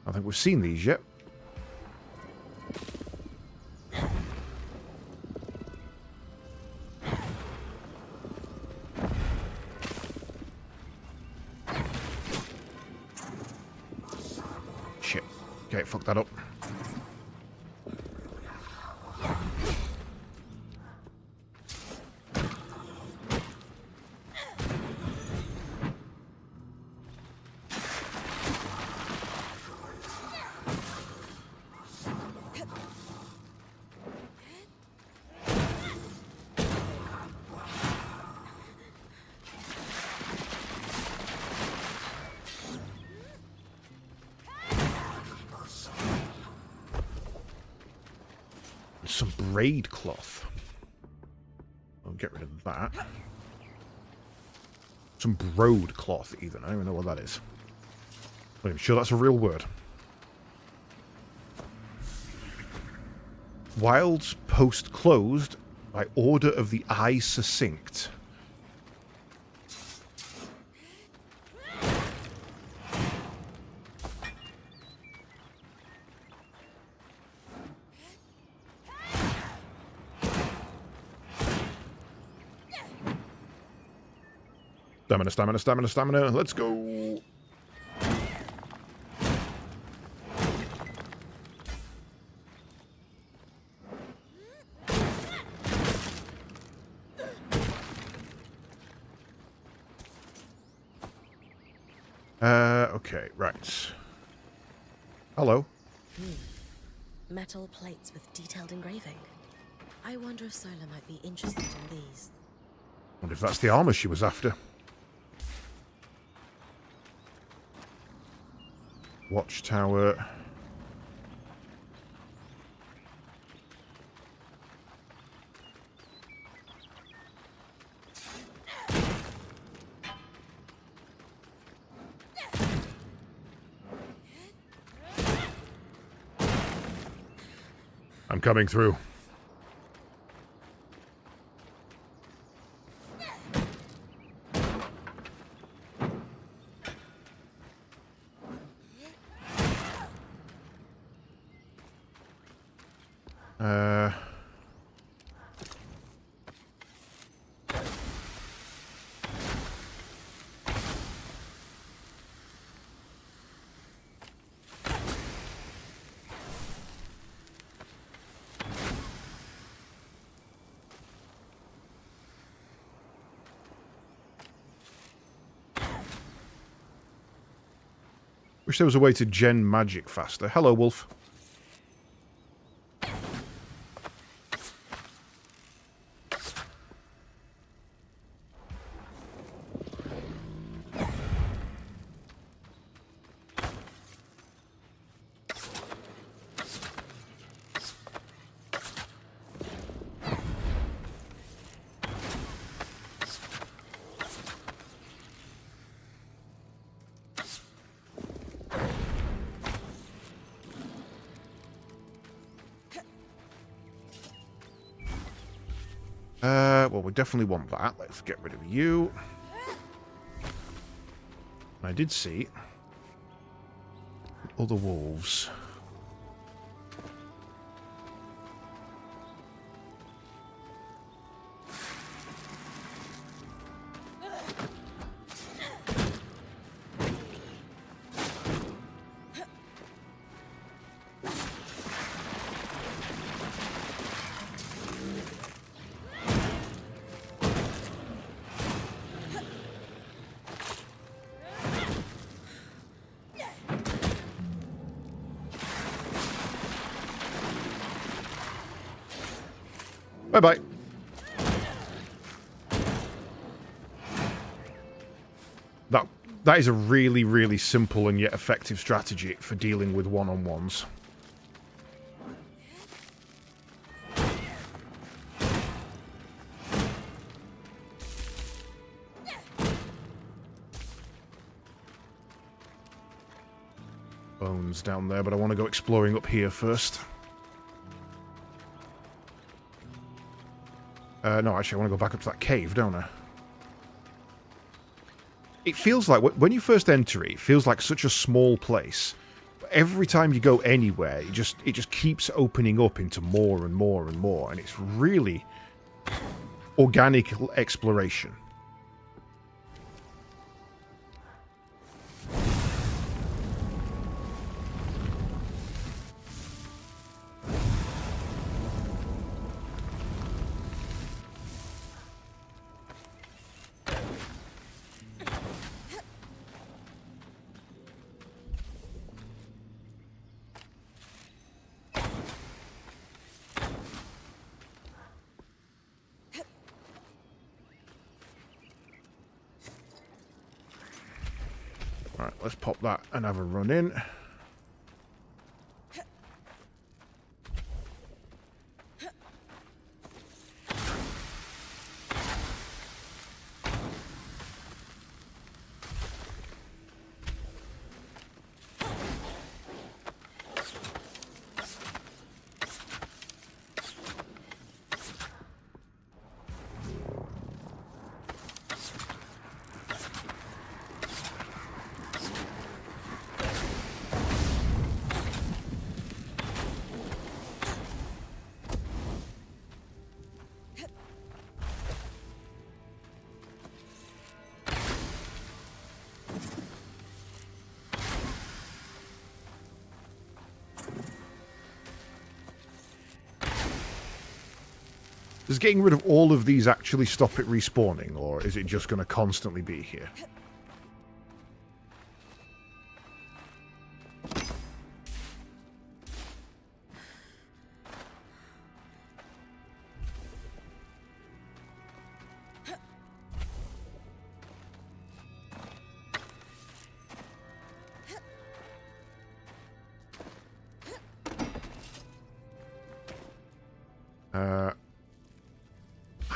I think we've seen these yet. Shit. Okay, fuck that up. Some braid cloth. I'll get rid of that. Some broad cloth, even. I don't even know what that is. I'm sure that's a real word. Wilds post closed by order of the Eye Succinct. Stamina, stamina, stamina, stamina. Let's go. Okay, right. Hello. Metal plates with detailed engraving. I wonder if Sola might be interested in these. Wonder if that's the armor she was after. Watchtower. I'm coming through. Wish there was a way to gen magic faster. Hello, Wolf. Well, we definitely want that. Let's get rid of you. I did see other wolves. Bye-bye. That is a really, really simple and yet effective strategy for dealing with one-on-ones. Bones down there, but I want to go exploring up here first. No, actually, I want to go back up to that cave, don't I? It feels like, when you first enter it, it feels like such a small place. But every time you go anywhere, it just keeps opening up into more and more and more, and it's really organic exploration. Alright, let's pop that and have a run in. Does getting rid of all of these actually stop it respawning, or is it just going to constantly be here?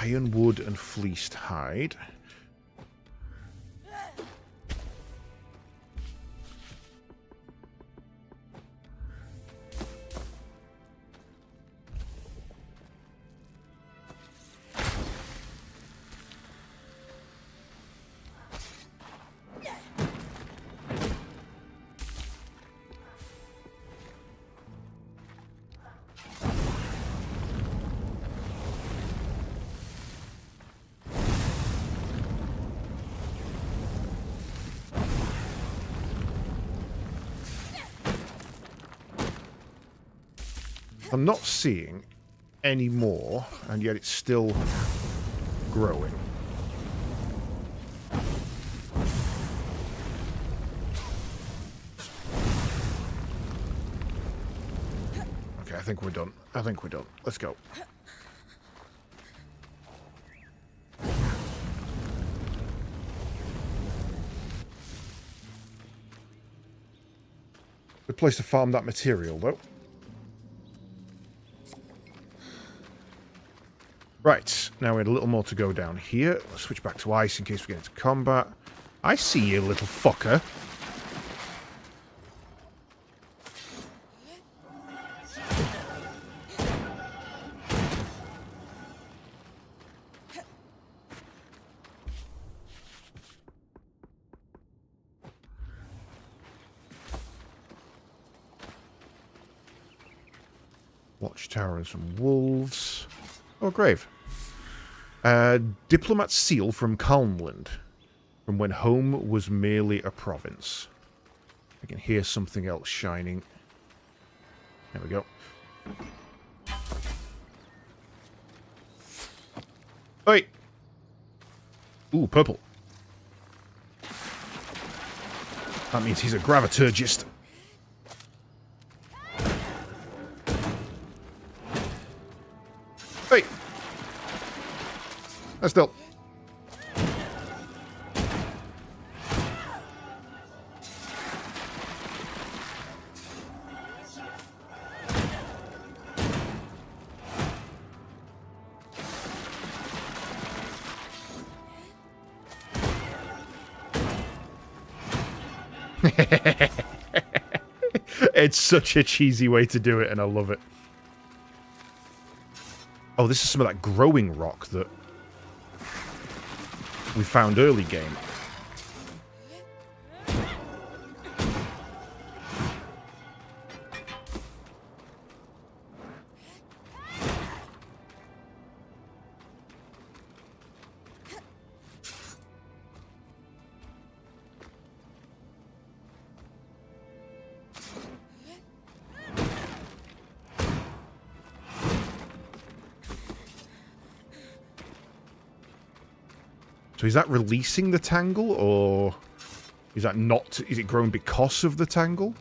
Ironwood and fleeced hide. I'm not seeing any more, and yet it's still growing. Okay, I think we're done. Let's go. Good place to farm that material, though. Right, now we had a little more to go down here. Let's switch back to ice in case we get into combat. I see you, little fucker. Watchtower and some wolves. Oh, grave. Diplomat seal from Calmland, from when home was merely a province. I can hear something else shining. There we go. Hey! Ooh, purple. That means he's a graviturgist. Hey! It's such a cheesy way to do it, and I love it. Oh, this is some of that growing rock that we found early game. So is that releasing the tangle, or is that not? Is it growing because of the tangle?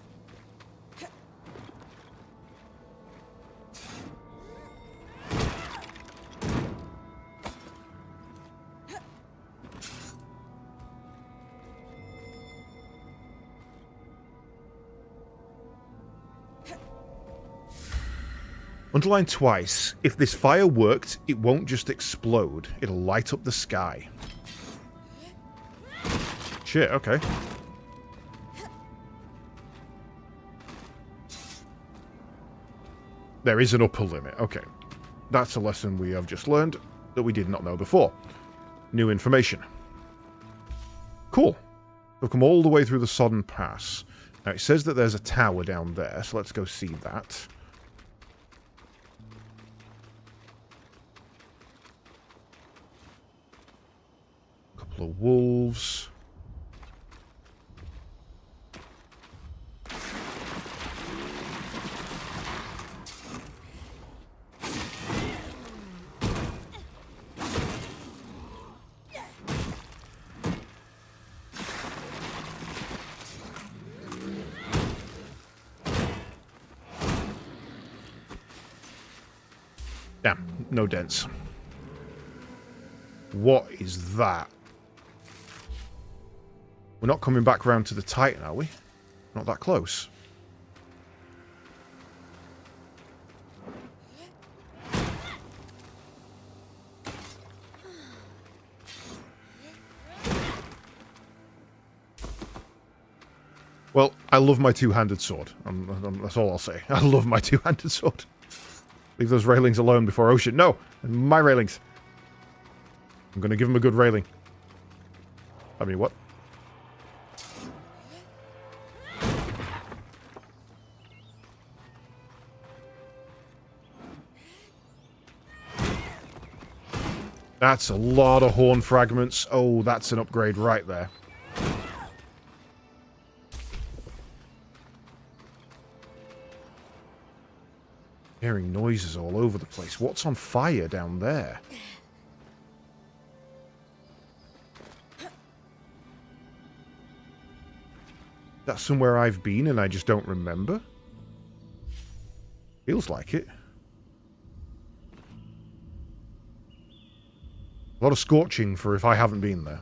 Underline twice. If this fire worked, it won't just explode. It'll light up the sky. Shit, okay. There is an upper limit. Okay. That's a lesson we have just learned that we did not know before. New information. Cool. We've come all the way through the Sodden Pass. Now, it says that there's a tower down there, so let's go see that. A couple of wolves. Damn, no dents. What is that? We're not coming back round to the Titan, are we? Not that close. Well, I love my two-handed sword. That's all I'll say. I love my two-handed sword. Leave those railings alone before ocean. No! My railings. I'm going to give them a good railing. I mean, what? That's a lot of horn fragments. Oh, that's an upgrade right there. Hearing noises all over the place. What's on fire down there? That's somewhere I've been and I just don't remember. Feels like it. A lot of scorching for if I haven't been there.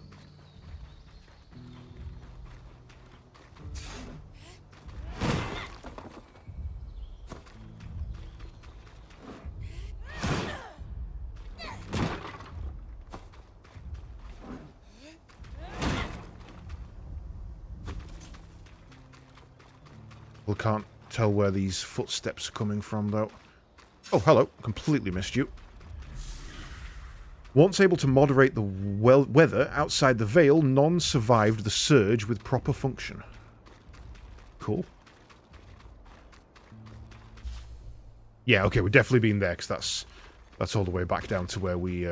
We can't tell where these footsteps are coming from, though. Oh, hello. Completely missed you. Once able to moderate the weather outside the Vale, none survived the surge with proper function. Cool. Yeah, okay, we've definitely been there, because that's all the way back down to where we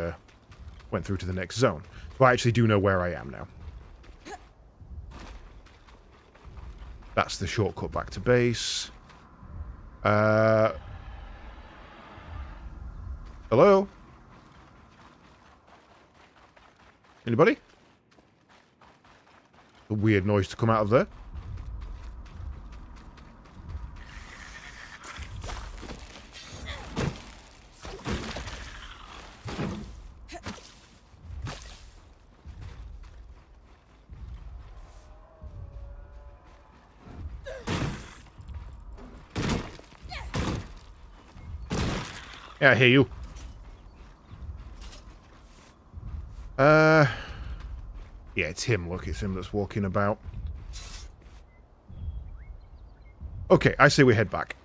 went through to the next zone. So I actually do know where I am now. That's the shortcut back to base. Hello? Anybody? A weird noise to come out of there. Yeah, I hear you. Yeah, it's him. Look, it's him that's walking about. Okay, I say we head back.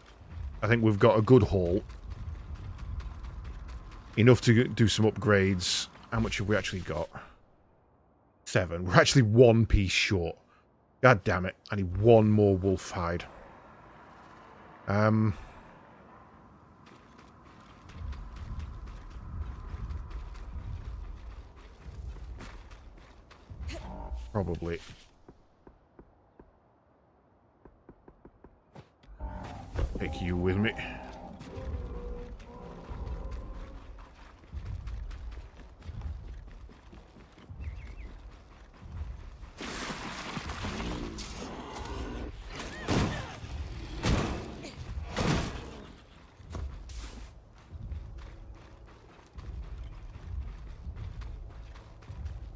I think we've got a good haul. Enough to do some upgrades. How much have we actually got? 7. We're actually 1 piece short. God damn it. I need 1 more wolf hide. Probably. Take you with me.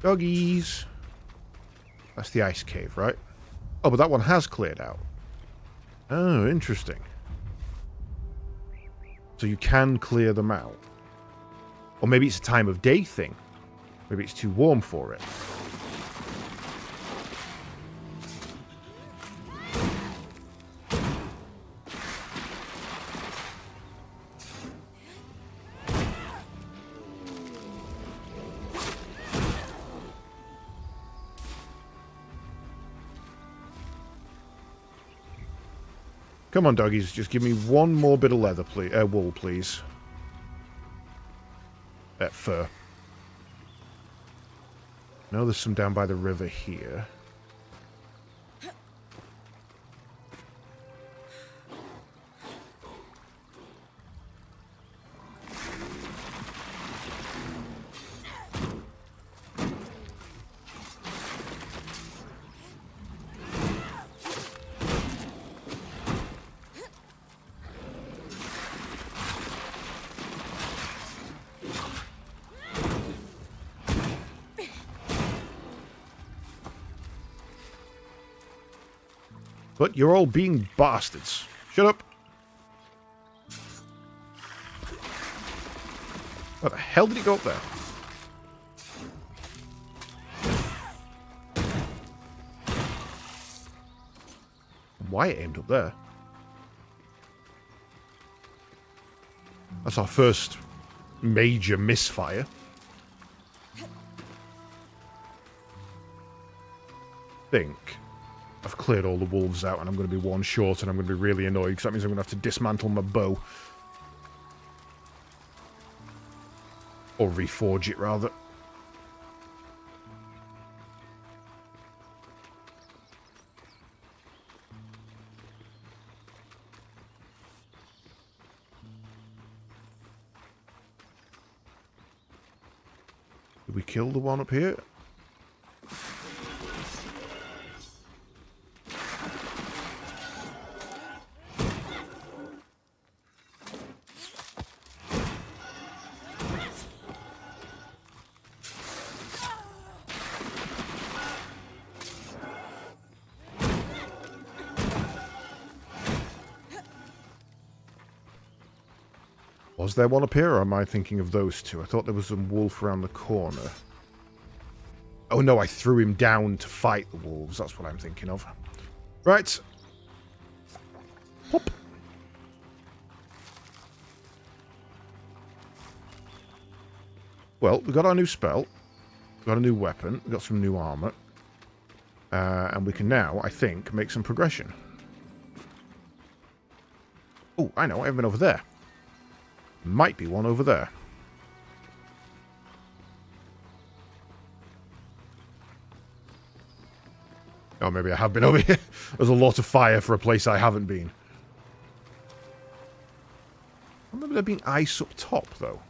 Doggies. That's the ice cave, right? Oh, but that one has cleared out. Oh, interesting. So you can clear them out. Or maybe it's a time of day thing. Maybe it's too warm for it. Come on, doggies. Just give me 1 more bit of leather, please. Wool, please. Fur. No, there's some down by the river here. But you're all being bastards. Shut up. What the hell did he go up there? Why it aimed up there? That's our first major misfire. Think I've cleared all the wolves out and I'm going to be 1 short and I'm going to be really annoyed because that means I'm going to have to dismantle my bow. Or reforge it, rather. Did we kill the one up here? Was there one up here, or am I thinking of those two? I thought there was some wolf around the corner. Oh no, I threw him down to fight the wolves. That's what I'm thinking of. Right. Hop. Well, we got our new spell. We got a new weapon. We got some new armor. And we can now, I think, make some progression. Oh, I know. I have been over there. Might be one over there. Oh, maybe I have been over here. There's a lot of fire for a place I haven't been. I remember there being ice up top, though.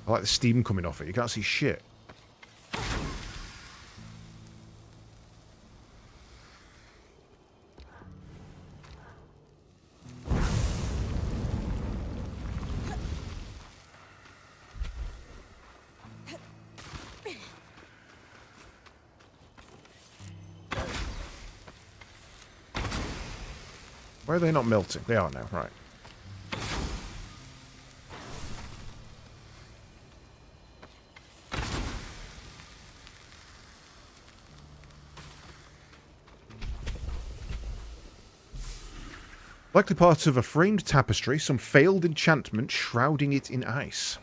I like the steam coming off it. You can't see shit. Why are they not melting? They are now, right. Likely part of a framed tapestry, some failed enchantment shrouding it in ice.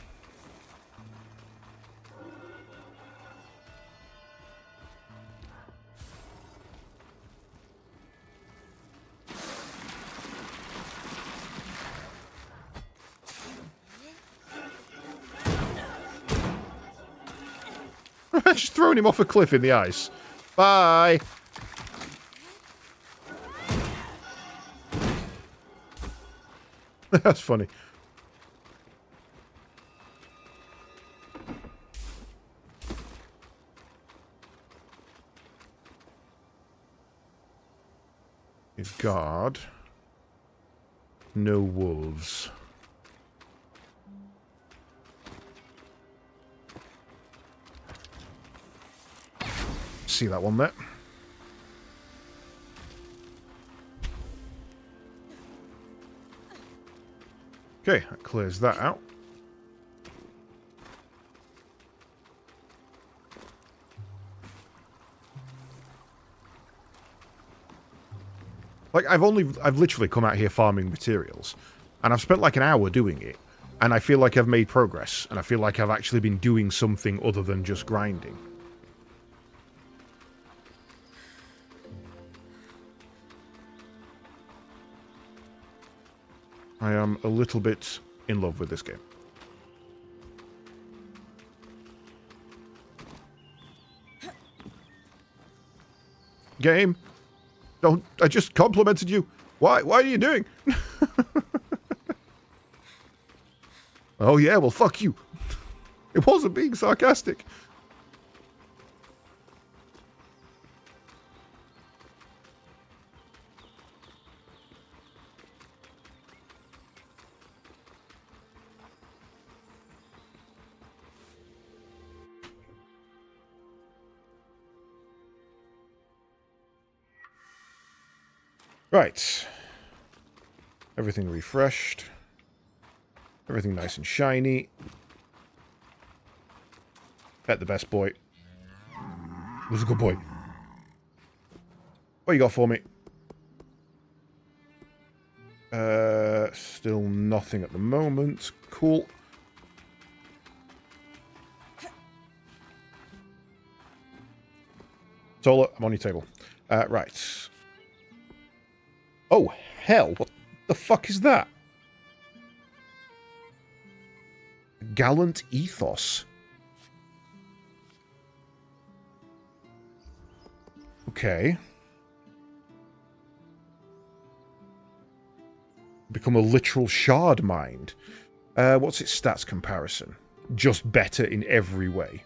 Just throwing him off a cliff in the ice. Bye! That's funny. Guard. No wolves. See that one there. Okay, that clears that out. Like, I've literally come out here farming materials, and I've spent like an hour doing it, and I feel like I've made progress, and I feel like I've actually been doing something other than just grinding. I am a little bit in love with this game. Game, don't, I just complimented you. Why are you doing? Oh yeah, well fuck you. It wasn't being sarcastic. Right. Everything refreshed. Everything nice and shiny. Pet the best boy. Who's a good boy? What you got for me? Still nothing at the moment. Cool. Solar, I'm on your table. Right. Oh, hell. What the fuck is that? Gallant ethos. Okay. Become a literal shard mind. What's its stats comparison? Just better in every way.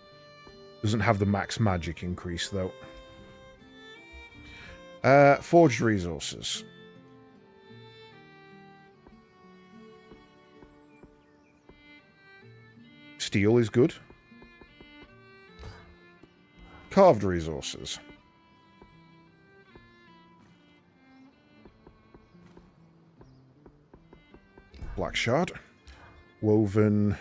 Doesn't have the max magic increase, though. Forged resources. Steel is good. Carved resources. Black shard. Woven.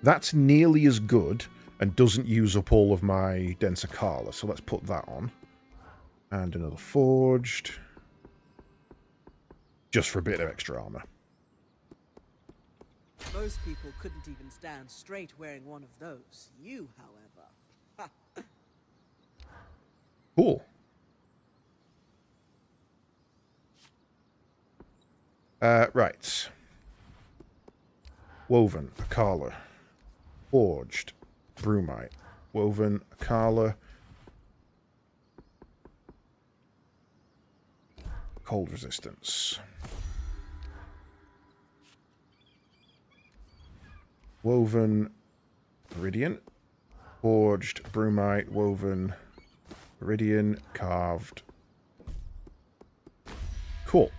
That's nearly as good and doesn't use up all of my denser Kala, so let's put that on. And another forged. Just for a bit of extra armor. Most people couldn't even stand straight wearing one of those. You, however. Cool. Right. Woven, Akala. Forged, Brumite. Woven, Akala. Cold resistance. Woven, Iridian. Forged, Brumite, woven, Iridian, carved. Cool.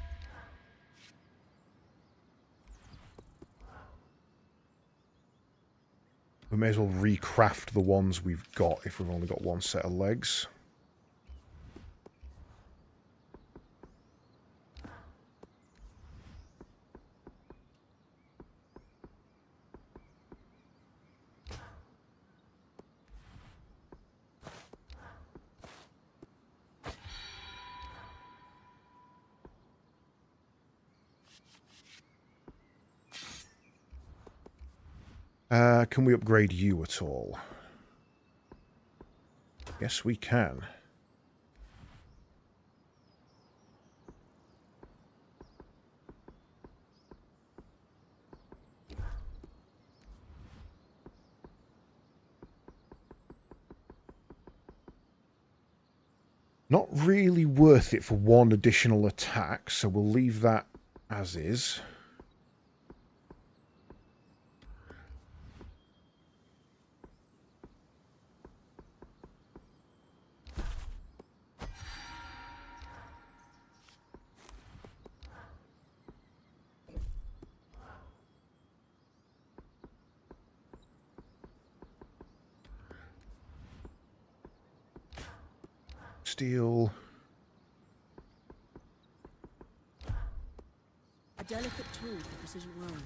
We may as well recraft the ones we've got if we've only got one set of legs. Can we upgrade you at all? Yes, we can. Not really worth it for one additional attack, so we'll leave that as is. Steel. A delicate tool for precision work.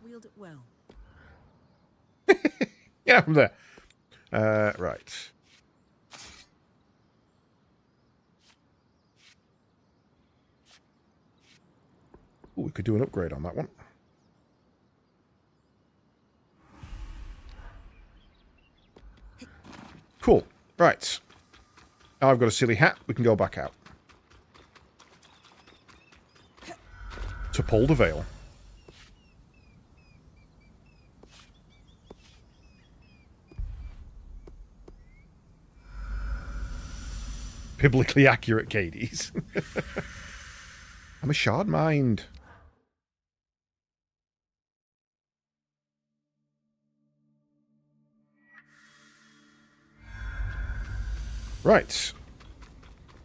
Wield it well. Yeah, I'm there. Right. Ooh, we could do an upgrade on that one. Cool. Right. Now I've got a silly hat. We can go back out. To pull the veil. Biblically accurate, Cadies. I'm a shard mind. Right.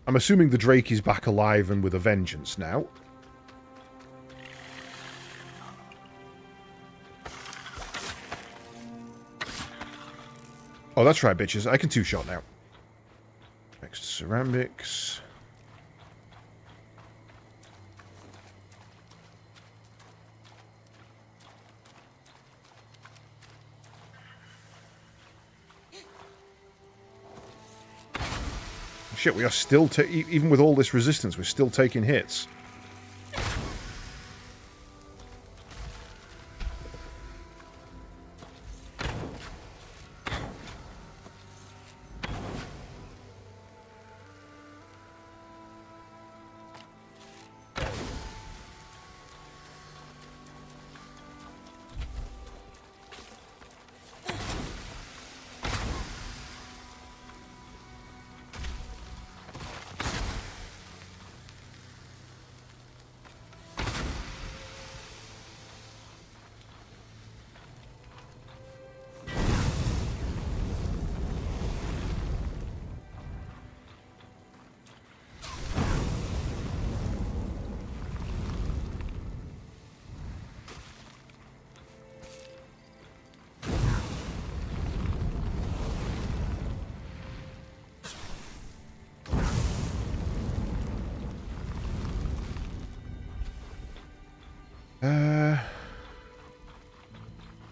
I'm assuming the Drake is back alive and with a vengeance now. Oh, that's right, bitches. I can two-shot now. Next to ceramics. Shit, we are still, even with all this resistance, we're still taking hits.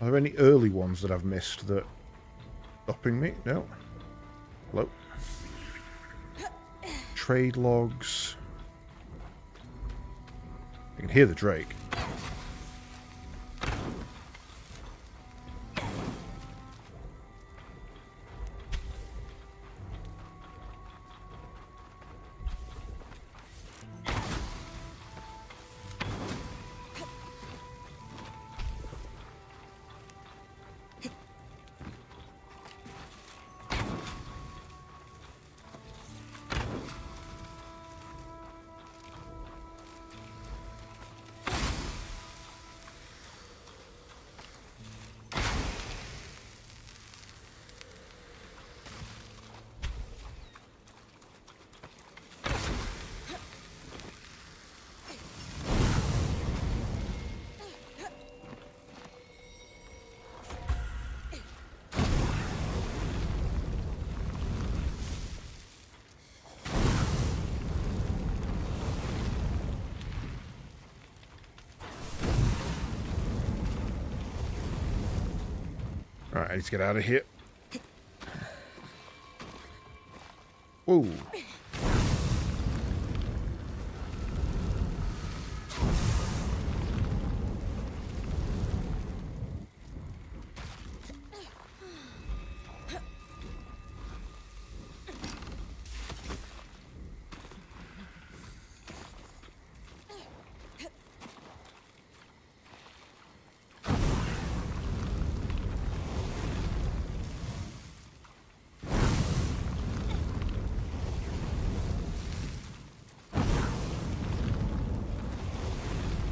Are there any early ones that I've missed that stopping me? No. Hello. Trade logs. I can hear the Drake. Alright, I need to get out of here. Whoa.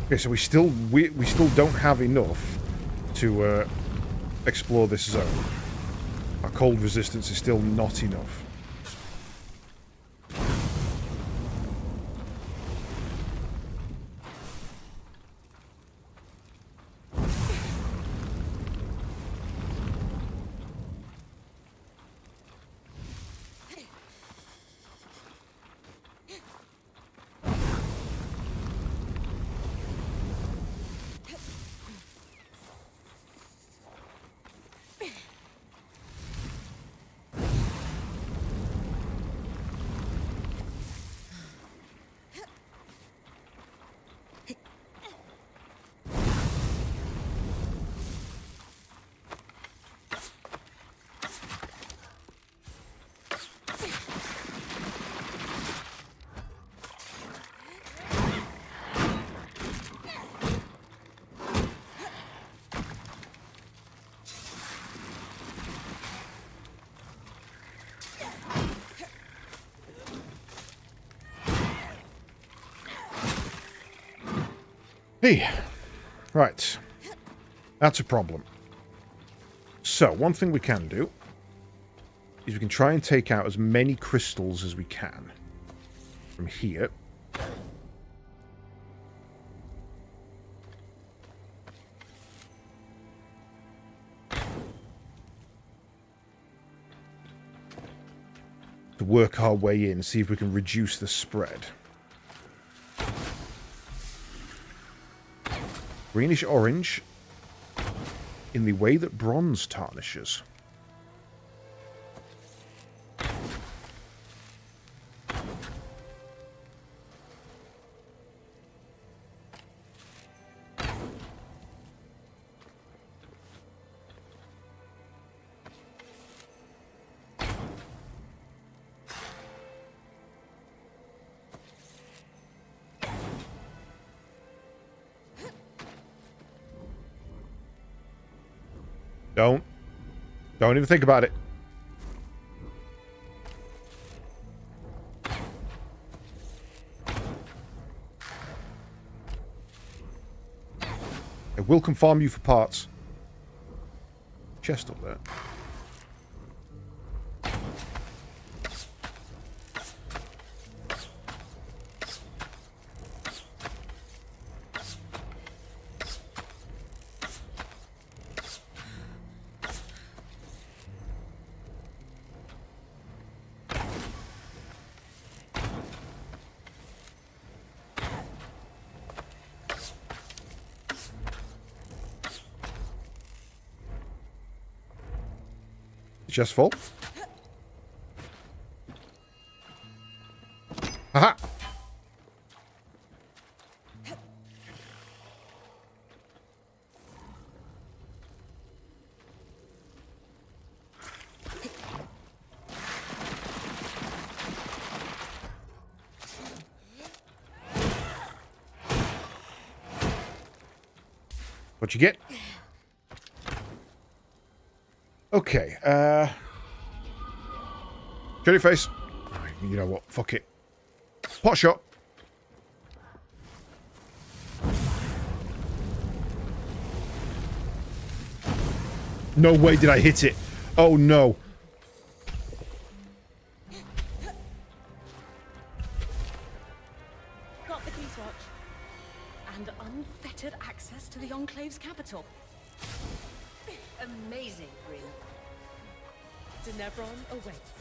Okay, so we still don't have enough to explore this zone. Our cold resistance is still not enough. Hey, right, that's a problem. So, one thing we can do is we can try and take out as many crystals as we can from here. To work our way in, see if we can reduce the spread. Greenish orange in the way that bronze tarnishes. Don't even think about it. I will confirm you for parts. Chest up there. Chest full. Haha! What you get? Okay, Shut your face. You know what? Fuck it. Pot shot. No way did I hit it. Oh no. Got the key swatch. And unfettered access to the Enclave's capital. Amazing, Rin. Denebron awaits.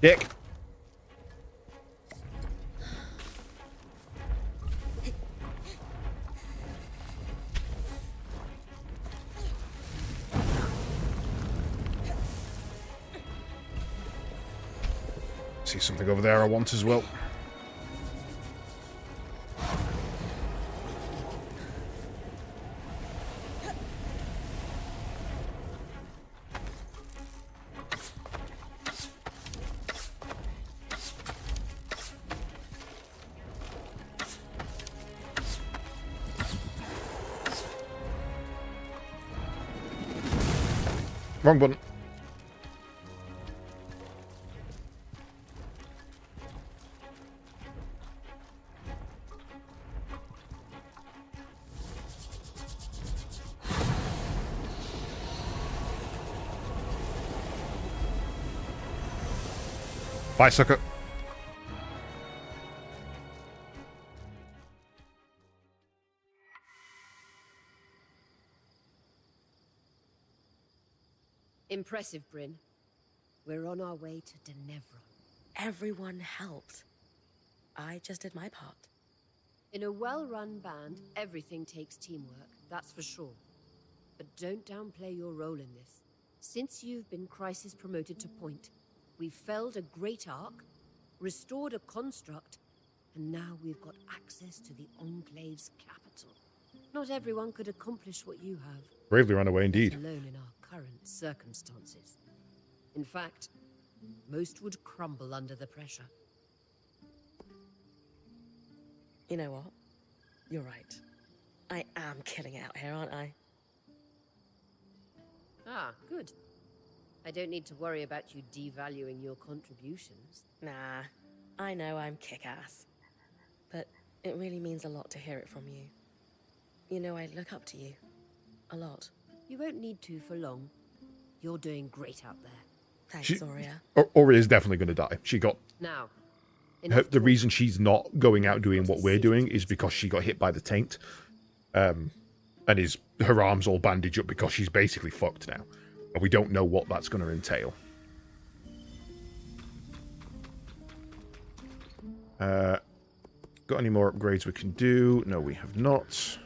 Dick. See something over there I want as well. Wrong button. Bye, sucker. Impressive, Bryn. We're on our way to Denevron. Everyone helped. I just did my part. In a well-run band, everything takes teamwork, that's for sure. But don't downplay your role in this. Since you've been crisis promoted to point, we've felled a great arc, restored a construct, and now we've got access to the Enclave's capital. Not everyone could accomplish what you have. Bravely ran away indeed. Let alone in our current circumstances. In fact, most would crumble under the pressure. You know what? You're right. I am killing it out here, aren't I? Ah, good. I don't need to worry about you devaluing your contributions. Nah, I know I'm kick-ass. But it really means a lot to hear it from you. You know, I look up to you. A lot. You won't need to for long. You're doing great out there. Thanks, Aurea. Aurea is definitely going to die. She got... Now, the reason she's not going out doing what we're doing is because she got hit by the taint. And her arm's all bandaged up because she's basically fucked now. And we don't know what that's going to entail. Got any more upgrades we can do? No, we have not.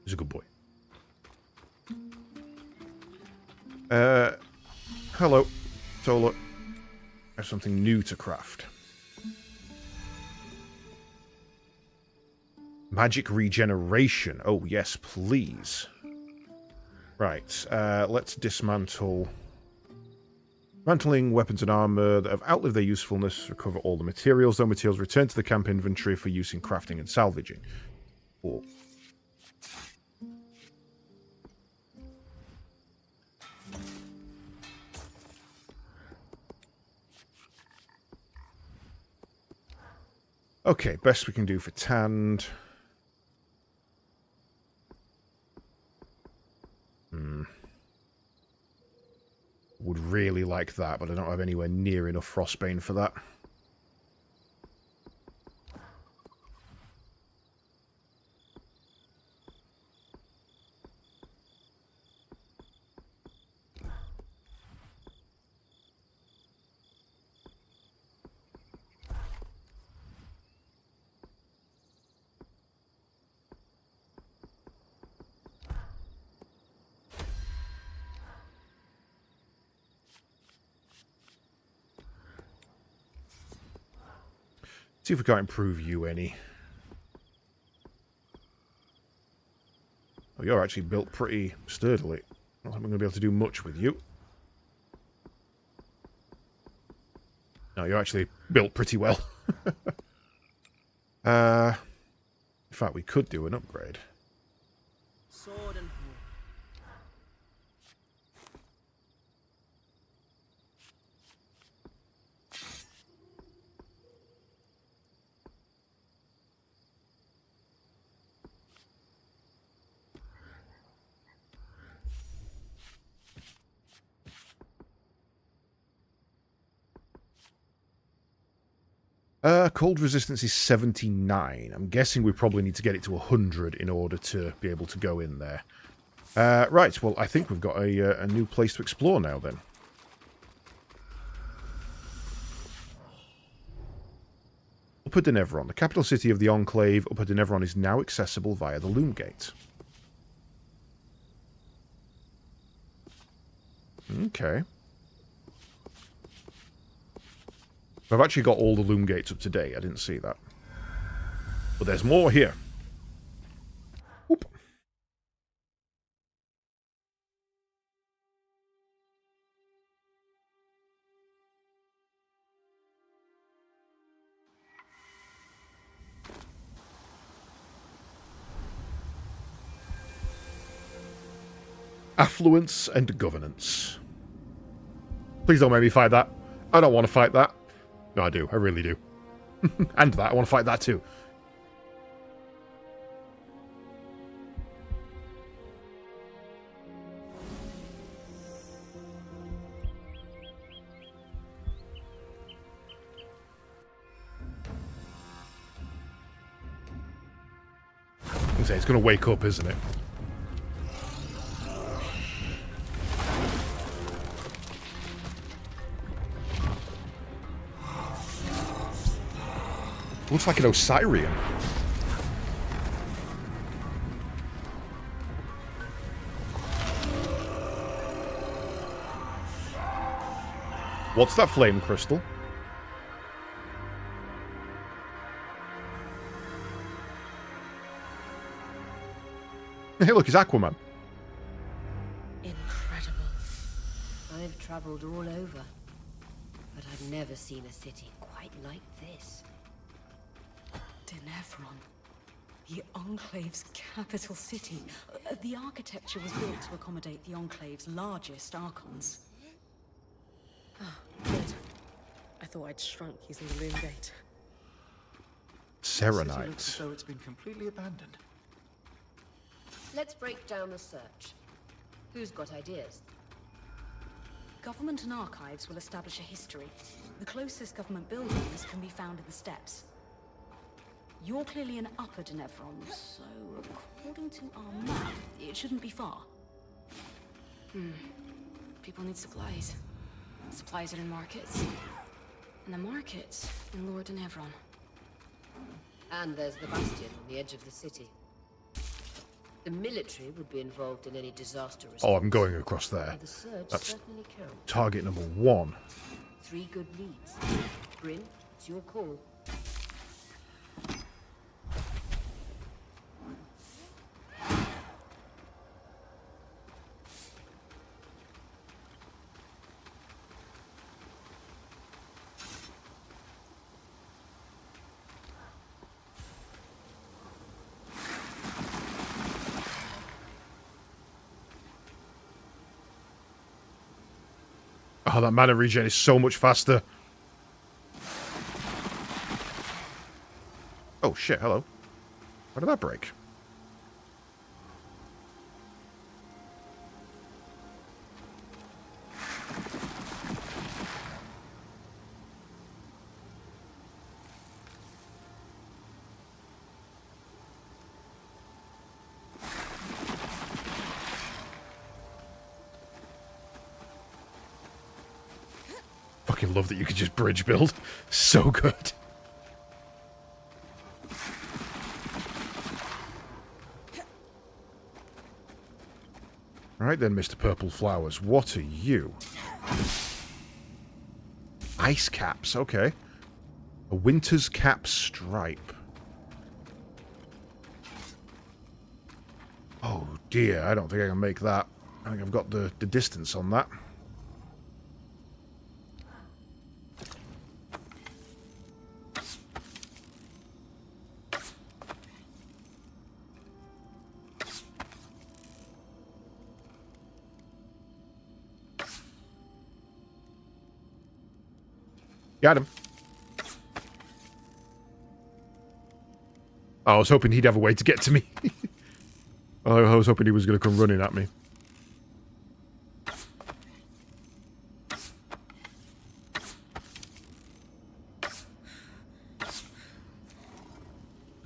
He's a good boy. Hello, Tola. I have something new to craft. Magic regeneration. Oh, yes, please. Right, let's dismantle. Mantling weapons and armor that have outlived their usefulness. Recover all the materials. Those materials return to the camp inventory for use in crafting and salvaging. Cool. Okay, best we can do for tanned. Would really like that, but I don't have anywhere near enough frostbane for that. See if we can't improve you any. Oh, you're actually built pretty sturdily. I don't think we're going to be able to do much with you. No, you're actually built pretty well. In fact, we could do an upgrade. Sword and Cold resistance is 79. I'm guessing we probably need to get it to 100 in order to be able to go in there. Right, well, I think we've got a new place to explore now, then. Upper Denevron, the capital city of the Enclave. Upper Denevron is now accessible via the Loom Gate. Okay. I've actually got all the loom gates up to date. I didn't see that. But there's more here. Whoop. Affluence and governance. Please don't make me fight that. I don't want to fight that. No, I do. I really do. And that. I want to fight that too. It's going to wake up, isn't it? Looks like an Osirian. What's that flame crystal? Hey, look, it's Aquaman. Incredible. I've traveled all over, but I've never seen a city quite like this. Denevron. The Enclave's capital city. The architecture was built to accommodate the Enclave's largest archons. Good. I thought I'd shrunk using the loom gate. The city looks as Serenite. though it's been completely abandoned. Let's break down the search. Who's got ideas? Government and archives will establish a history. The closest government buildings can be found in the steppes. You're clearly in Upper Denevron, so according to our map, it shouldn't be far. People need supplies. Supplies are in markets. And the markets in Lower Denevron. And there's the bastion on the edge of the city. The military would be involved in any disaster response. Oh, I'm going across there. And the surge That's certainly counts. target number 1. 3 good leads. Bryn, it's your call. Oh, that mana regen is so much faster. Oh shit, hello. Why did that break? Fucking love that you could just bridge build. So good. Alright then, Mr. Purple Flowers. What are you? Ice caps, okay. A winter's cap stripe. Oh dear, I don't think I can make that. I think I've got the distance on that. Got him. I was hoping he'd have a way to get to me. I was hoping he was going to come running at me.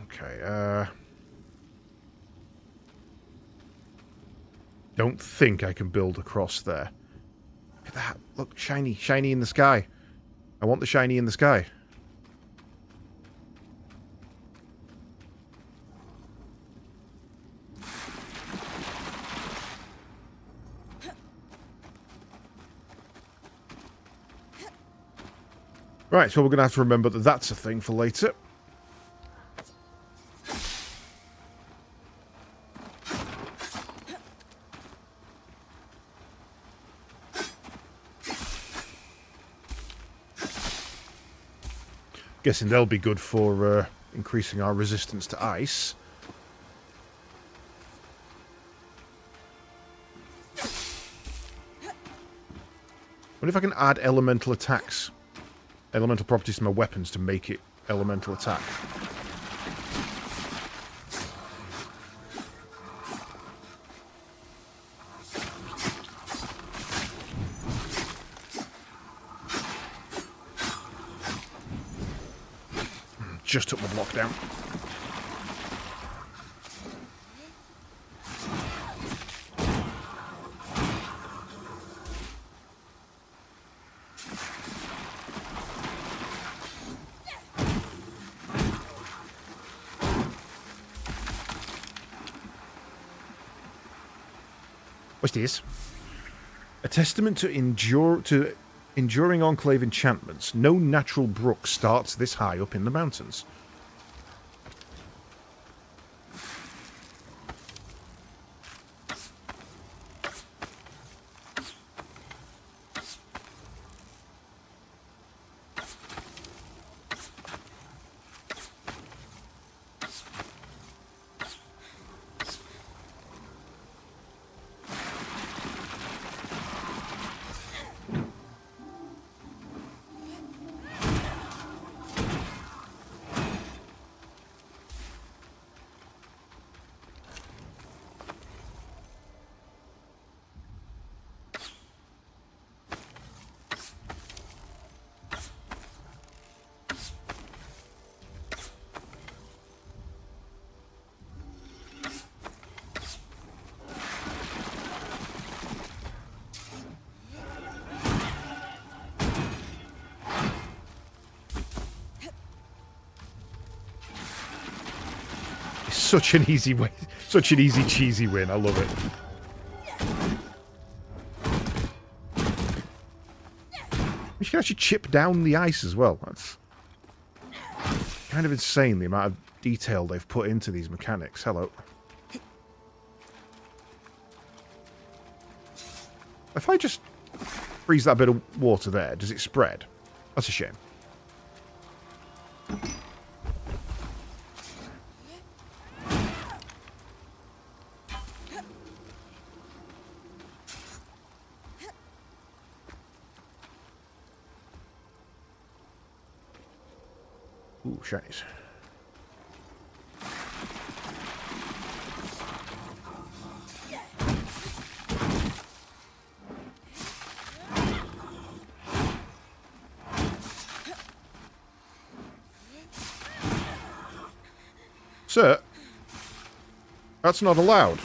Okay, don't think I can build across there. Look at that. Look, shiny. Shiny in the sky. I want the shiny in the sky. Right, so we're going to have to remember that that's a thing for later. Guessing they'll be good for increasing our resistance to ice. What if I can add elemental attacks, elemental properties to my weapons to make it elemental attack? Just took my block down. What's this? A testament to enduring Enclave enchantments. No natural brook starts this high up in the mountains. Such an easy way, such an easy cheesy win. I love it. You can actually chip down the ice as well. That's kind of insane, the amount of detail they've put into these mechanics. Hello. If I just freeze that bit of water there, does it spread? That's a shame. Ooh, shinies. Sir, that's not allowed.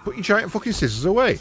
Put your giant fucking scissors away.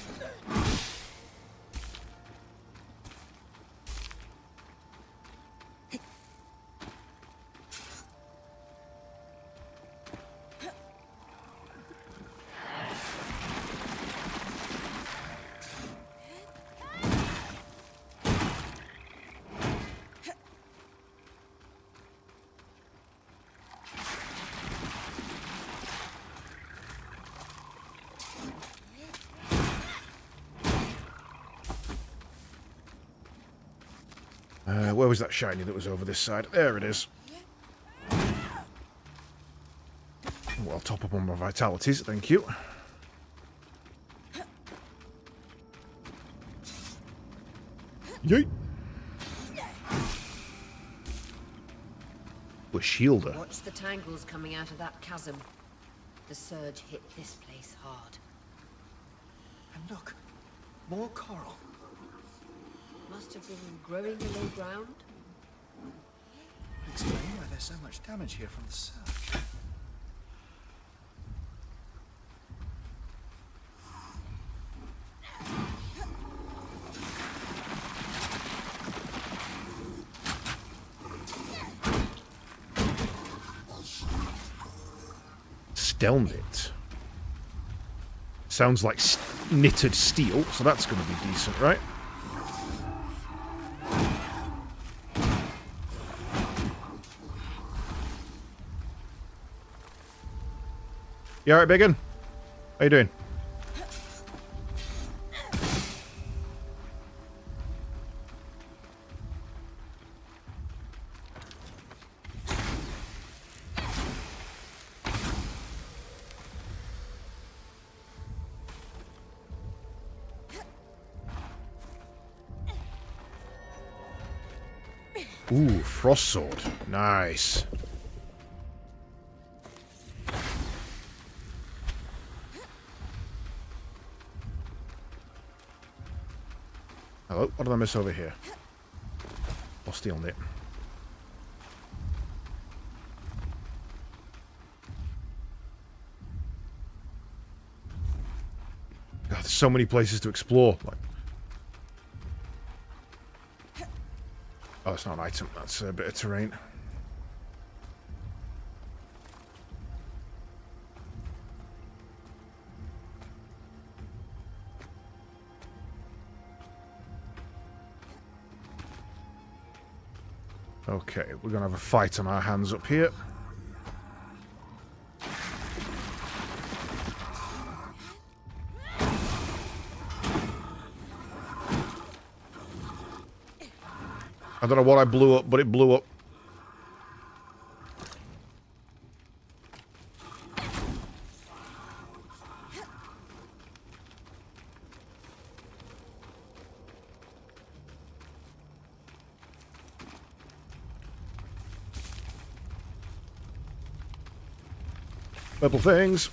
Where was that shiny that was over this side? There it is. Well, I'll top up on my vitalities, thank you. Yeet! A shielder. Watch the tangles coming out of that chasm. The surge hit this place hard. And look, more coral. Must have been growing below ground. Would explain why there's so much damage here from the surge. sounds like knitted steel, so that's going to be decent, right? You alright, Biggin? How you doing? Ooh, frost sword. Nice. Hello, what did I miss over here? Or stealing it. God, there's so many places to explore. Like, oh, it's not an item. That's a bit of terrain. Okay, we're going to have a fight on our hands up here. I don't know what I blew up, but it blew up. Purple things.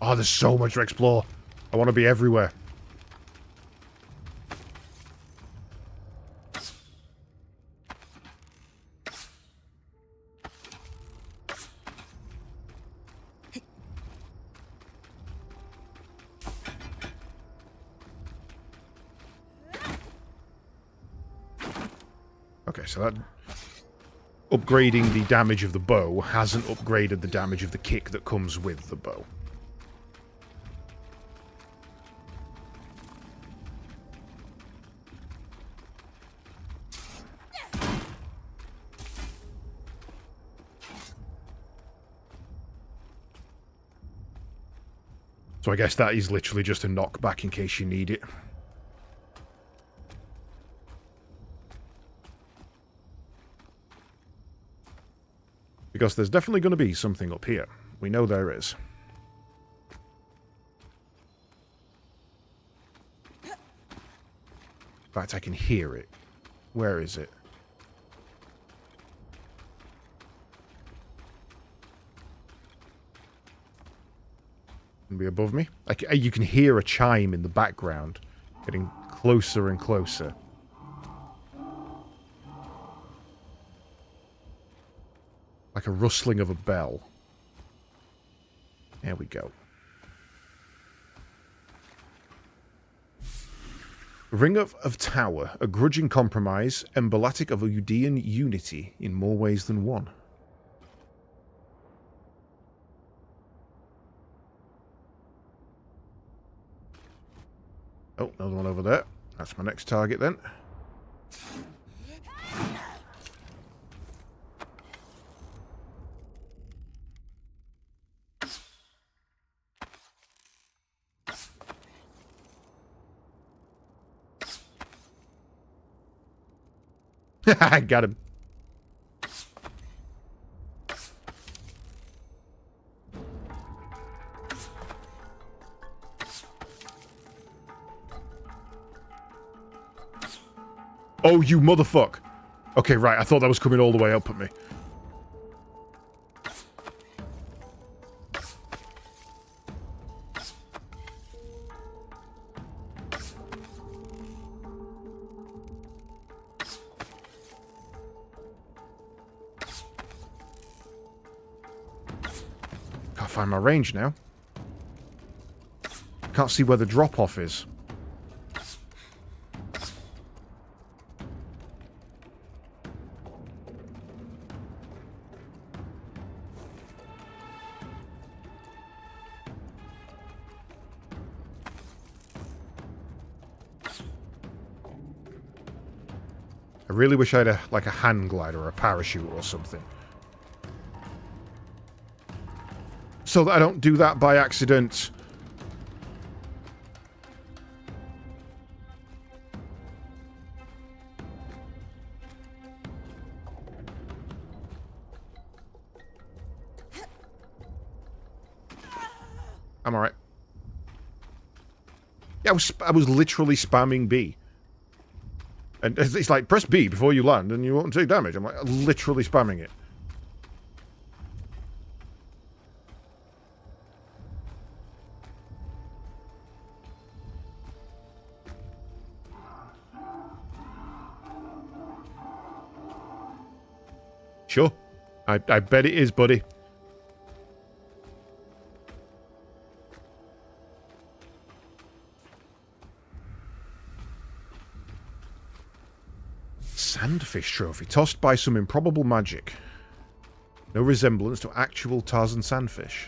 Oh, there's so much to explore. I want to be everywhere. Okay, so that upgrading the damage of the bow hasn't upgraded the damage of the kick that comes with the bow. So I guess that is literally just a knockback in case you need it. Because there's definitely going to be something up here. We know there is. In fact, I can hear it. Where is it? Can be above me. You can hear a chime in the background, getting closer and closer. Like a rustling of a bell. There we go. Ring of Tower, a grudging compromise, emblematic of Udean unity in more ways than one. Oh, another one over there. That's my next target then. I got him. Oh, you motherfuck. Okay, right. I thought that was coming all the way up at me. Can't find my range now. Can't see where the drop-off is. I really wish I had like a hand glider or a parachute or something. So that I don't do that by accident. I'm alright. Yeah, I was literally spamming B. And it's like, press B before you land and you won't take damage. I'm like, literally spamming it. Sure. I bet it is, buddy. Sandfish trophy. Tossed by some improbable magic. No resemblance to actual Tarzan sandfish.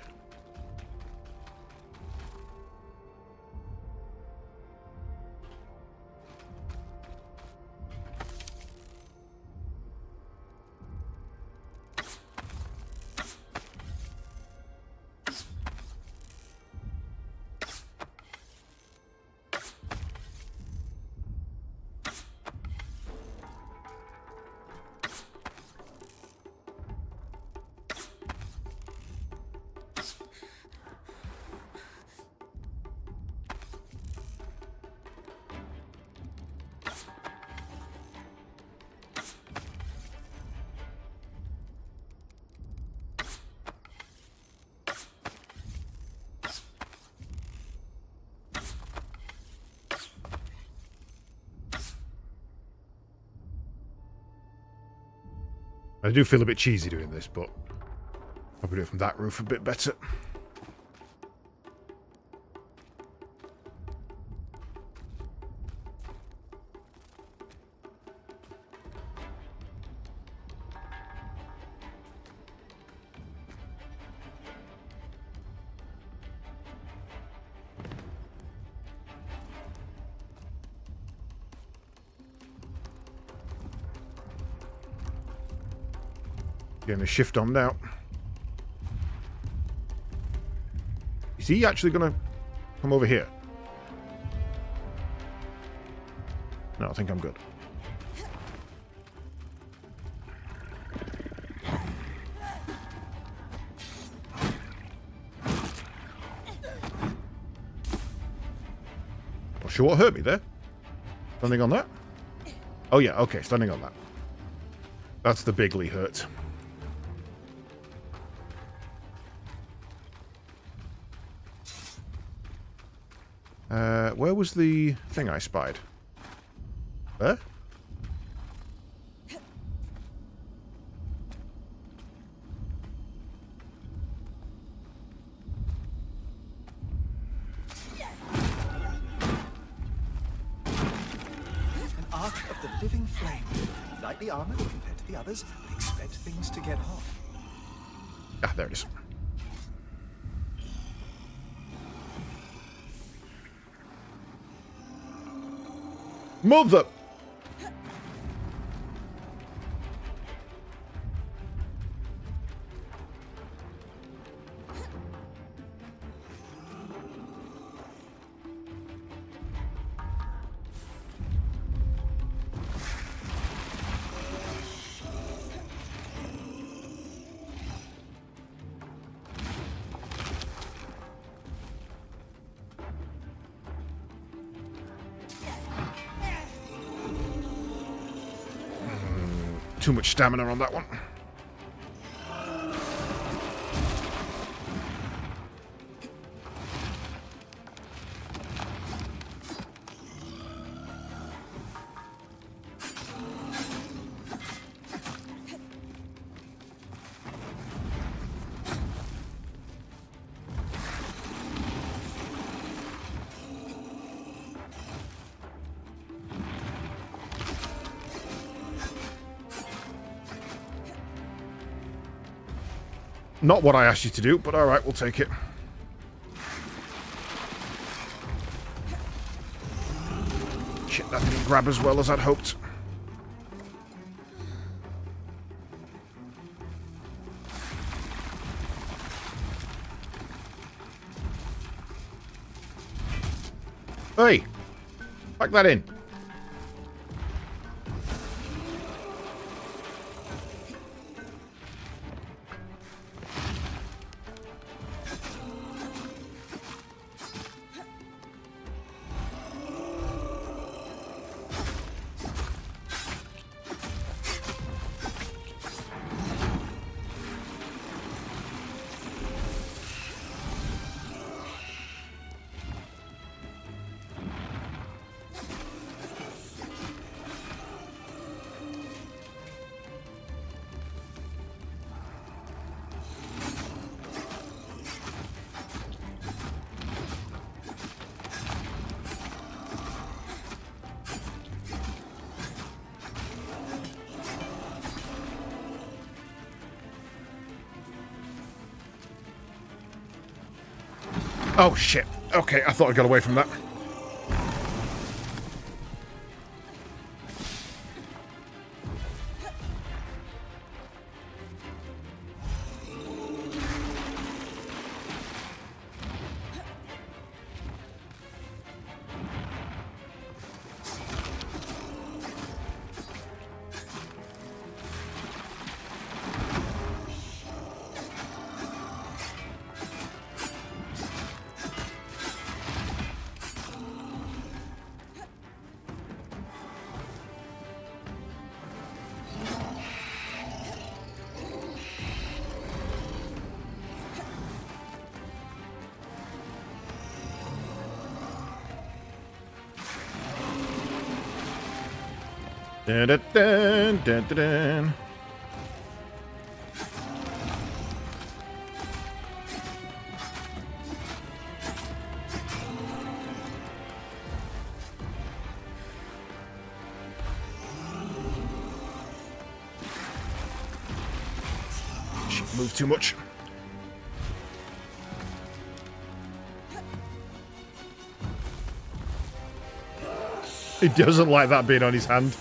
I do feel a bit cheesy doing this, but probably do it from that roof a bit better. Getting a shift on now. Is he actually going to come over here? No, I think I'm good. Not sure what hurt me there. Standing on that? Oh yeah, okay, standing on that. That's the bigly hurt. Where was the thing I spied? There? An arc of the living flame. Lightly armored compared to the others, but expect things to get hot. Ah, there it is. Mother! Too much stamina on that one. Not what I asked you to do, but alright, we'll take it. Shit, that didn't grab as well as I'd hoped. Hey! Pack that in. Oh, shit. Okay, I thought I got away from that. Dun, dun, dun, dun, dun, dun. Shit, move too much. He doesn't like that being on his hand.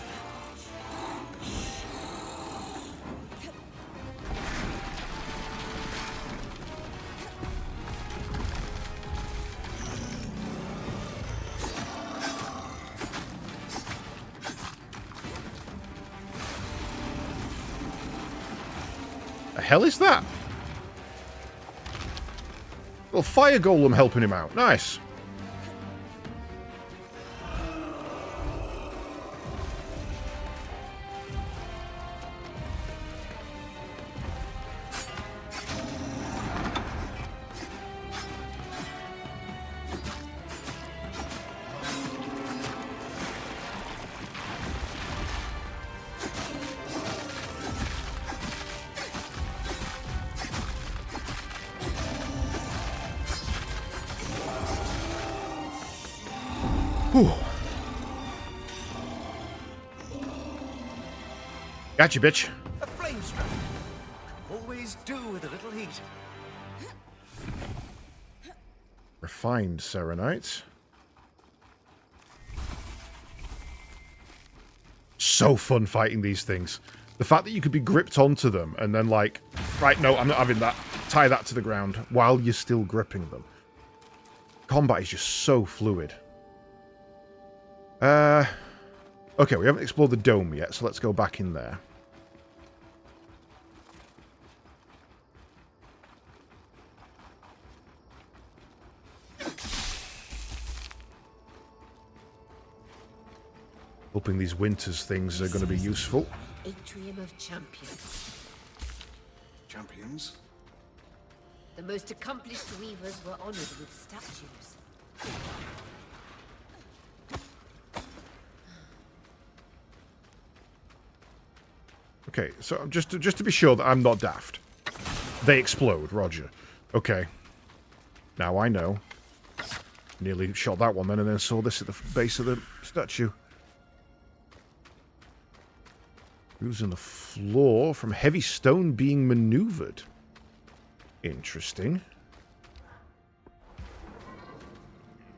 The hell is that? Well, fire golem helping him out. Nice. Whew. Gotcha, bitch. A flame strike. Always do with a little heat. Refined Serenite. So fun fighting these things. The fact that you could be gripped onto them and then like, right, no, I'm not having that. Tie that to the ground while you're still gripping them. Combat is just so fluid. Okay, we haven't explored the dome yet, so let's go back in there. Hoping these Winters things are going to be useful. Atrium of Champions. Champions? The most accomplished weavers were honored with statues. Okay, so just to be sure that I'm not daft. They explode, roger. Okay. Now I know. Nearly shot that one then and then saw this at the base of the statue. Using the floor from heavy stone being maneuvered. Interesting.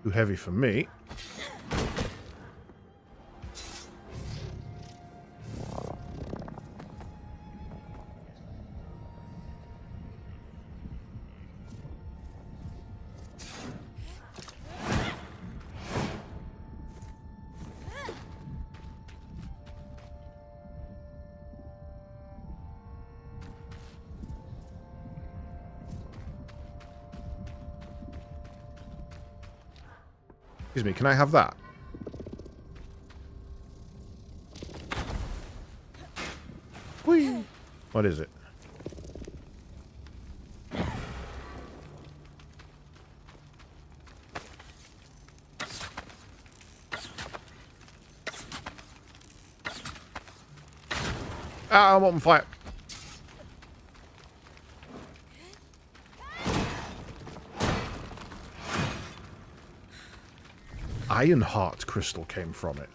Too heavy for me. Excuse me, can I have that? Whee! What is it? Ah, I'm on fire. Iron heart crystal came from it.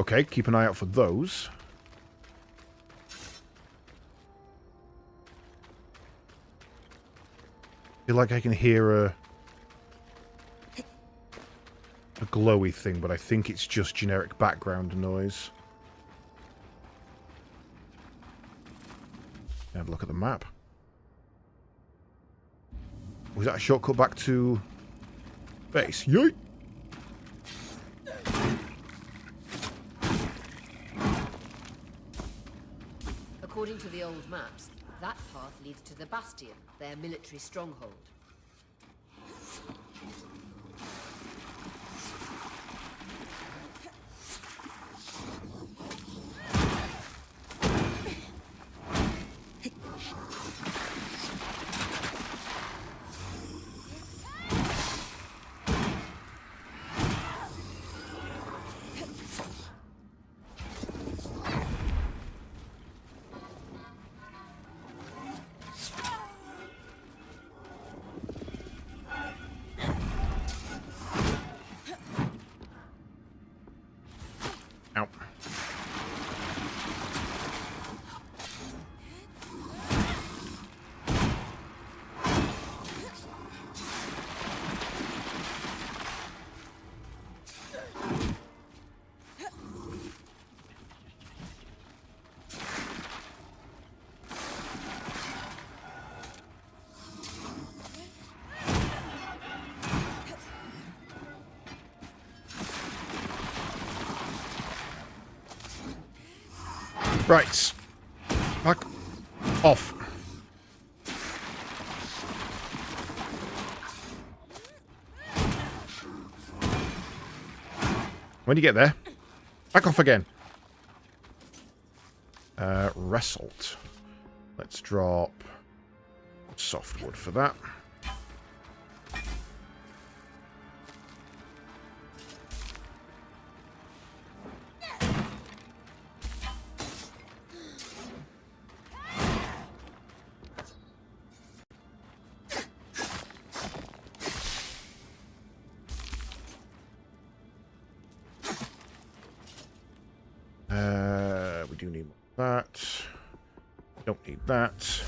Okay, keep an eye out for those. I feel like I can hear a glowy thing, but I think it's just generic background noise. Have a look at the map. Was that a shortcut back to base? Yeet! According to the old maps, that path leads to the Bastion, their military stronghold. Ow. Right. Back off. When you get there, back off again. Wrestled. Let's drop softwood for that. We do need that. Don't need that.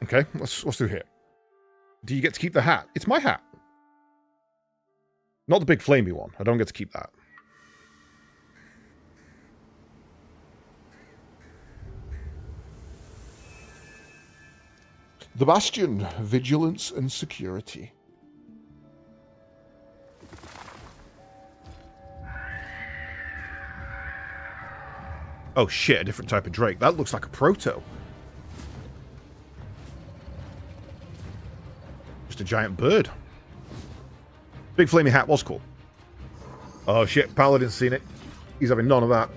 Okay, let's do here. Do you get to keep the hat? It's my hat. Not the big flamey one. I don't get to keep that. The Bastion, vigilance and security. Oh shit, a different type of drake. That looks like a proto. Just a giant bird. Big flamey hat was cool. Oh shit, Paladin's seen it. He's having none of that.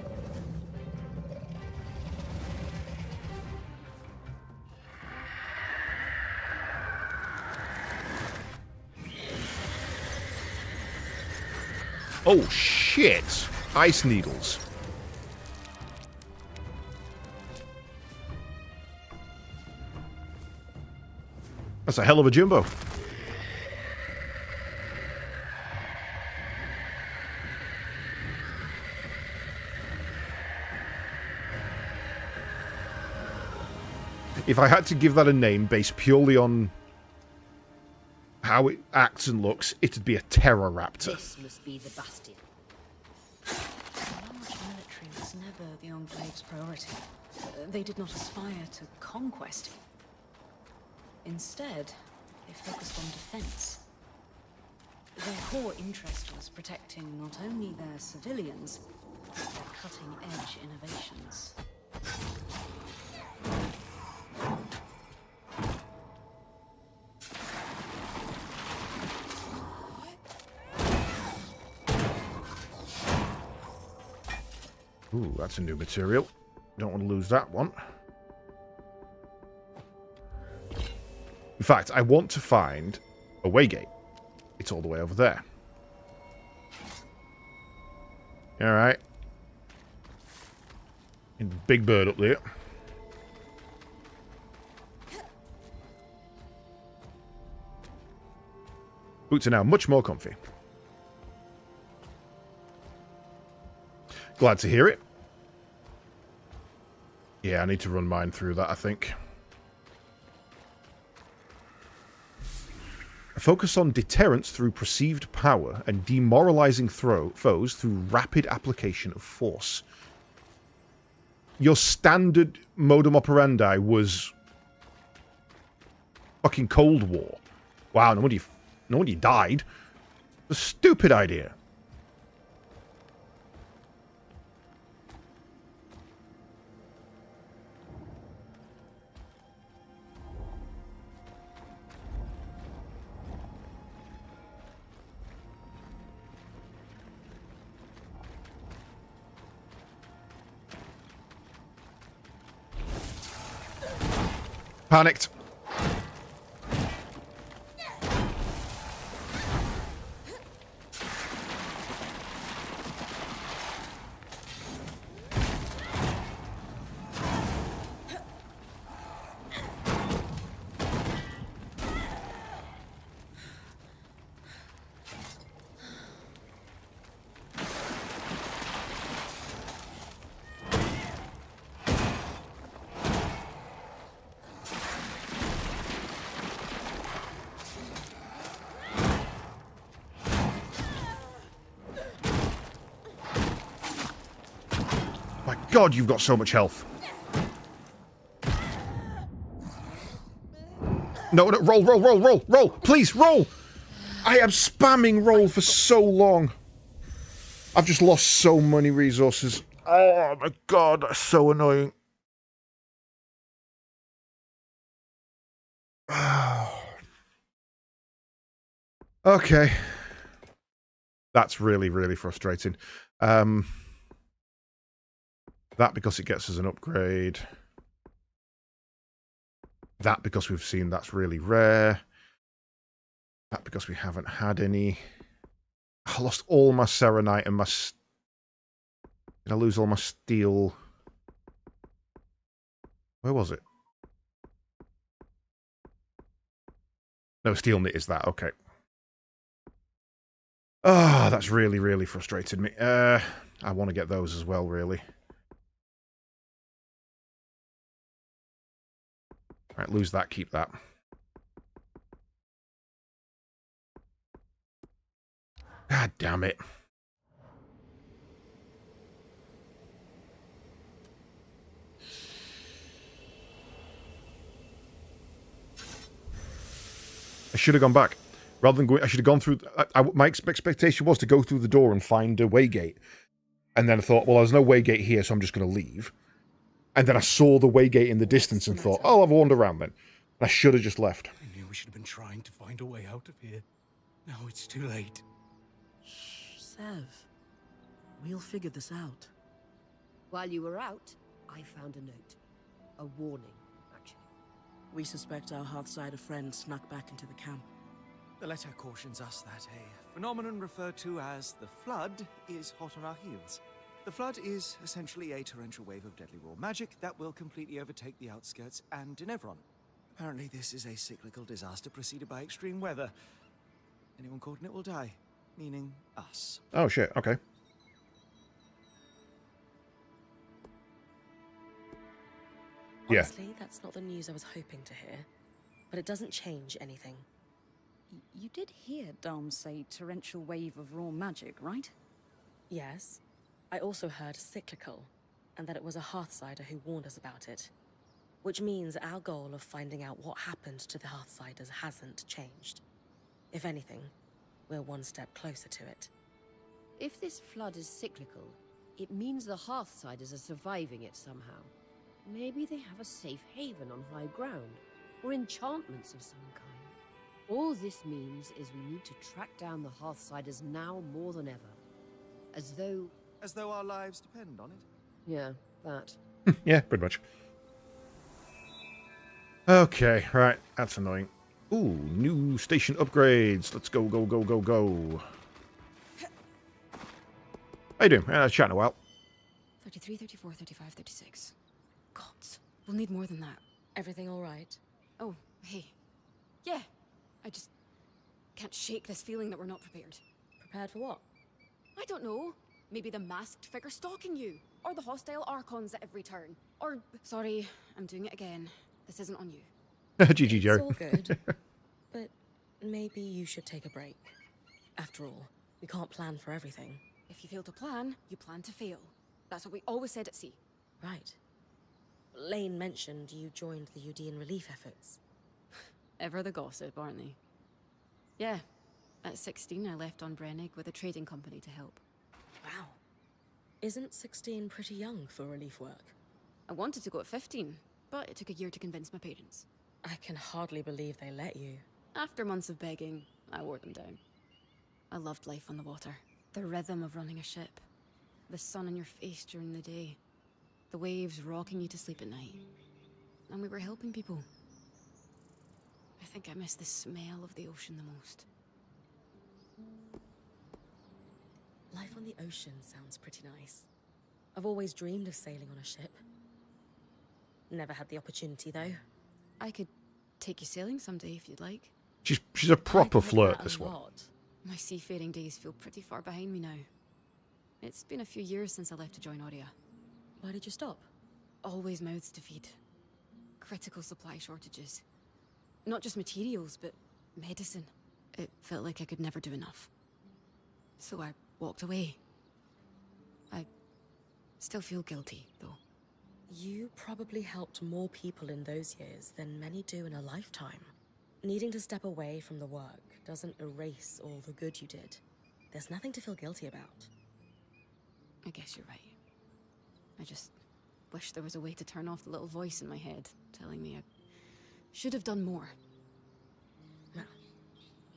Oh shit! Ice needles. That's a hell of a jumbo. If I had to give that a name based purely on how it acts and looks, it'd be a Terroraptor. This must be the Bastion. The large military was never the Enclave's priority. They did not aspire to conquest. Instead, they focused on defense. Their core interest was protecting not only their civilians, but their cutting-edge innovations. Ooh, that's a new material. Don't want to lose that one. In fact, I want to find a waygate. It's all the way over there. Alright. Big bird up there. Boots are now much more comfy. Glad to hear it. Yeah, I need to run mine through that, I think. Focus on deterrence through perceived power and demoralizing foes through rapid application of force. Your standard modum operandi was fucking Cold War. Wow, no wonder you died. A stupid idea. Panicked. God, you've got so much health. No, no, roll. Please, roll. I am spamming roll for so long. I've just lost so many resources. Oh my God, that's so annoying. Okay. That's really, really frustrating. That because it gets us an upgrade. That because we've seen that's really rare. That because we haven't had any. I lost all my Serenite and my... Did I lose all my steel? Where was it? No, steel knit is that. Okay. Ah, that's really, really frustrated me. I want to get those as well, really. Right, lose that, keep that. God damn it. I should have gone back. Rather than going, I should have gone through... my expectation was to go through the door and find a waygate. And then I thought, well, there's no waygate here, so I'm just going to leave. And then I saw the waygate in the distance and thought, oh, I'll wander around then. And I should have just left. I knew we should have been trying to find a way out of here. Now it's too late. Shh, Sev. We'll figure this out. While you were out, I found a note. A warning, actually. We suspect our Hearthsider friend snuck back into the camp. The letter cautions us that a phenomenon referred to as the Flood is hot on our heels. The Flood is essentially a torrential wave of deadly raw magic that will completely overtake the outskirts and Denevron. Apparently this is a cyclical disaster preceded by extreme weather. Anyone caught in it will die, meaning us. Oh shit, okay. Honestly, that's not the news I was hoping to hear. But it doesn't change anything. You did hear Dom say torrential wave of raw magic, right? Yes. I also heard cyclical, and that it was a Hearthsider who warned us about it. Which means our goal of finding out what happened to the Hearthsiders hasn't changed. If anything, we're one step closer to it. If this flood is cyclical, it means the Hearthsiders are surviving it somehow. Maybe they have a safe haven on high ground, or enchantments of some kind. All this means is we need to track down the Hearthsiders now more than ever. As though As though our lives depend on it. Yeah, that. Yeah, pretty much. Okay, right. That's annoying. Ooh, new station upgrades. Let's go, go, go, go, go. How you doing? Chatting a while. 33, 34, 35, 36. Gods, we'll need more than that. Everything all right? Oh, hey. Yeah, I just can't shake this feeling that we're not prepared. Prepared for what? I don't know. Maybe the masked figure stalking you, or the hostile Archons at every turn, or... Sorry, I'm doing it again. This isn't on you. GG, It's Jerry. all good. But maybe you should take a break. After all, we can't plan for everything. If you fail to plan, you plan to fail. That's what we always said at sea. Right. Lane mentioned you joined the Udean relief efforts. Ever the gossip, aren't they? Yeah. At 16, I left on Brennig with a trading company to help. Wow. Isn't 16 pretty young for relief work? I wanted to go at 15, but it took a year to convince my parents. I can hardly believe they let you. After months of begging, I wore them down. I loved life on the water. The rhythm of running a ship. The sun on your face during the day. The waves rocking you to sleep at night. And we were helping people. I think I miss the smell of the ocean the most. Life on the ocean sounds pretty nice. I've always dreamed of sailing on a ship. Never had the opportunity, though. I could take you sailing someday if you'd like. She's a proper I'd like flirt, that this a one. lot. My seafaring days feel pretty far behind me now. It's been a few years since I left to join Aurea. Why did you stop? Always mouths to feed. Critical supply shortages. Not just materials, but medicine. It felt like I could never do enough. So I walked away. I still feel guilty, though. You probably helped more people in those years than many do in a lifetime. Needing to step away from the work doesn't erase all the good you did. There's nothing to feel guilty about. I guess you're right. I just wish there was a way to turn off the little voice in my head telling me I should have done more. Well,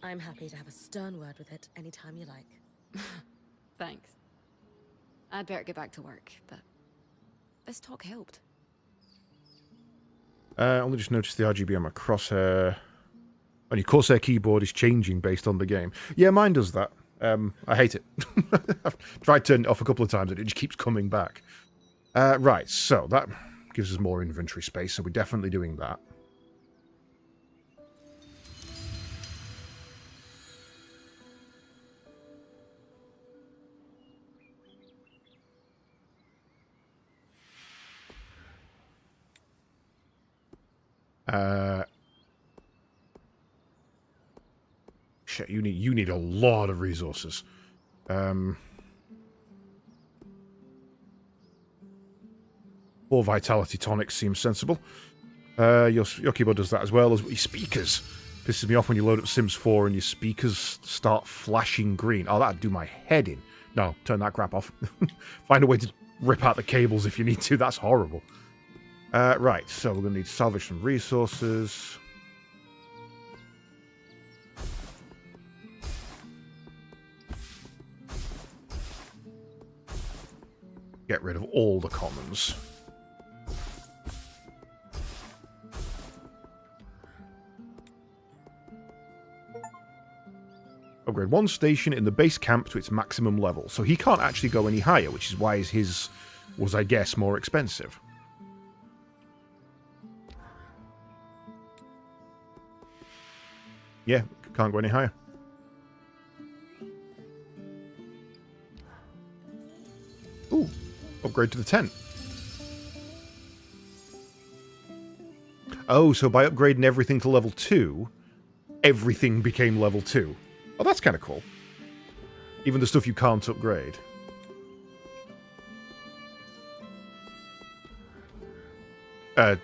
I'm happy to have a stern word with it anytime you like. Thanks. I'd better get back to work, but this talk helped. I only just noticed the RGB on my crosshair. And your Corsair keyboard is changing based on the game. Yeah, mine does that. I hate it. I've tried turning it off a couple of times and it just keeps coming back. Right, so that gives us more inventory space, so we're definitely doing that. Shit, you need a lot of resources. 4 vitality tonics seems sensible. Your keyboard does that as well as your speakers. Pisses me off when you load up Sims 4 and your speakers start flashing green. Oh, that'd do my head in. No, turn that crap off. Find a way to rip out the cables if you need to. That's horrible. Right, so we're going to need to salvage some resources. Get rid of all the commons. Upgrade 1 station in the base camp to its maximum level. So he can't actually go any higher, which is why his was, I guess, more expensive. Yeah, can't go any higher. Ooh, upgrade to the tent. Oh, so by upgrading everything to level 2, everything became level 2. Oh, that's kind of cool. Even the stuff you can't upgrade. To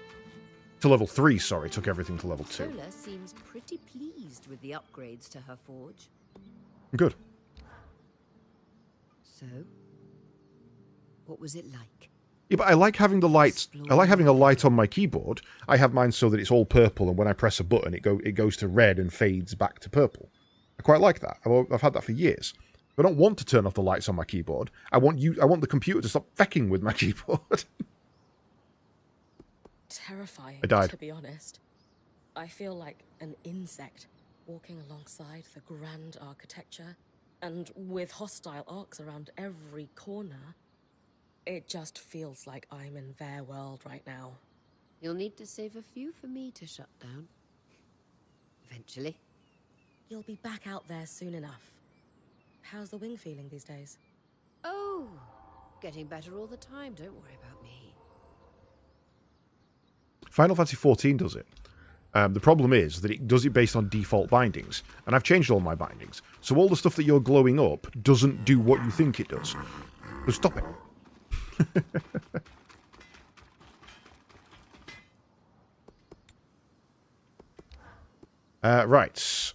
level 3, sorry, took everything to level 2. Sola seems pretty pleased with the upgrades to her forge. Good. So, what was it like? Yeah, but I like having the lights. I like having a light on my keyboard. I have mine so that it's all purple, and when I press a button, it goes to red and fades back to purple. I quite like that. I've had that for years. I don't want to turn off the lights on my keyboard. I want the computer to stop fecking with my keyboard. Terrifying, I died. to be honest. I feel like an insect walking alongside the grand architecture, and with hostile arcs around every corner. It just feels like I'm in their world right now. You'll need to save a few for me to shut down. Eventually. You'll be back out there soon enough. How's the wing feeling these days? Oh, getting better all the time, don't worry about me. Final Fantasy XIV does it. The problem is that it does it based on default bindings, and I've changed all my bindings, so all the stuff that you're glowing up doesn't do what you think it does. So stop it. Right.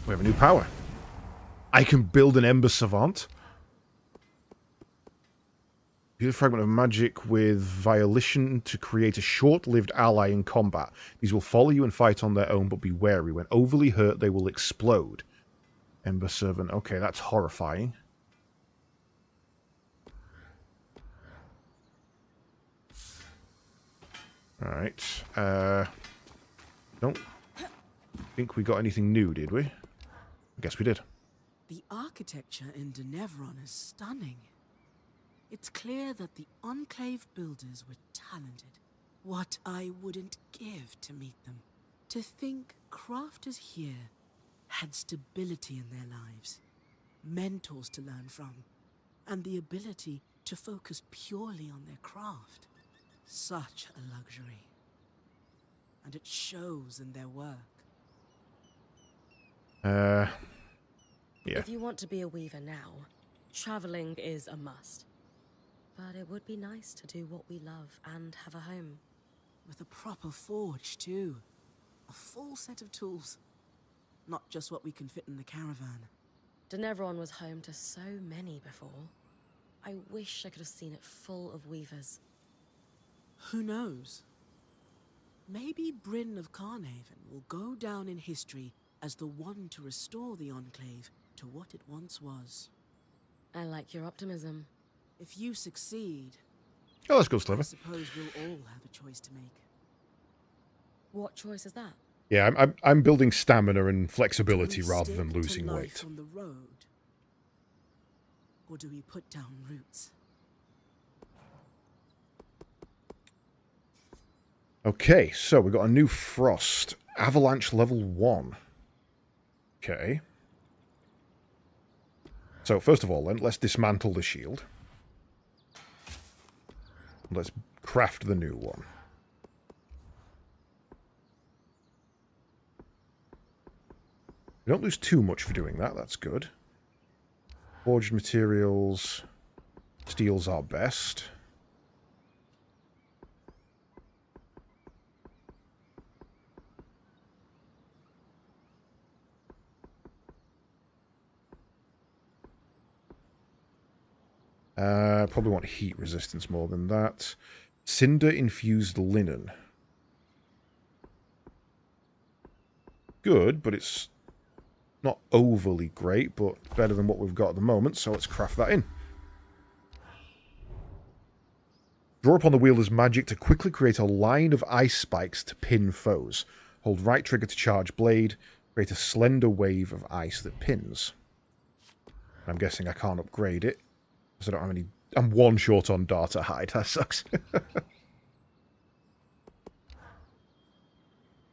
We have a new power. I can build an Ember Savant. Use a fragment of magic with Violation to create a short-lived ally in combat. These will follow you and fight on their own, but be wary. When overly hurt, they will explode. Ember Servant. Okay, that's horrifying. Alright. Don't think we got anything new, did we? I guess we did. The architecture in Denevron is stunning. It's clear that the Enclave builders were talented. What I wouldn't give to meet them. To think crafters here had stability in their lives, mentors to learn from, and the ability to focus purely on their craft. Such a luxury. And it shows in their work. Yeah. If you want to be a weaver now, traveling is a must. But it would be nice to do what we love and have a home. With a proper forge, too. A full set of tools. Not just what we can fit in the caravan. Denevron was home to so many before. I wish I could have seen it full of weavers. Who knows? Maybe Bryn of Carnhaven will go down in history as the one to restore the Enclave to what it once was. I like your optimism. If you succeed, Oh, let's go, I Sliver. suppose we'll all have a choice to make. What choice is that? Yeah, I'm building stamina and flexibility Do we rather than stick to losing life weight. on the road? Or do we put down roots? Okay, so we got a new Frost. Avalanche level 1. Okay. So, first of all, then, let's dismantle the shield. Let's craft the new one. We don't lose too much for doing that, that's good. Forged materials. Steel's our best. Probably want heat resistance more than that. Cinder-infused linen. Good, but it's not overly great, but better than what we've got at the moment, so let's craft that in. Draw upon the wielder's magic to quickly create a line of ice spikes to pin foes. Hold right trigger to charge blade. Create a slender wave of ice that pins. I'm guessing I can't upgrade it, because I don't have any... I'm one short on data hide. That sucks.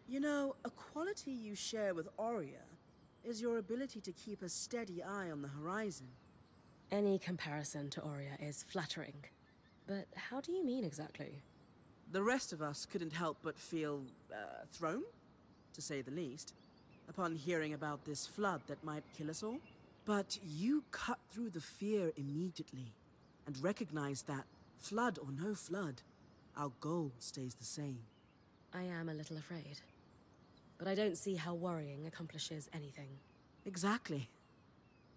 You know, a quality you share with Aurea is your ability to keep a steady eye on the horizon. Any comparison to Aurea is flattering. But how do you mean exactly? The rest of us couldn't help but feel, thrown, to say the least, upon hearing about this flood that might kill us all. But you cut through the fear immediately, and recognized that, flood or no flood, our goal stays the same. I am a little afraid. But I don't see how worrying accomplishes anything. Exactly.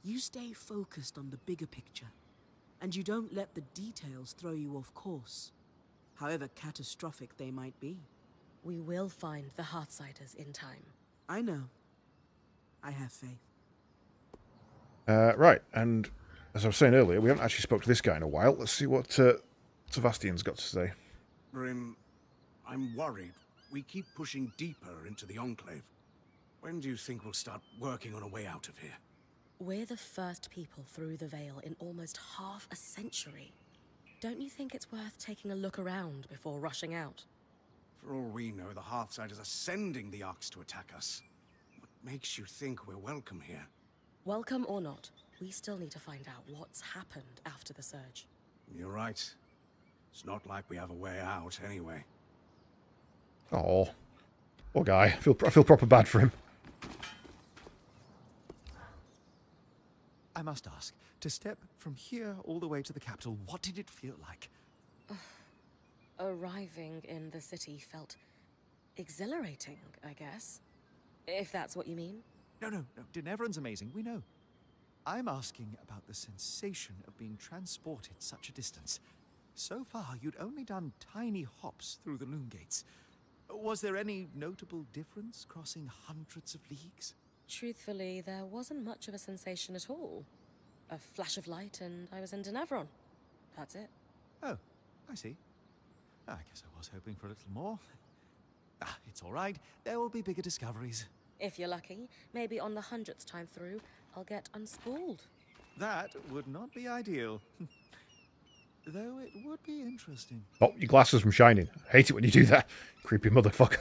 You stay focused on the bigger picture, and you don't let the details throw you off course, however catastrophic they might be. We will find the Heartsiders in time. I know. I have faith. Right, and as I was saying earlier, we haven't actually spoke to this guy in a while. Let's see what Sebastian's got to say. Grim, I'm worried. We keep pushing deeper into the Enclave. When do you think we'll start working on a way out of here? We're the first people through the Veil in almost half a century. Don't you think it's worth taking a look around before rushing out? For all we know, the Halfsiders are sending the Arks to attack us. What makes you think we're welcome here? Welcome or not, we still need to find out what's happened after the surge. You're right. It's not like we have a way out, anyway. Oh, poor guy. I feel proper bad for him. I must ask, to step from here all the way to the capital, what did it feel like? Arriving in the city felt exhilarating, I guess. If that's what you mean. No. Denevron's amazing, we know. I'm asking about the sensation of being transported such a distance. So far, you'd only done tiny hops through the loom gates. Was there any notable difference crossing hundreds of leagues? Truthfully, there wasn't much of a sensation at all. A flash of light and I was in Denevron. That's it. Oh, I see. I guess I was hoping for a little more. It's all right. There will be bigger discoveries. If you're lucky, maybe on the 100th time through, I'll get unspooled. That would not be ideal. Though it would be interesting. Oh, your glasses from shining. I hate it when you do that. Creepy motherfucker.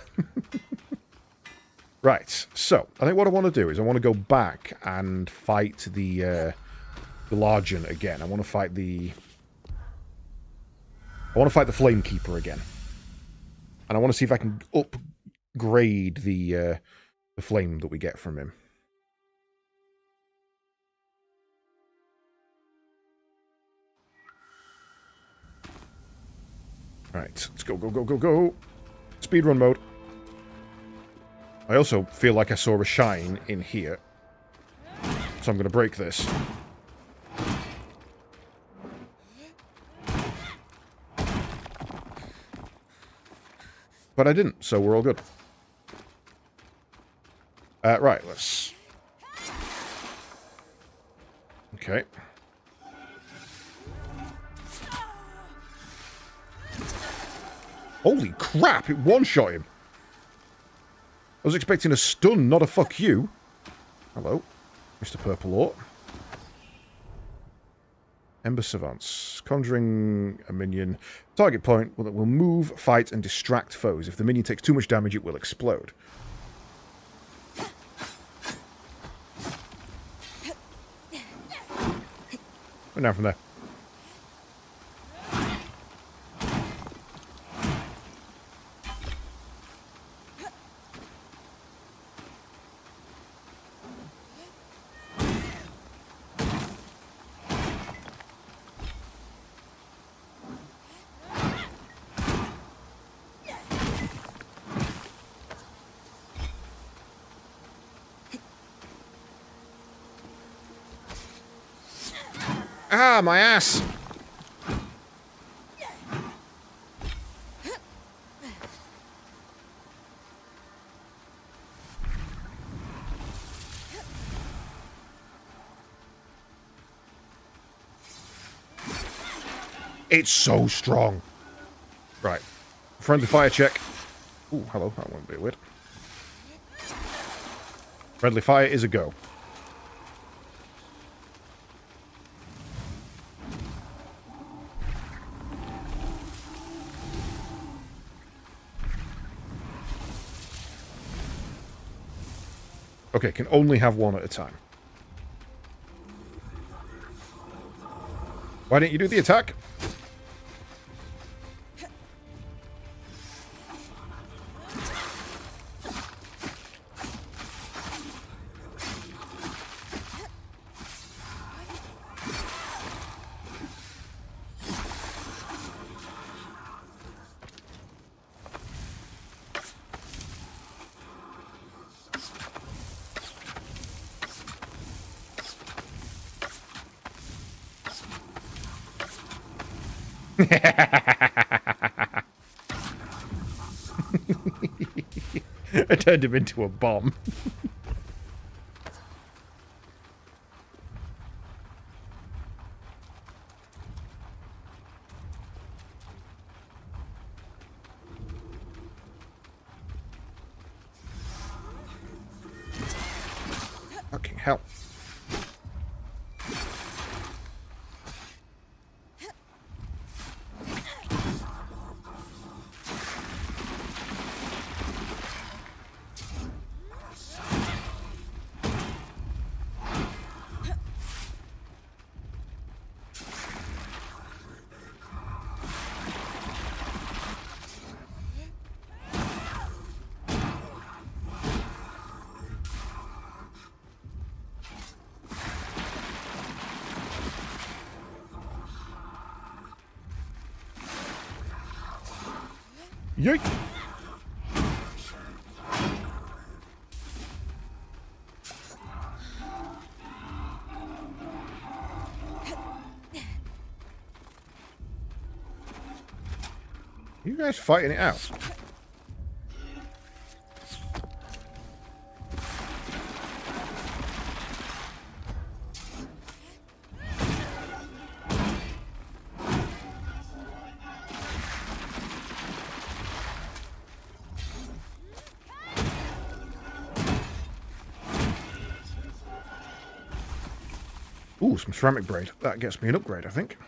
Right, so I think what I want to do is I want to go back and fight the Largen again. I want to fight the Flamekeeper again, and I want to see if I can upgrade the flame that we get from him. Right, let's go. Speedrun mode. I also feel like I saw a shine in here. So I'm going to break this. But I didn't, so we're all good. Right, let's... Okay. Holy crap, it one-shot him. I was expecting a stun, not a fuck you. Hello, Mr. Purple Orc. Ember Savants. Conjuring a minion. Target point will move, fight, and distract foes. If the minion takes too much damage, it will explode. And down from there. Ah, my ass! It's so strong. Right. Friendly fire check. Ooh, hello. That won't be weird. Friendly fire is a go. Okay, can only have one at a time. Why didn't you do the attack? I turned him into a bomb. Fucking hell. Yeet! You guys fighting it out? Ooh, some ceramic braid. That gets me an upgrade, I think.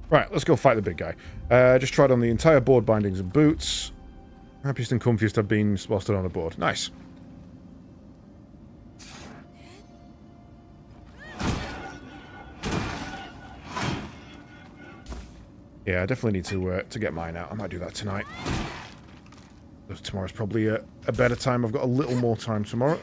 Right, let's go fight the big guy. Just tried on the entire board bindings and boots. Happiest and comfiest I've been while stood on a board. Nice. Yeah, I definitely need to get mine out. I might do that tonight. Tomorrow's probably a better time. I've got a little more time tomorrow.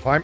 Climb.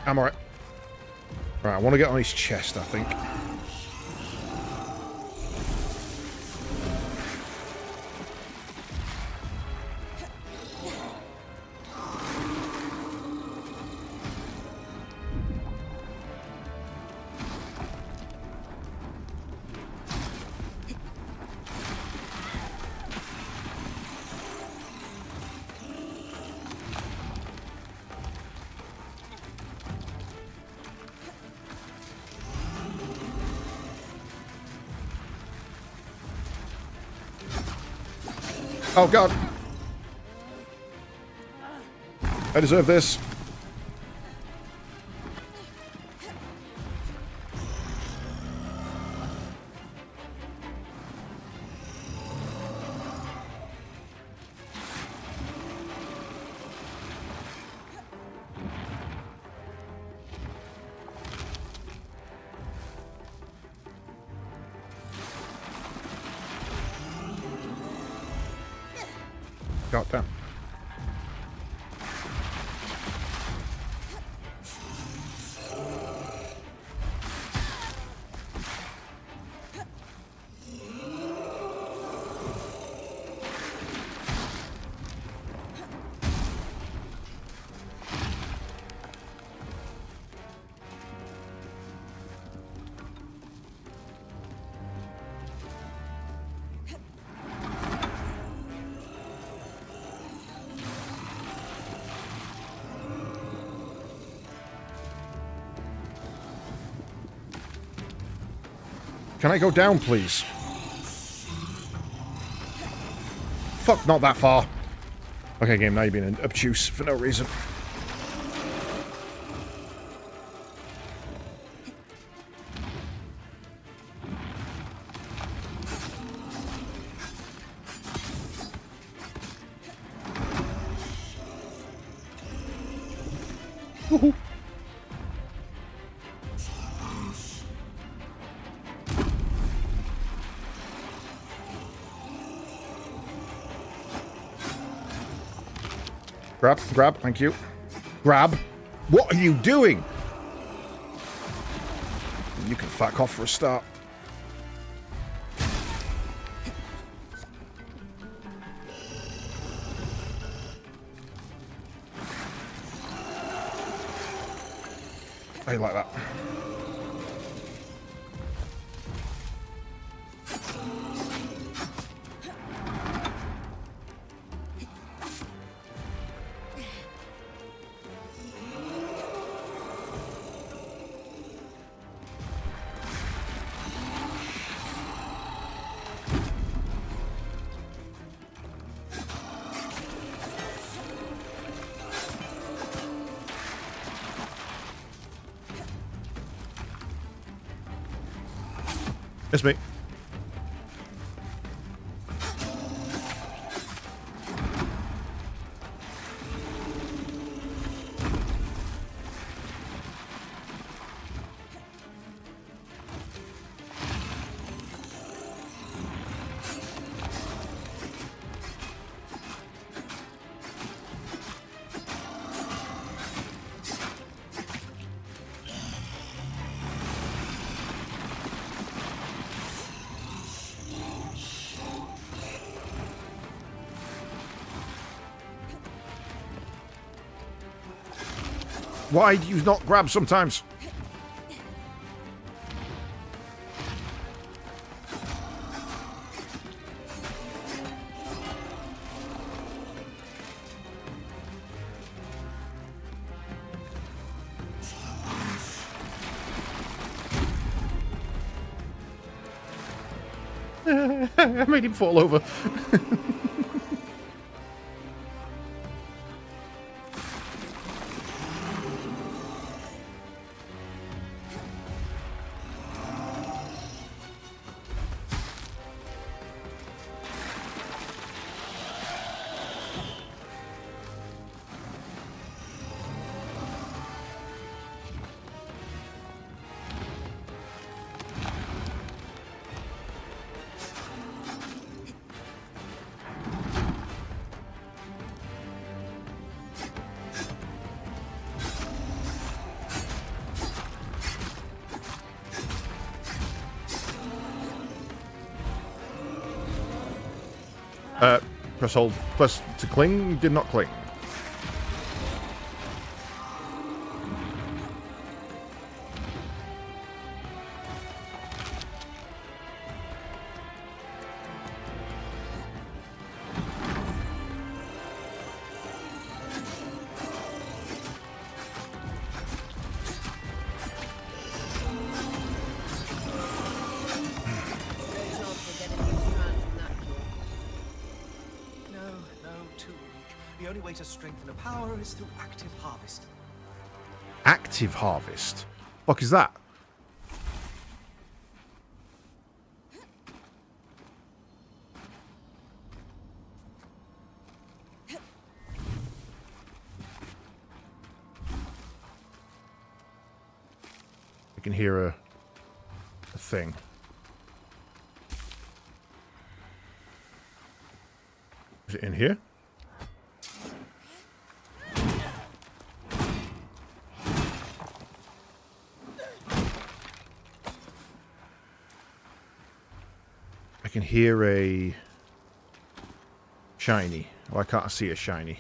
I'm alright. Right, I want to get on his chest, I think. Oh god. I deserve this. God damn. Can I go down, please? fuck, not that far. Okay, game, now you're being obtuse for no reason. Woohoo. Grab, grab, thank you. Grab. What are you doing? You can fuck off for a start. I like that. It's me. Why do you not grab sometimes? I made him fall over. Press hold. Press to cling. Did not cling. To strengthen a power is through active harvest. Active harvest? Fuck is that? I can hear a thing. Is it in here? I can hear a shiny. Why can't I see a shiny?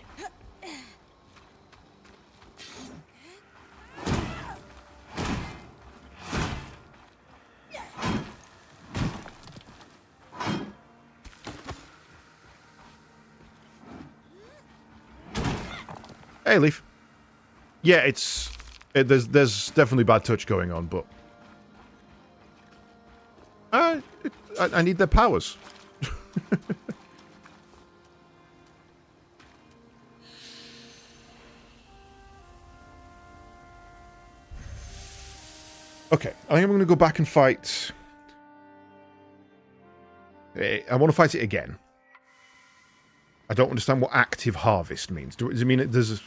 Hey, Leaf. Yeah, there's definitely bad touch going on, but I need their powers. Okay, I think I'm going to go back and fight... I want to fight it again. I don't understand what active harvest means. Does it mean there's...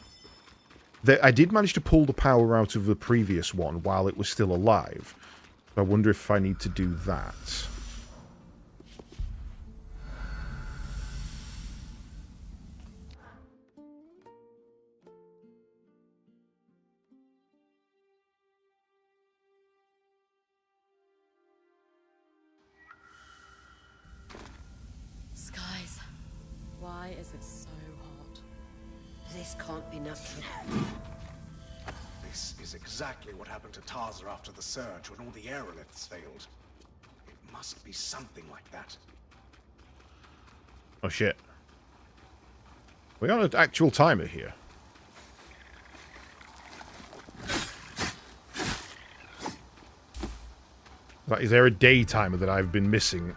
I did manage to pull the power out of the previous one while it was still alive. I wonder if I need to do that. Skies. Why is it so hot? This can't be natural. This is exactly what happened to Tarza after the surge when all the aeroliths failed. It must be something like that. Oh shit. We're on an actual timer here. Like, is there a day timer that I've been missing?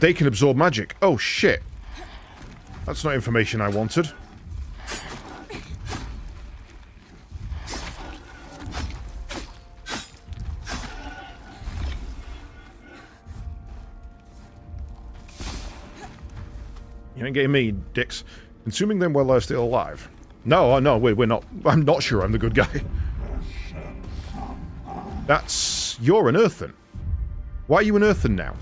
They can absorb magic. Oh, shit. That's not information I wanted. You ain't getting me, dicks. Consuming them while they're still alive. No, no, we're not. I'm not sure I'm the good guy. That's... You're an earthen. Why are you an earthen now?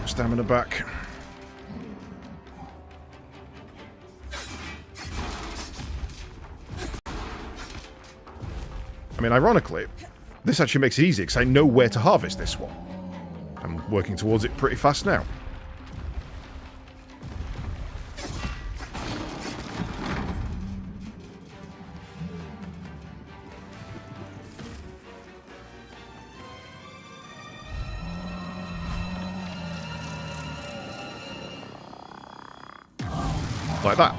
Stamina back. I mean, ironically, this actually makes it easy because I know where to harvest this one. I'm working towards it pretty fast now. Like that.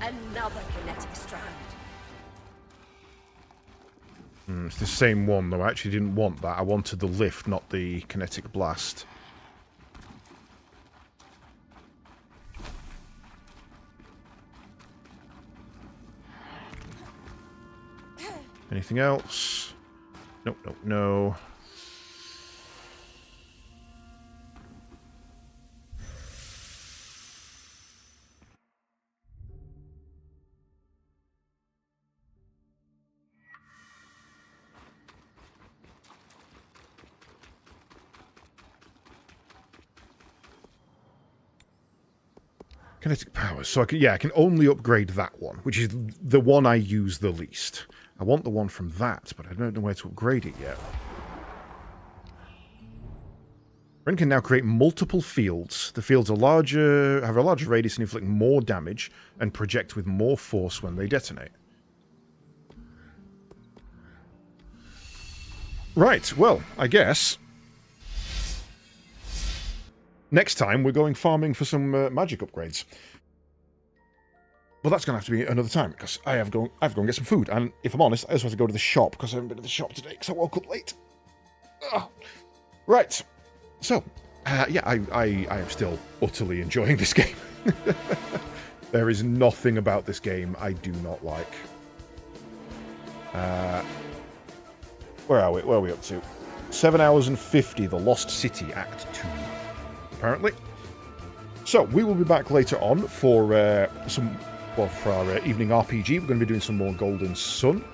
Another kinetic strand. It's the same one, though. I actually didn't want that. I wanted the lift, not the kinetic blast. Anything else? Nope, nope, no. Kinetic powers. So I can only upgrade that one, which is the one I use the least. I want the one from that, but I don't know where to upgrade it yet. Ren can now create multiple fields. The fields are larger, have a larger radius and inflict more damage, and project with more force when they detonate. Right, well, I guess next time we're going farming for some magic upgrades. Well, that's going to have to be another time, because I have to go and get some food. And if I'm honest, I also have to go to the shop, because I haven't been to the shop today, because I woke up late. Ugh. Right. So, yeah, I am still utterly enjoying this game. There is nothing about this game I do not like. Where are we? Where are we up to? 7 hours and 50, The Lost City, Act 2, apparently. So, we will be back later on for for our evening RPG. We're going to be doing some more Golden Sun.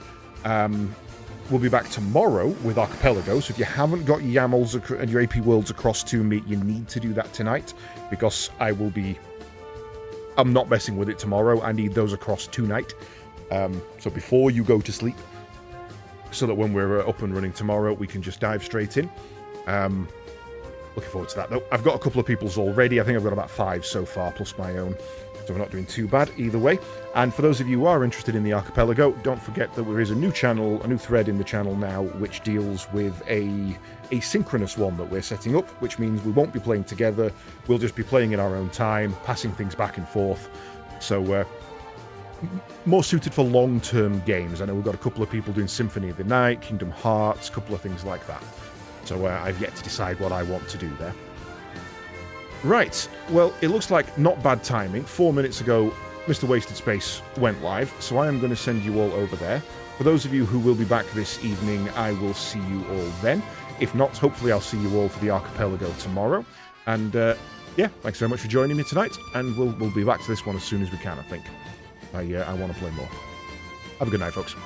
We'll be back tomorrow with Archipelago, so if you haven't got YAMLs and your AP Worlds across to me, you need to do that tonight, because I'm not messing with it tomorrow. I need those across tonight. So before you go to sleep, so that when we're up and running tomorrow, we can just dive straight in. Looking forward to that, though. I've got a couple of people's already. I think I've got about 5 so far, plus my own. So we're not doing too bad either way. And for those of you who are interested in the Archipelago, don't forget that there is a new channel, a new thread in the channel now, which deals with a asynchronous one that we're setting up, which means we won't be playing together. We'll just be playing in our own time, passing things back and forth. So, more suited for long-term games. I know we've got a couple of people doing Symphony of the Night, Kingdom Hearts, a couple of things like that. So I've yet to decide what I want to do there. Right, well, it looks like not bad timing. 4 minutes ago, Mr. Wasted Space went live, so I am going to send you all over there. For those of you who will be back this evening, I will see you all then. If not, hopefully I'll see you all for the Archipelago tomorrow. And, yeah, thanks very much for joining me tonight, and we'll be back to this one as soon as we can, I think. I want to play more. Have a good night, folks.